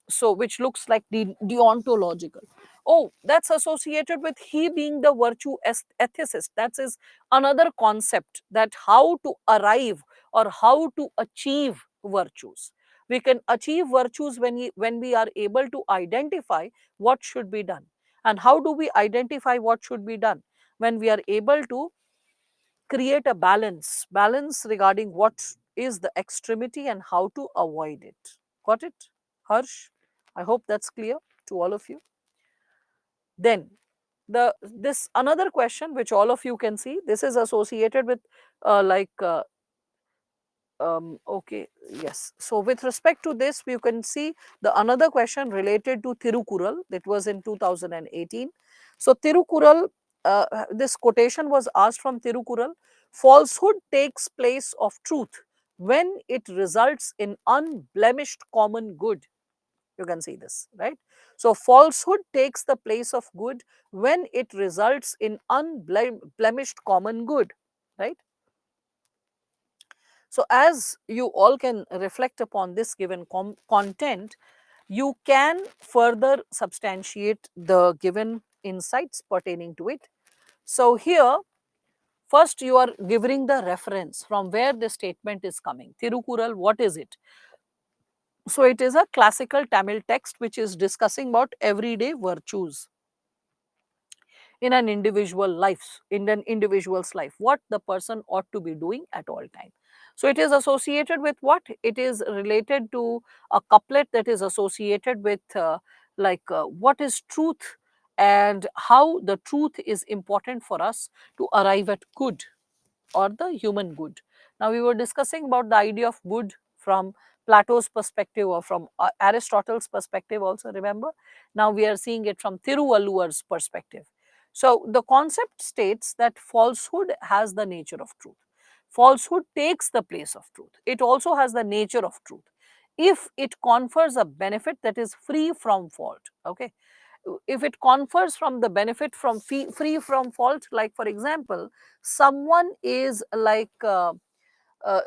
so which looks like the deontological. Oh, that's associated with he being the virtue ethicist. That is another concept, that how to arrive or how to achieve virtues. We can achieve virtues when we are able to identify what should be done. And how do we identify what should be done? When we are able to create a balance regarding what is the extremity and how to avoid it. Got it, Harsh? I hope that's clear to all of you. Then this another question which all of you can see, this is associated with like okay, yes. So with respect to this, you can see the another question related to Tirukural that was in 2018. So Tirukural, this quotation was asked from Tirukural: falsehood takes place of truth when it results in unblemished common good. You can see this, right? So falsehood takes the place of good when it results in unblemished common good, right? So, as you all can reflect upon this given content, you can further substantiate the given insights pertaining to it. So, here, first you are giving the reference from where the statement is coming. Tirukural, what is it? So, it is a classical Tamil text which is discussing about everyday virtues. in an individual's life, what the person ought to be doing at all time. So it is associated with what? It is related to a couplet that is associated with what is truth and how the truth is important for us to arrive at good or the human good. Now, we were discussing about the idea of good from Plato's perspective or from Aristotle's perspective also, remember. Now, we are seeing it from Thiruvalluvar's perspective. So, the concept states that falsehood has the nature of truth. Falsehood takes the place of truth. It also has the nature of truth if it confers a benefit that is free from fault. Okay, if it confers from the benefit from free from fault, like for example, someone is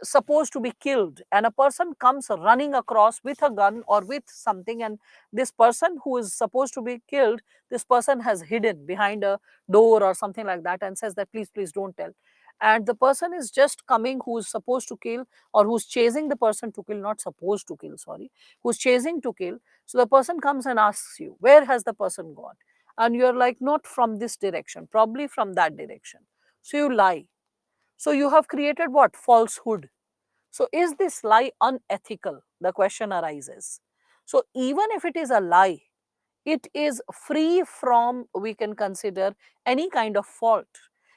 supposed to be killed and a person comes running across with a gun or with something, and this person who is supposed to be killed, this person has hidden behind a door or something like that and says that please don't tell, and the person is just coming who is supposed to kill, or who's chasing the person to kill, not supposed to kill, sorry, who's chasing to kill. So the person comes and asks you, where has the person gone? And you're like, not from this direction, probably from that direction. So you lie. So you have created what? Falsehood. So is this lie unethical? The question arises. So even if it is a lie, it is free from, we can consider, any kind of fault.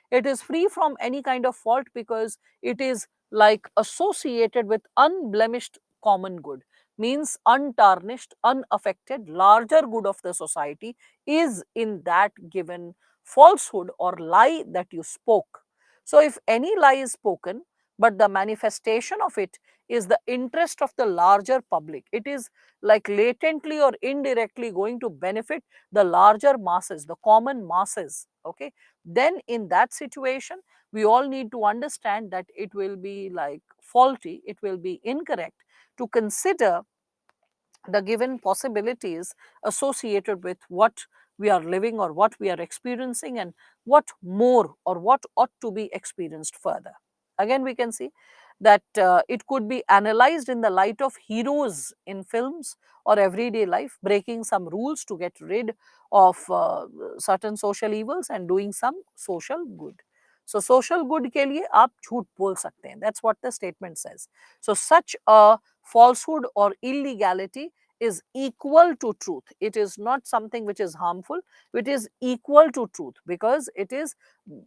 It is free from any kind of fault because it is like associated with unblemished common good, means untarnished, unaffected, larger good of the society is in that given falsehood or lie that you spoke. So if any lie is spoken, but the manifestation of it is the interest of the larger public, it is like latently or indirectly going to benefit the larger masses, the common masses, okay, then in that situation we all need to understand that it will be like faulty, it will be incorrect to consider the given possibilities associated with what we are living or what we are experiencing and what more or what ought to be experienced further. Again, we can see that it could be analyzed in the light of heroes in films or everyday life breaking some rules to get rid of certain social evils and doing some social good. So social good के लिए आप झूठ बोल सकते हैं, that's what the statement says. So such a falsehood or illegality is equal to truth. It is not something which is harmful, it is equal to truth because it is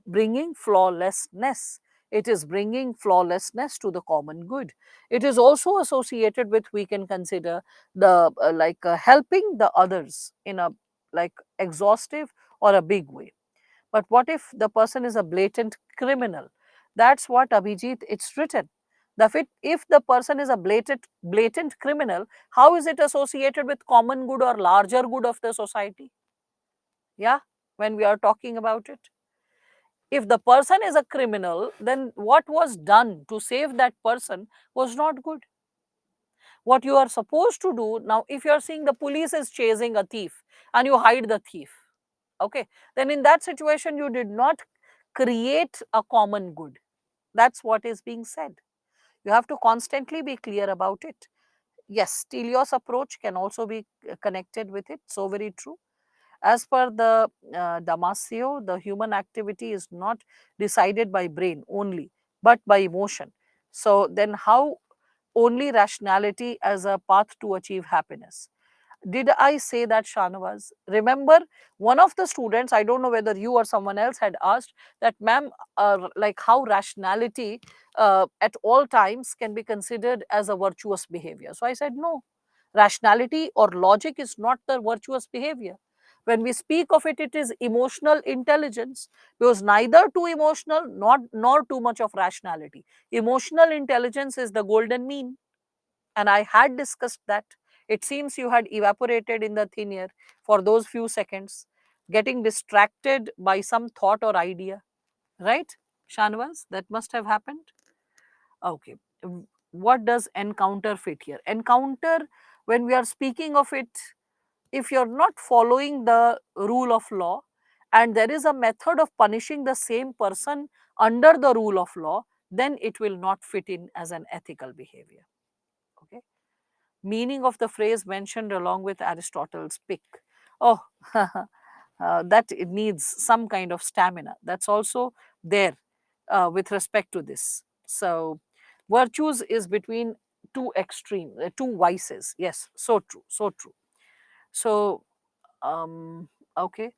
bringing flawlessness. It is bringing flawlessness to the common good. It is also associated with, we can consider, the helping the others in a like exhaustive or a big way. But what if the person is a blatant criminal? That's what, Abhijit, it's written. If the person is a blatant criminal, how is it associated with common good or larger good of the society? Yeah, when we are talking about it. If the person is a criminal, then what was done to save that person was not good. What you are supposed to do now, if you are seeing the police is chasing a thief and you hide the thief, okay, then in that situation you did not create a common good. That's what is being said. You have to constantly be clear about it. Yes, Stelios approach can also be connected with it. So very true. As per the Damasio, the human activity is not decided by brain only, but by emotion. So then how only rationality as a path to achieve happiness? Did I say that, Shanawaz? Remember, one of the students, I don't know whether you or someone else had asked that, ma'am, like how rationality at all times can be considered as a virtuous behavior. So I said, no, rationality or logic is not the virtuous behavior. When we speak of it, it is emotional intelligence because neither too emotional not, nor too much of rationality. Emotional intelligence is the golden mean, and I had discussed that. It seems you had evaporated in the thin air for those few seconds, getting distracted by some thought or idea, right? Shanvas, that must have happened. Okay. What does encounter fit here? Encounter, when we are speaking of it, if you're not following the rule of law and there is a method of punishing the same person under the rule of law, then it will not fit in as an ethical behavior. Okay. Meaning of the phrase mentioned along with Aristotle's pick. Oh, that it needs some kind of stamina. That's also there with respect to this. So, virtues is between two extreme, two vices. Yes, so true, so true. So, okay.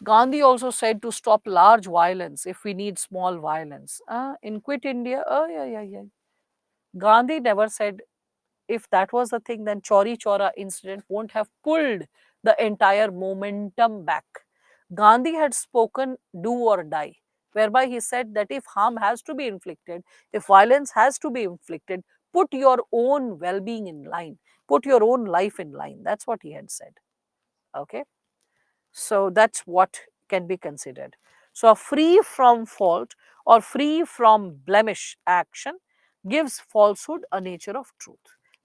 Gandhi also said to stop large violence if we need small violence. In Quit India, oh yeah, yeah, yeah. Gandhi never said if that was the thing, then Chauri Chaura incident won't have pulled the entire momentum back. Gandhi had spoken do or die, whereby he said that if harm has to be inflicted, if violence has to be inflicted, put your own well being in line, put your own life in line. That's what he had said. Okay. So that's what can be considered. So a free from fault or free from blemish action gives falsehood a nature of truth.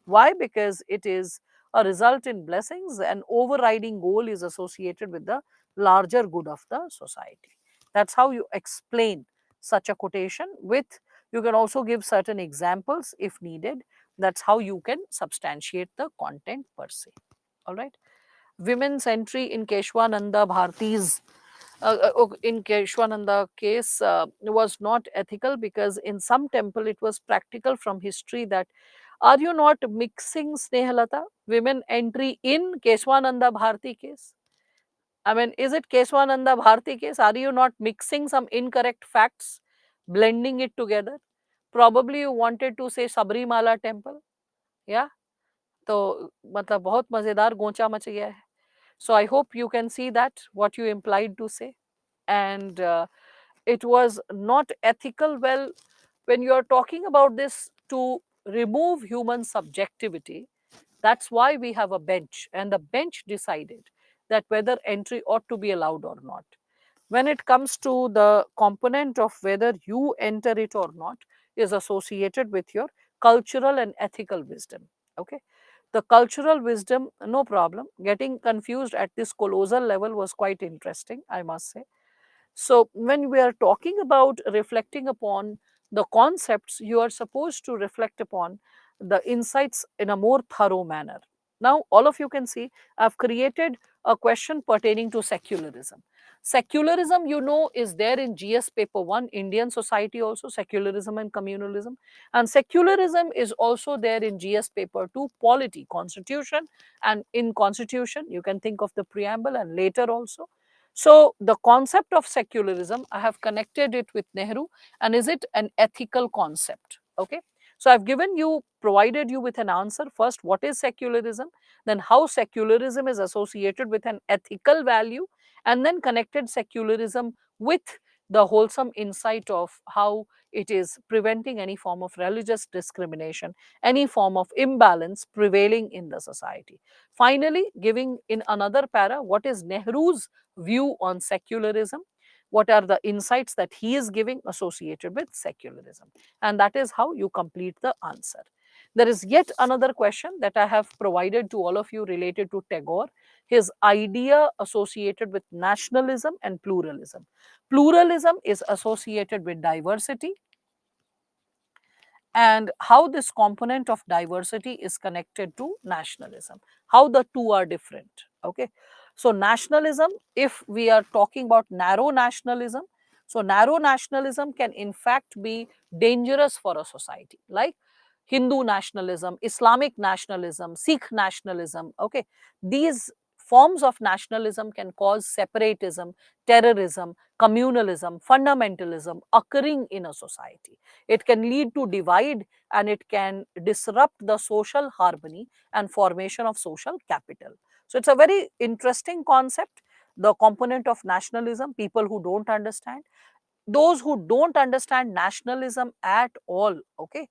Why? Because it is a result in blessings, and overriding goal is associated with the larger good of the society. That's how you explain such a quotation with, you can also give certain examples if needed. That's how you can substantiate the content per se. All right. Women's entry in Keshwananda Bharati's in Keshwananda case was not ethical, because in some temple it was practical from history that, are you not mixing, Snehalata, women entry in Keshwananda Bharati case? I mean, is it Keshwananda Bharati case? Are you not mixing some incorrect facts, blending it together? Probably you wanted to say Sabrimala temple. Yeah. तो मतलब बहुत मजेदार Goncha much गया है. So I hope you can see that what you implied to say. And it was not ethical. Well, when you are talking about this to remove human subjectivity, that's why we have a bench, and the bench decided that whether entry ought to be allowed or not. When it comes to the component of whether you enter it or not, is associated with your cultural and ethical wisdom. Okay. The cultural wisdom, no problem. Getting confused at this colossal level was quite interesting, I must say. So, when we are talking about reflecting upon the concepts, you are supposed to reflect upon the insights in a more thorough manner. Now, all of you can see I've created a question pertaining to secularism. Secularism, you know, is there in GS paper 1, Indian society also, secularism and communalism. And secularism is also there in GS paper 2, polity, constitution. And in constitution, you can think of the preamble and later also. So, the concept of secularism, I have connected it with Nehru, and is it an ethical concept? Okay. So, I have given you, provided you with an answer. First, what is secularism? Then, how secularism is associated with an ethical value, and then connected secularism with the wholesome insight of how it is preventing any form of religious discrimination, any form of imbalance prevailing in the society. Finally, giving in another para what is Nehru's view on secularism, what are the insights that he is giving associated with secularism, and that is how you complete the answer. There is yet another question that I have provided to all of you related to Tagore, his idea associated with nationalism and pluralism. Pluralism is associated with diversity, and how this component of diversity is connected to nationalism, how the two are different. Okay. So, nationalism, if we are talking about narrow nationalism, so narrow nationalism can in fact be dangerous for a society, like Hindu nationalism, Islamic nationalism, Sikh nationalism. Okay. These forms of nationalism can cause separatism, terrorism, communalism, fundamentalism occurring in a society. It can lead to divide, and it can disrupt the social harmony and formation of social capital. So, it's a very interesting concept, the component of nationalism, people who don't understand. Those who don't understand nationalism at all, okay,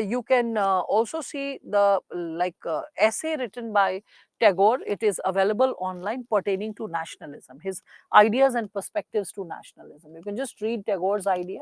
you can also see the essay written by Tagore. It is available online pertaining to nationalism, his ideas and perspectives to nationalism. You can just read Tagore's idea,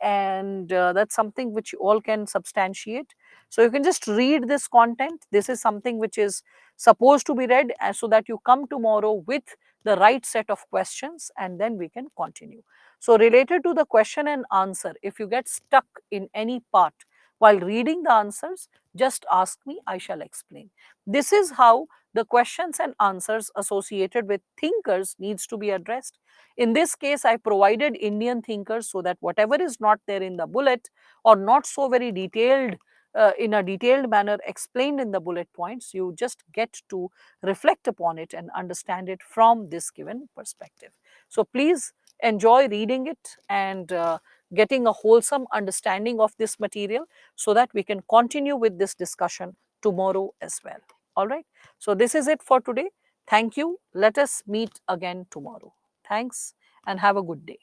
and that's something which you all can substantiate. So you can just read this content. This is something which is supposed to be read, so that you come tomorrow with the right set of questions, and then we can continue. So related to the question and answer, if you get stuck in any part, While reading the answers, just ask me, I shall explain. This is how the questions and answers associated with thinkers needs to be addressed. In this case, I provided Indian thinkers so that whatever is not there in the bullet or not so very detailed, in a detailed manner explained in the bullet points, you just get to reflect upon it and understand it from this given perspective. So please enjoy reading it and getting a wholesome understanding of this material so that we can continue with this discussion tomorrow as well. All right. So this is it for today. Thank you. Let us meet again tomorrow. Thanks and have a good day.